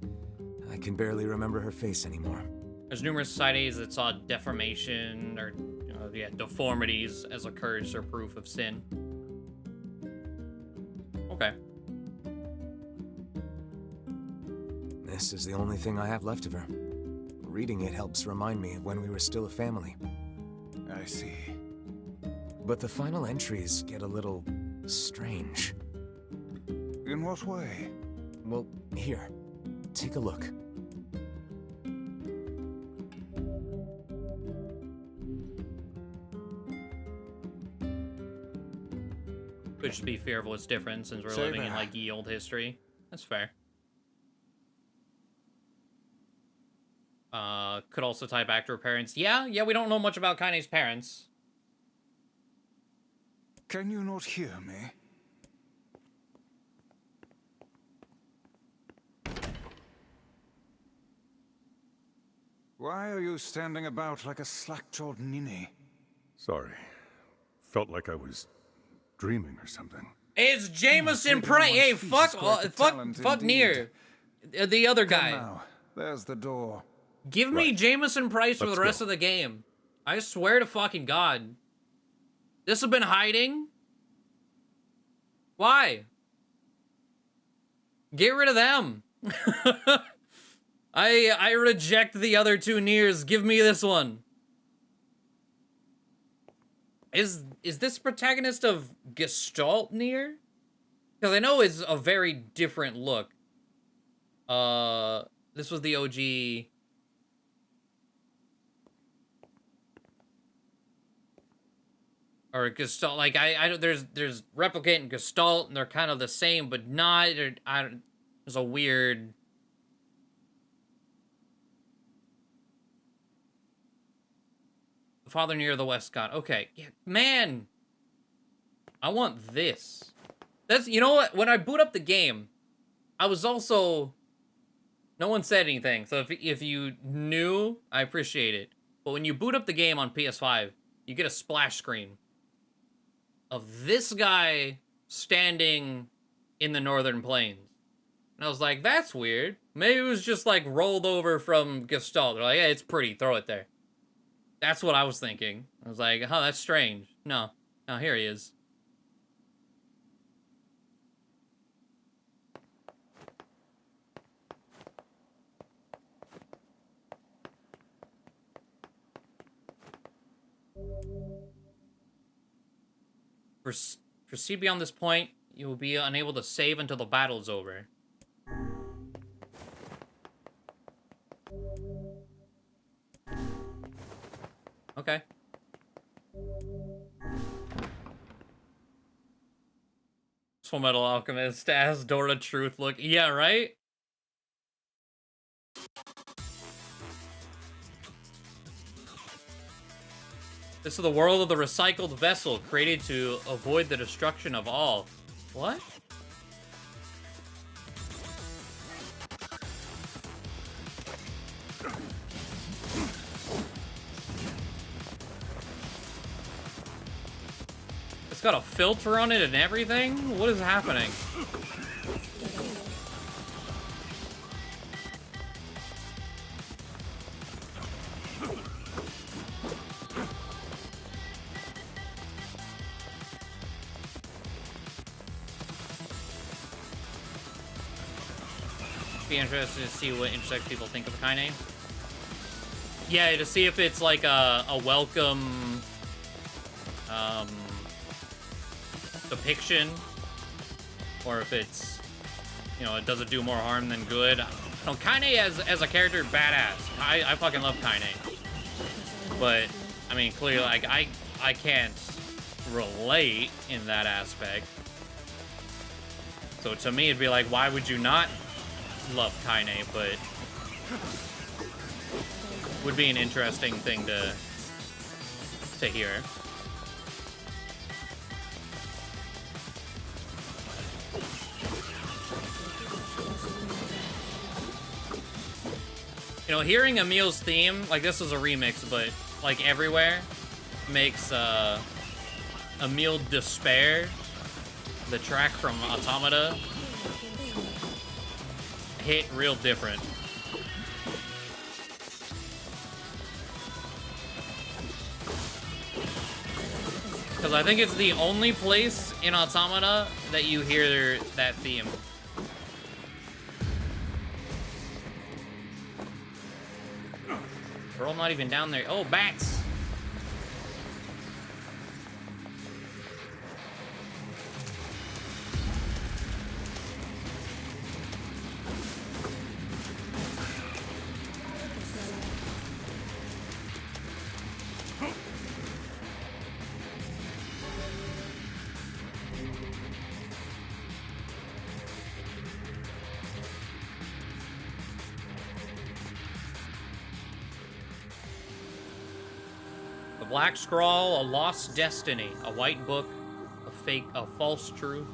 I can barely remember her face anymore. There's numerous societies that saw deformation or, deformities as a curse or proof of sin. Okay. This is the only thing I have left of her. Reading it helps remind me of when we were still a family. I see. But the final entries get a little strange. In what way? Well, here. Take a look. Could just be fear of what's different since we're living in, like, ye old history. That's fair. Could also tie back to her parents. Yeah, we don't know much about Kaine's parents. Can you not hear me? Why are you standing about like a slack-jawed ninny? Sorry. Felt like I was dreaming or something. It's Jameson Price. Hey, fuck NieR. The other guy. Now. There's the door. Give me Jameson Price for the rest of the game. I swear to fucking God. This have been hiding? Why? Get rid of them. I reject the other two NieRs. Give me this one. Is this protagonist of Gestalt NieR? Because I know it's a very different look. This was the OG. Or Gestalt, like I don't. There's Replicant and Gestalt, and they're kind of the same, but not. There's a weird. Father NieR the West God. Okay, yeah, man. I want this. That's, you know what? When I boot up the game, I was also. No one said anything, so if you knew, I appreciate it. But when you boot up the game on PS5, you get a splash screen of this guy standing in the Northern Plains. And I was like, that's weird. Maybe it was just like rolled over from Gestalt. They're like, yeah, it's pretty, throw it there. That's what I was thinking. I was like, oh, that's strange. No, here he is. Proceed beyond this point, you will be unable to save until the battle is over. Okay. Full Metal Alchemist as Dora Truth look. Yeah, right? This is the world of the recycled vessel, created to avoid the destruction of all. What? It's got a filter on it and everything? What is happening? Be interested to see what intersex people think of Kaine. Yeah, to see if it's like a welcome depiction, or if it's, you know, it doesn't do more harm than good. No, Kaine as a character, badass. I fucking love Kaine. But I mean, clearly, like I can't relate in that aspect. So to me, it'd be like, why would you not love Kaine? But would be an interesting thing to hear. You know, hearing Emil's theme, like this is a remix, but like everywhere, makes Emil Despair, the track from Automata, hit real different. Because I think it's the only place in Automata that you hear that theme. Girl, not even down there. Oh, bats! Black Scrawl, a lost destiny, a white book, a false truth.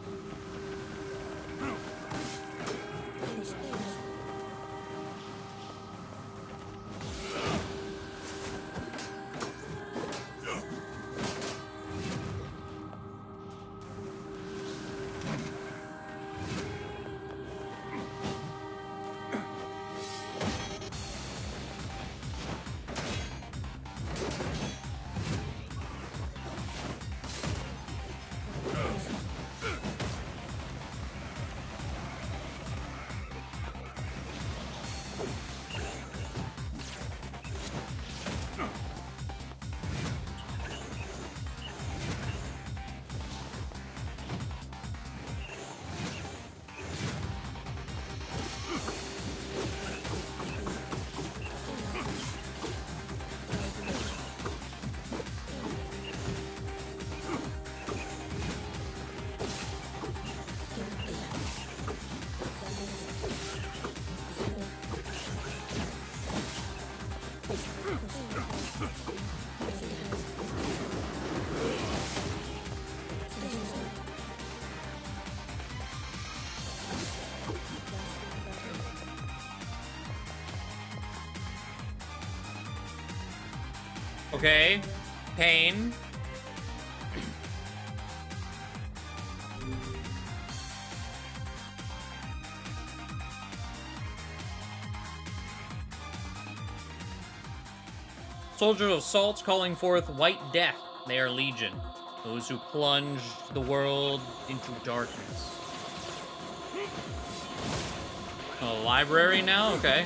Okay, pain. Soldiers of Salt calling forth white death. They are legion. Those who plunge the world into darkness. A library now? Okay.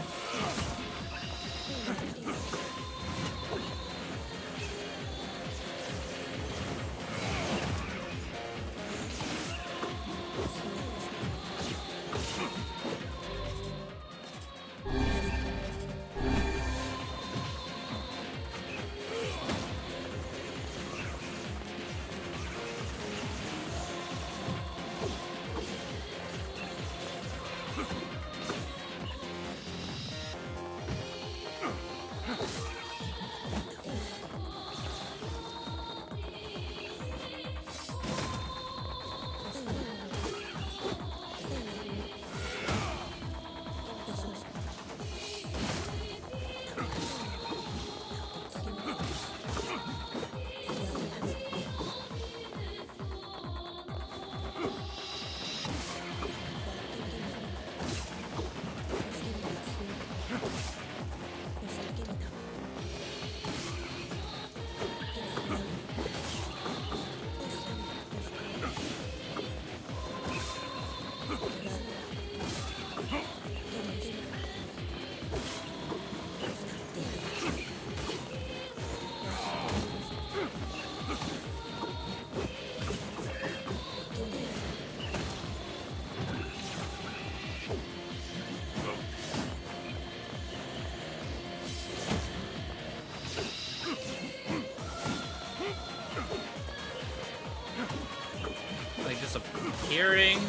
earring.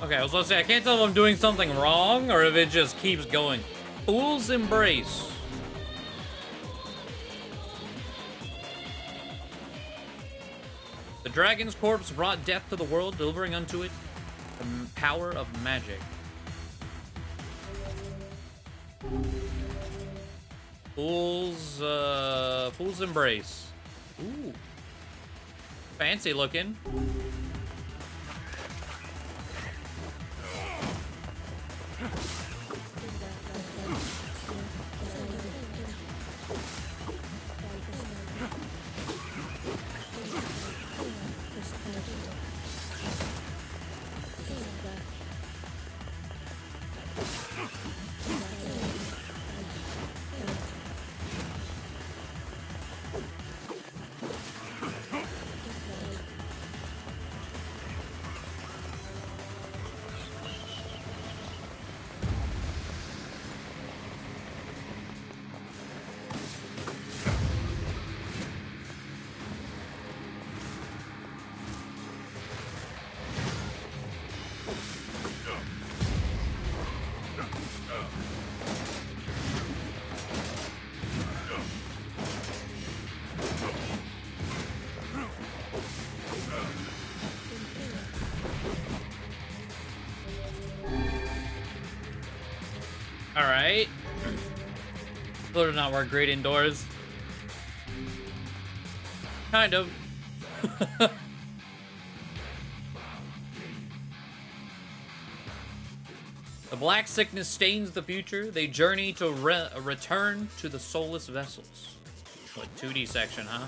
Okay, I was supposed to say, I can't tell if I'm doing something wrong or if it just keeps going. Fool's Embrace. The dragon's corpse brought death to the world, delivering unto it the power of magic. Fool's Embrace. Ooh. Fancy looking. Alright. Those do not work great indoors. Kind of. The black sickness stains the future. They journey to return to the soulless vessels. What, 2D section, huh?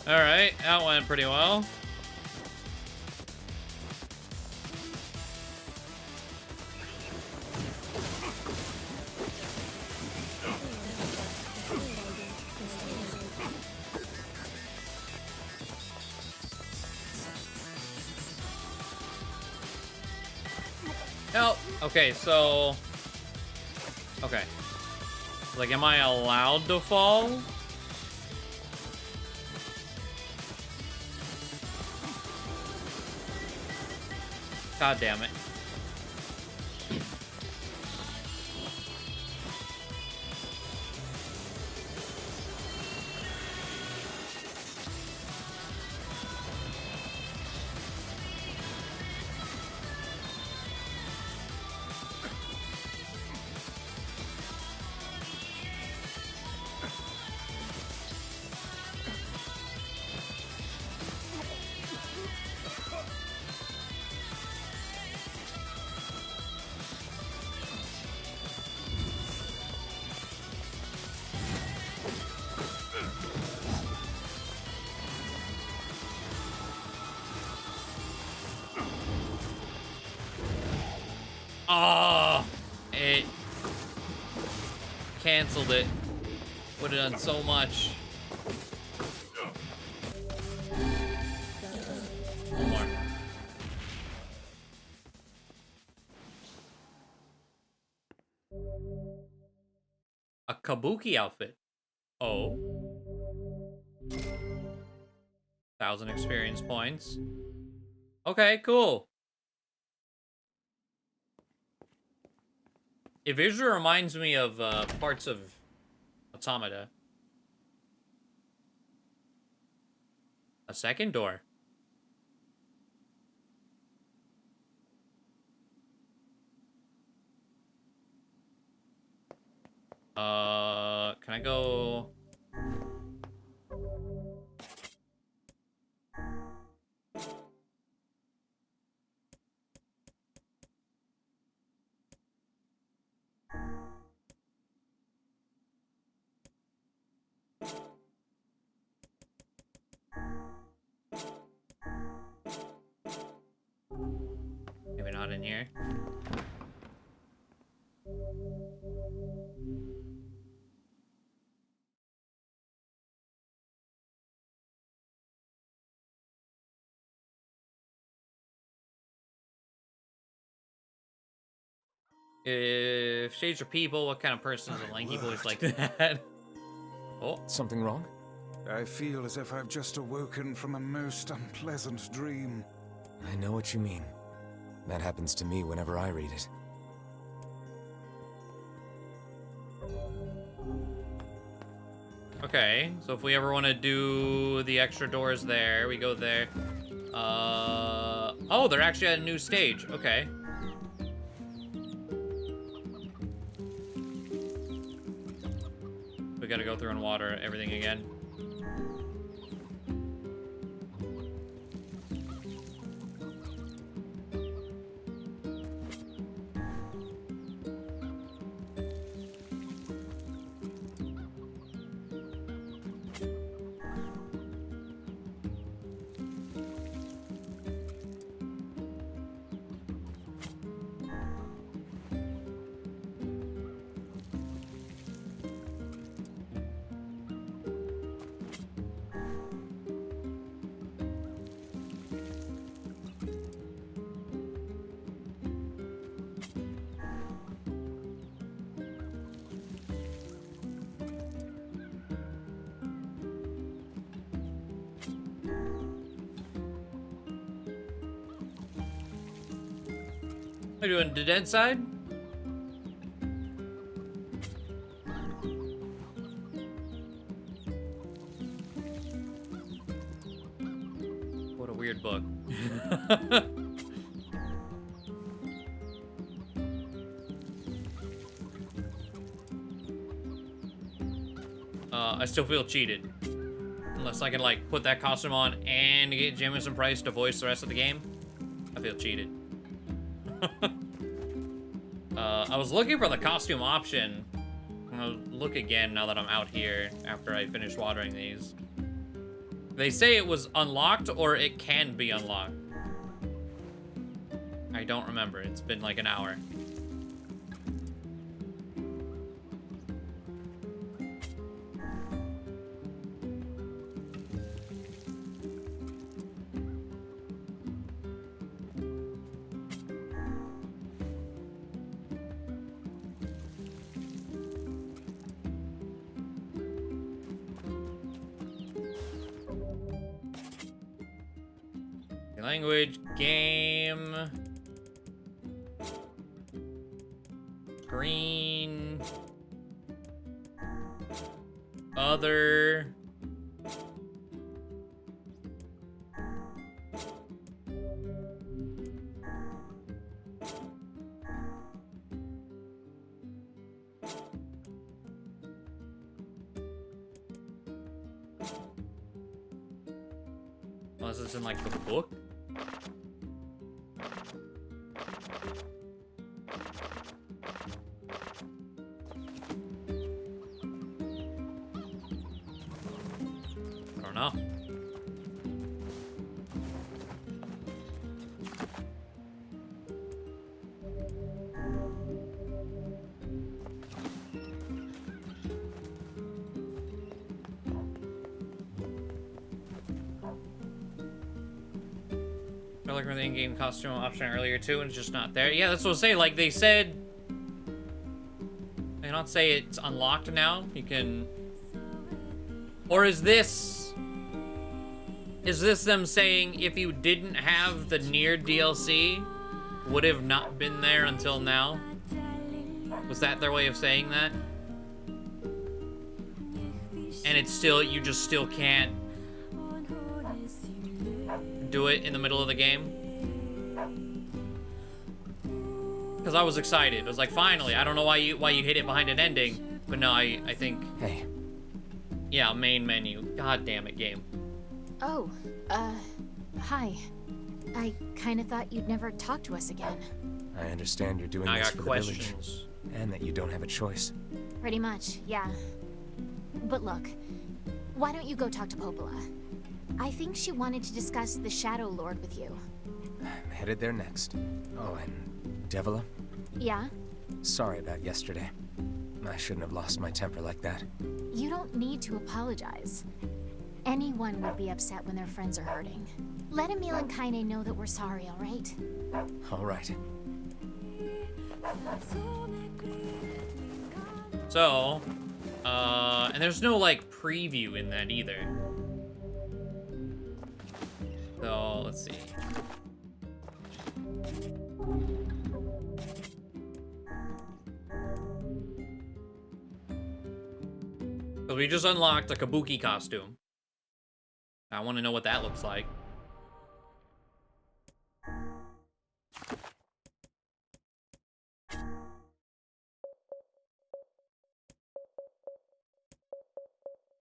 Alright, that went pretty well. Oh, okay, so... Okay. Like, am I allowed to fall? God damn it. Oh, it canceled it. Would have done so much. One more. A kabuki outfit. Oh. 1,000 experience points. Okay, cool. It visually reminds me of parts of Automata. A second door. Can I go? Maybe not in here. If shades are people, what kind of person is a lanky voice like that? Oh. Something wrong? I feel as if I've just awoken from a most unpleasant dream. I know what you mean. That happens to me whenever I read it. Okay, so if we ever want to do the extra doors there, we go there. Oh, they're actually at a new stage. Okay. We gotta go through and water everything again. Are you doing the dead side? What a weird book. I still feel cheated. Unless I can, like, put that costume on and get Jamison Price to voice the rest of the game. I feel cheated. I was looking for the costume option. I'll look again now that I'm out here after I finish watering these. They say it was unlocked or it can be unlocked. I don't remember. It's been like an hour. Language, game, screen, other. Unless it's in like the book. I don't know. I like for the in-game costume option earlier too, and it's just not there. Yeah, that's what I was saying. Like they said, I can not say it's unlocked now? You can... Or is this them saying if you didn't have the NieR DLC, would have not been there until now? Was that their way of saying that? And it's still, you just still can't do it in the middle of the game? Because I was excited. I was like, finally. I don't know why you hid it behind an ending, but no, I think. Hey. Yeah, main menu. God damn it, game. Oh, hi. I kind of thought you'd never talk to us again. I understand you're doing I this got for the questions. village, and that you don't have a choice. Pretty much, yeah. But look, why don't you go talk to Popola? I think she wanted to discuss the Shadow Lord with you. I'm headed there next. Oh, and Devila? Yeah? Sorry about yesterday. I shouldn't have lost my temper like that. You don't need to apologize. Anyone would be upset when their friends are hurting. Let Emil and Kaine know that we're sorry, alright? Alright. So, and there's no, like, preview in that either. So, let's see. So we just unlocked a Kabuki costume. I want to know what that looks like.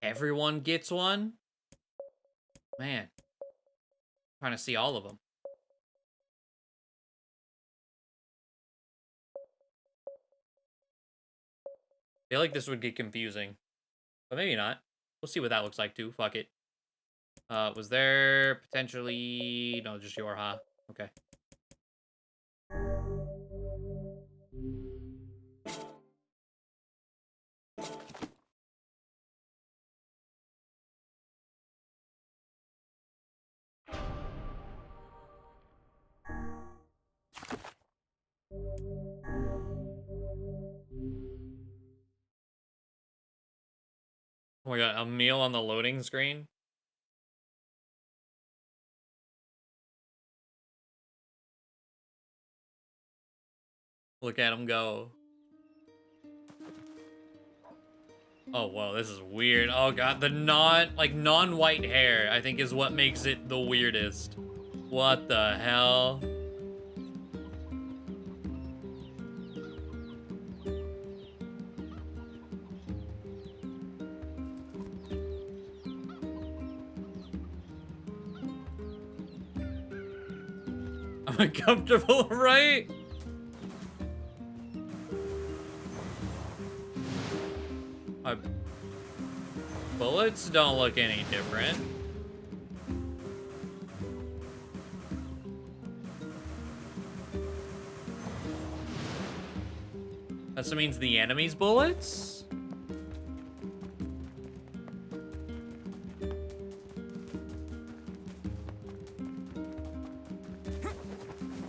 Everyone gets one? Man. Trying to see all of them. I feel like this would get confusing. But maybe not. We'll see what that looks like too. Fuck it. Was there potentially... No, just your, huh? Okay. Oh my god, a meal on the loading screen? Look at him go. Oh, whoa, this is weird. Oh god, the non-white hair, I think is what makes it the weirdest. What the hell? I'm uncomfortable, right? My bullets don't look any different. That means the enemy's bullets?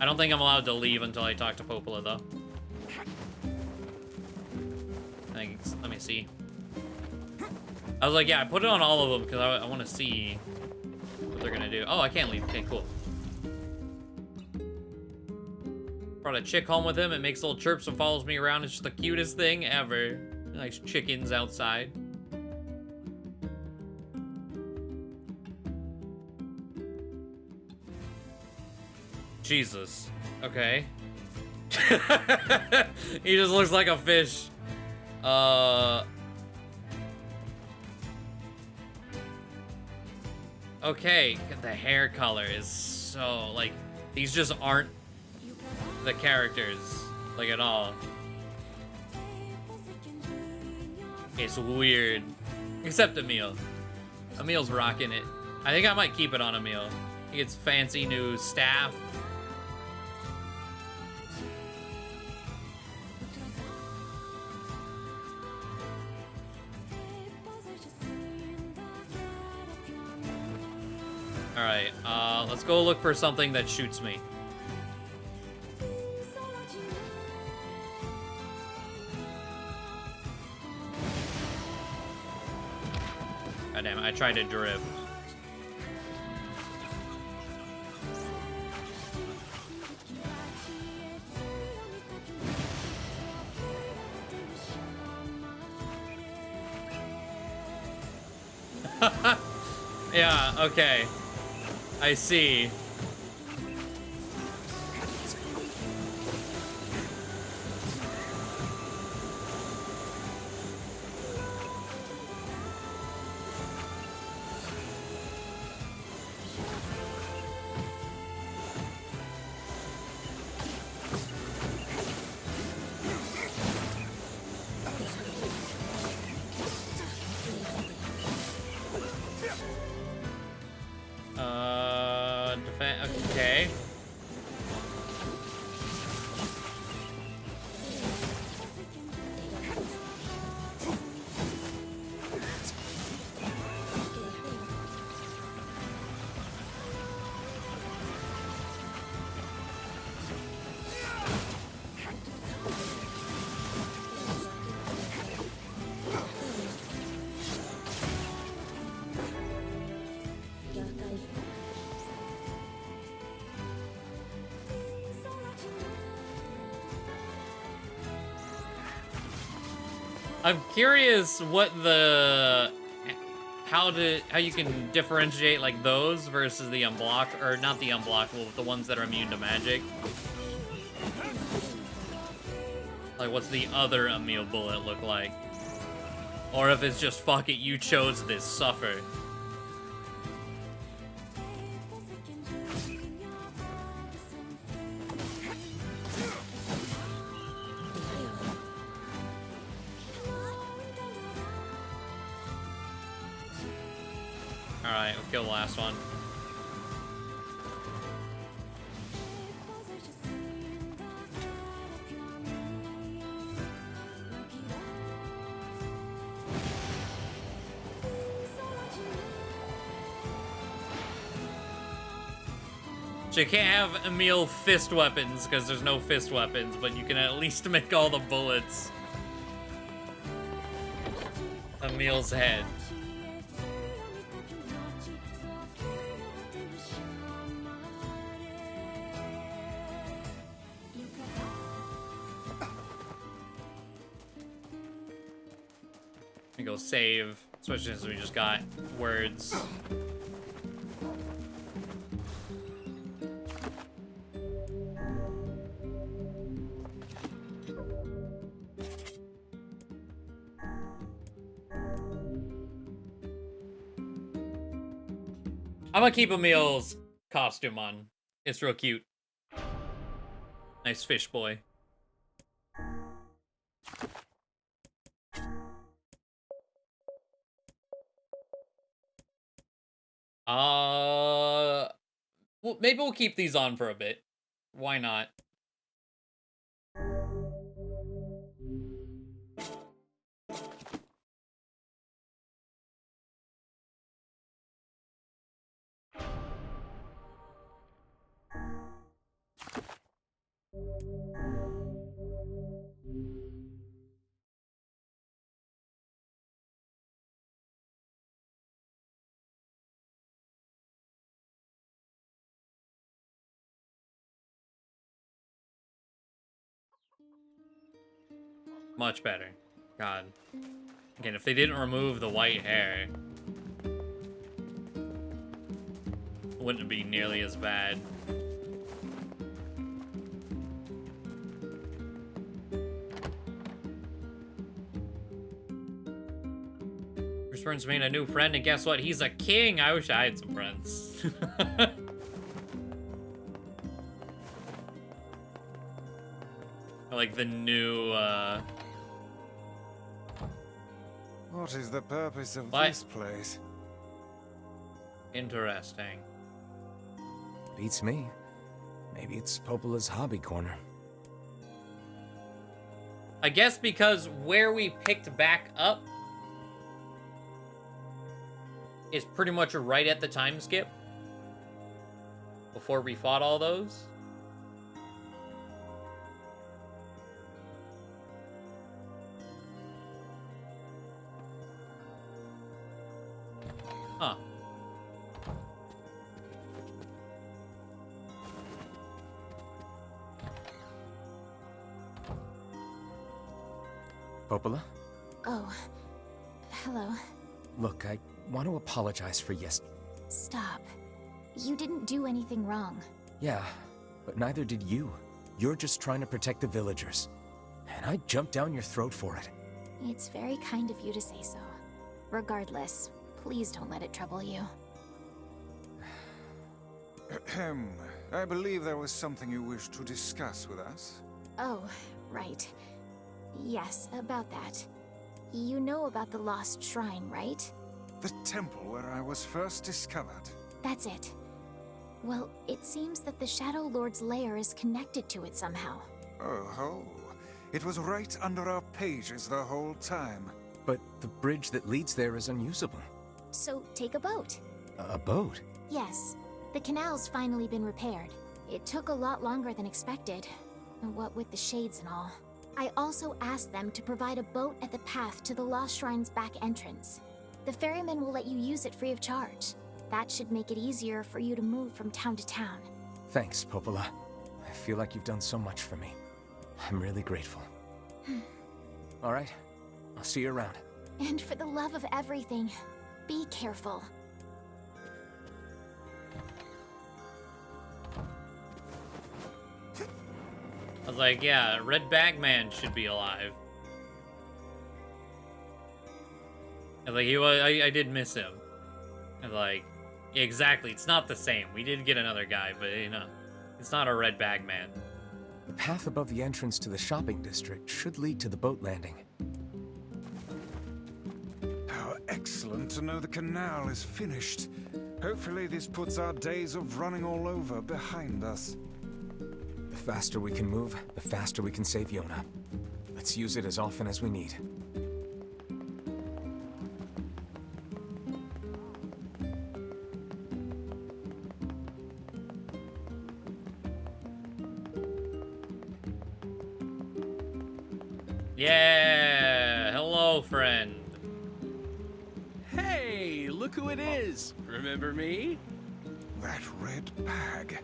I don't think I'm allowed to leave until I talk to Popola, though. Let me see. I was like, yeah, I put it on all of them because I want to see what they're gonna do. Oh, I can't leave. Okay, cool. Brought a chick home with him. It makes little chirps and follows me around. It's just the cutest thing ever. Nice chickens outside. Jesus. Okay. He just looks like a fish. Okay, the hair color is so, like, these just aren't the characters, like, at all. It's weird. Except Emil. Emil's rocking it. I think I might keep it on Emil. He gets fancy new staff. Alright, let's go look for something that shoots me. God damn it, I tried to drift. Yeah, okay. I see. Okay. I'm curious what how you can differentiate like those versus the unblock, or not the unblockable, the ones that are immune to magic. Like, what's the other Emil bullet look like? Or if it's just, fuck it, you chose this, suffer. Alright, we'll kill the last one. So you can't have Emil fist weapons, because there's no fist weapons, but you can at least make all the bullets Emil's head. Let me go save, especially since we just got words. I'm gonna keep Emil's costume on. It's real cute. Nice fish boy. Well, maybe we'll keep these on for a bit. Why not? Much better. God. Again, if they didn't remove the white hair, it wouldn't be nearly as bad. Bruce Burns made a new friend, and guess what? He's a king! I wish I had some friends. Like the new, What is the purpose of this place? Interesting. Beats me. Maybe it's Popola's hobby corner. I guess because where we picked back up is pretty much right at the time skip before we fought all those. Huh. Popola? Oh, hello. Look, I want to apologize for Stop. You didn't do anything wrong. Yeah, but neither did you. You're just trying to protect the villagers. And I jumped down your throat for it. It's very kind of you to say so. Regardless, please don't let it trouble you. Ahem. I believe there was something you wished to discuss with us. Oh, right. Yes, about that. You know about the lost shrine, right? The temple where I was first discovered. That's it. Well, it seems that the Shadow Lord's lair is connected to it somehow. Oh ho. It was right under our pages the whole time. But the bridge that leads there is unusable. So take a boat. A boat? Yes. The canal's finally been repaired. It took a lot longer than expected. What with the shades and all. I also asked them to provide a boat at the path to the Lost Shrine's back entrance. The ferryman will let you use it free of charge. That should make it easier for you to move from town to town. Thanks, Popola. I feel like you've done so much for me. I'm really grateful. All right, I'll see you around. And for the love of everything, be careful. I was like, yeah, Red Bagman should be alive. And like, I did miss him. And like, yeah, exactly, it's not the same. We did get another guy, but you know, it's not a Red Bagman. The path above the entrance to the shopping district should lead to the boat landing. How excellent to know the canal is finished. Hopefully this puts our days of running all over behind us. The faster we can move, the faster we can save Yona. Let's use it as often as we need. Yeah, hello, friend. Hey, look who it is. Remember me? That red bag.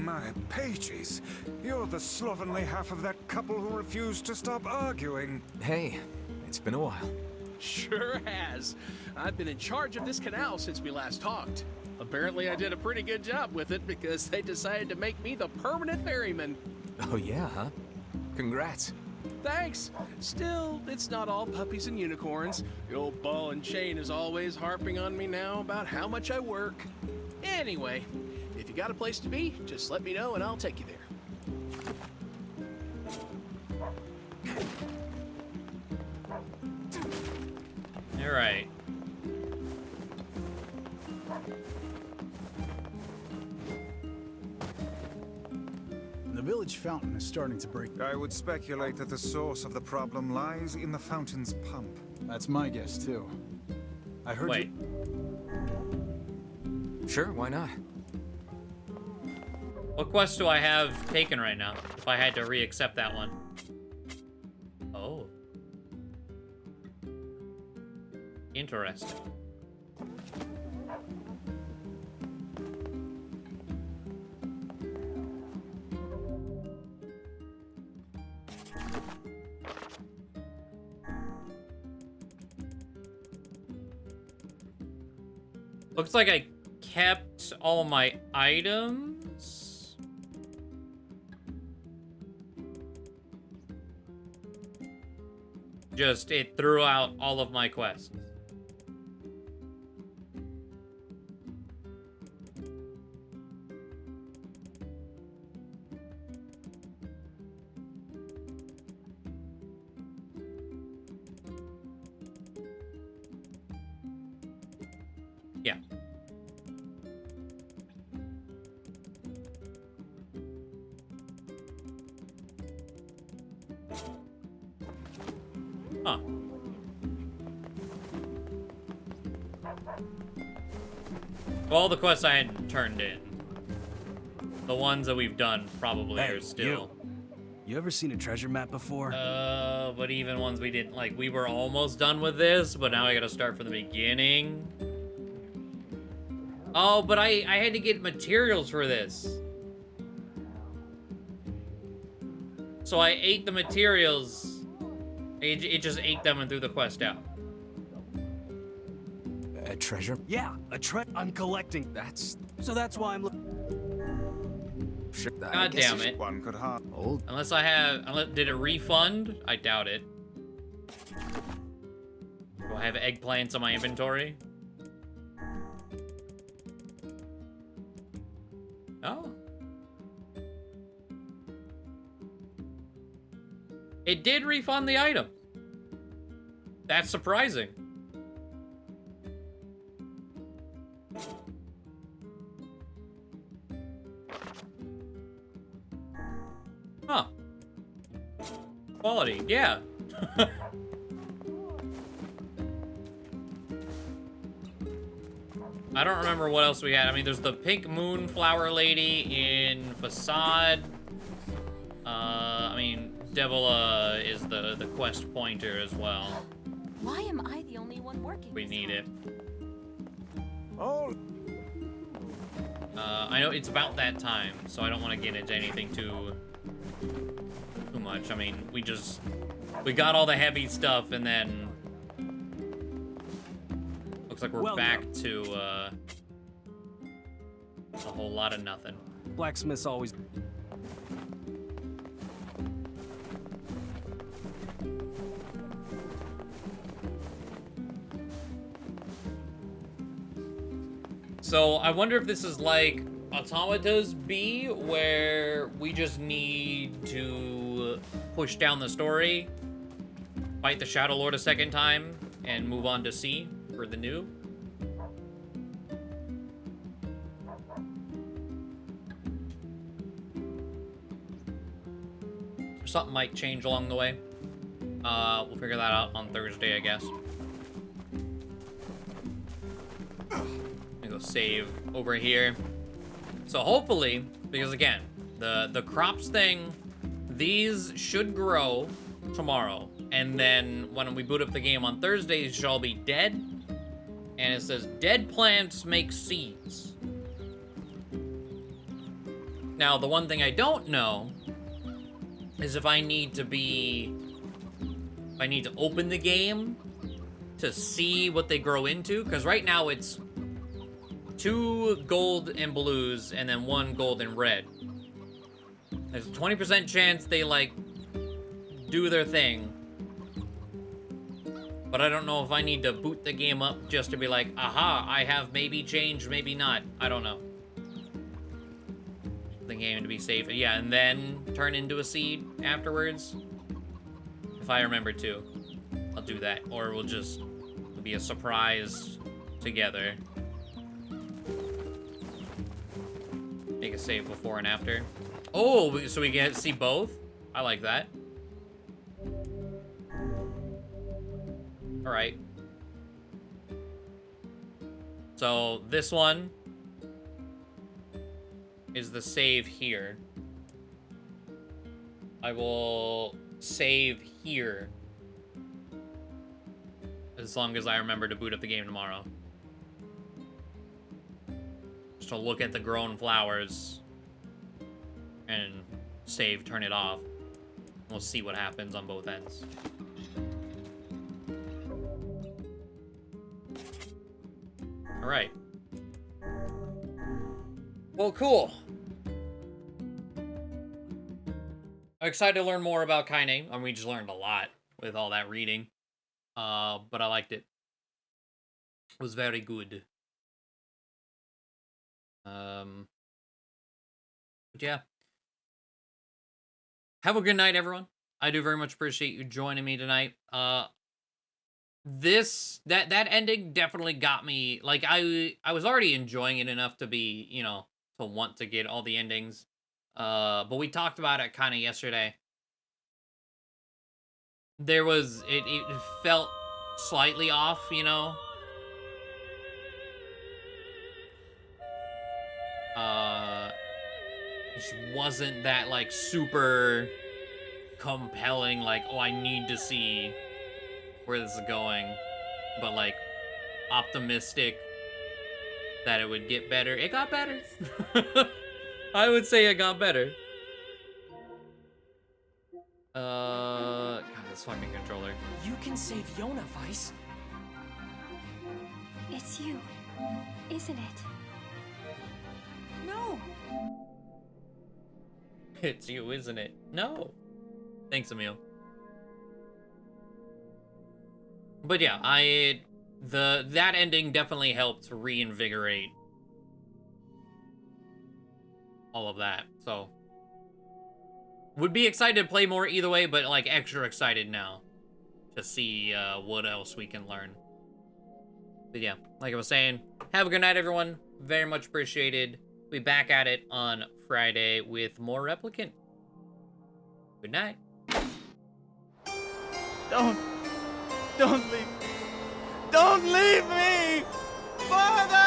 My pages. You're the slovenly half of that couple who refused to stop arguing. Hey, it's been a while. Sure has. I've been in charge of this canal since we last talked. Apparently I did a pretty good job with it because they decided to make me the permanent ferryman. Oh yeah, huh? Congrats. Thanks. Still, it's not all puppies and unicorns. The old ball and chain is always harping on me now about how much I work. Anyway, if you got a place to be, just let me know and I'll take you there. All right. The village fountain is starting to break. I would speculate that the source of the problem lies in the fountain's pump. That's my guess, too. I heard Wait. Sure, why not? What quest do I have taken right now? If I had to re-accept that one. Oh. Interesting. Looks like I kept all my items. Just, it threw out all of my quests. Yeah. Huh. All the quests I hadn't turned in. The ones that we've done probably are still. You ever seen a treasure map before? But even ones we didn't, like, we were almost done with this, but now I gotta start from the beginning. Oh, but I had to get materials for this. So I ate the materials. It just ate them and threw the quest out. A treasure? Yeah, a I'm collecting. So that's why I'm looking. Sure. God damn it. One could have. Unless I have... did it refund? I doubt it. Do I have eggplants on my inventory? Oh. It did refund the item. That's surprising. Huh. Quality, yeah. I don't remember what else we had. I mean, there's the pink moonflower lady in Facade. I mean, Devil is the quest pointer as well. Why am I the only one working? We need it. Oh. I know it's about that time, so I don't want to get into anything too much. I mean, we got all the heavy stuff, and then looks like we're back to a whole lot of nothing. Blacksmith's always. So I wonder if this is like Automata's B, where we just need to push down the story, fight the Shadow Lord a second time, and move on to C for the new. Something might change along the way. We'll figure that out on Thursday, I guess. Go save over here. So hopefully, because again, the crops thing, these should grow tomorrow, and then when we boot up the game on Thursday, it should all be dead. And it says dead plants make seeds. Now, the one thing I don't know is if I need to open the game to see what they grow into, because right now it's 2 gold and blues, and then 1 gold and red. There's a 20% chance they, like, do their thing. But I don't know if I need to boot the game up just to be like, aha, I have maybe changed, maybe not. I don't know. The game to be safe. Yeah, and then turn into a seed afterwards. If I remember to. I'll do that. Or it'll be a surprise together. Make a save before and after. Oh, so we get to see both? I like that. Alright. So, this one is the save here. I will save here. As long as I remember to boot up the game tomorrow. To look at the grown flowers and save, turn it off. We'll see what happens on both ends. All right. Well, cool. I'm excited to learn more about Kaine. I mean, we just learned a lot with all that reading. But I liked it. It was very good. But yeah. Have a good night, everyone. I do very much appreciate you joining me tonight. That ending definitely got me. Like, I was already enjoying it enough to be, you know, to want to get all the endings. But we talked about it kind of yesterday. It felt slightly off, you know. It just wasn't that, like, super compelling, like, oh, I need to see where this is going, but, like, optimistic that it would get better. It got better. I would say it got better. God, this fucking controller. You can save Yona, Vice. It's you, isn't it? No. It's you, isn't it? No. Thanks, Emil. But yeah, that ending definitely helped reinvigorate all of that. So would be excited to play more either way, but like extra excited now to see what else we can learn. But yeah, like I was saying, have a good night, everyone. Very much appreciated. Be back at it on Friday with more Replicant. Good night. Don't leave me! Don't leave me! Father!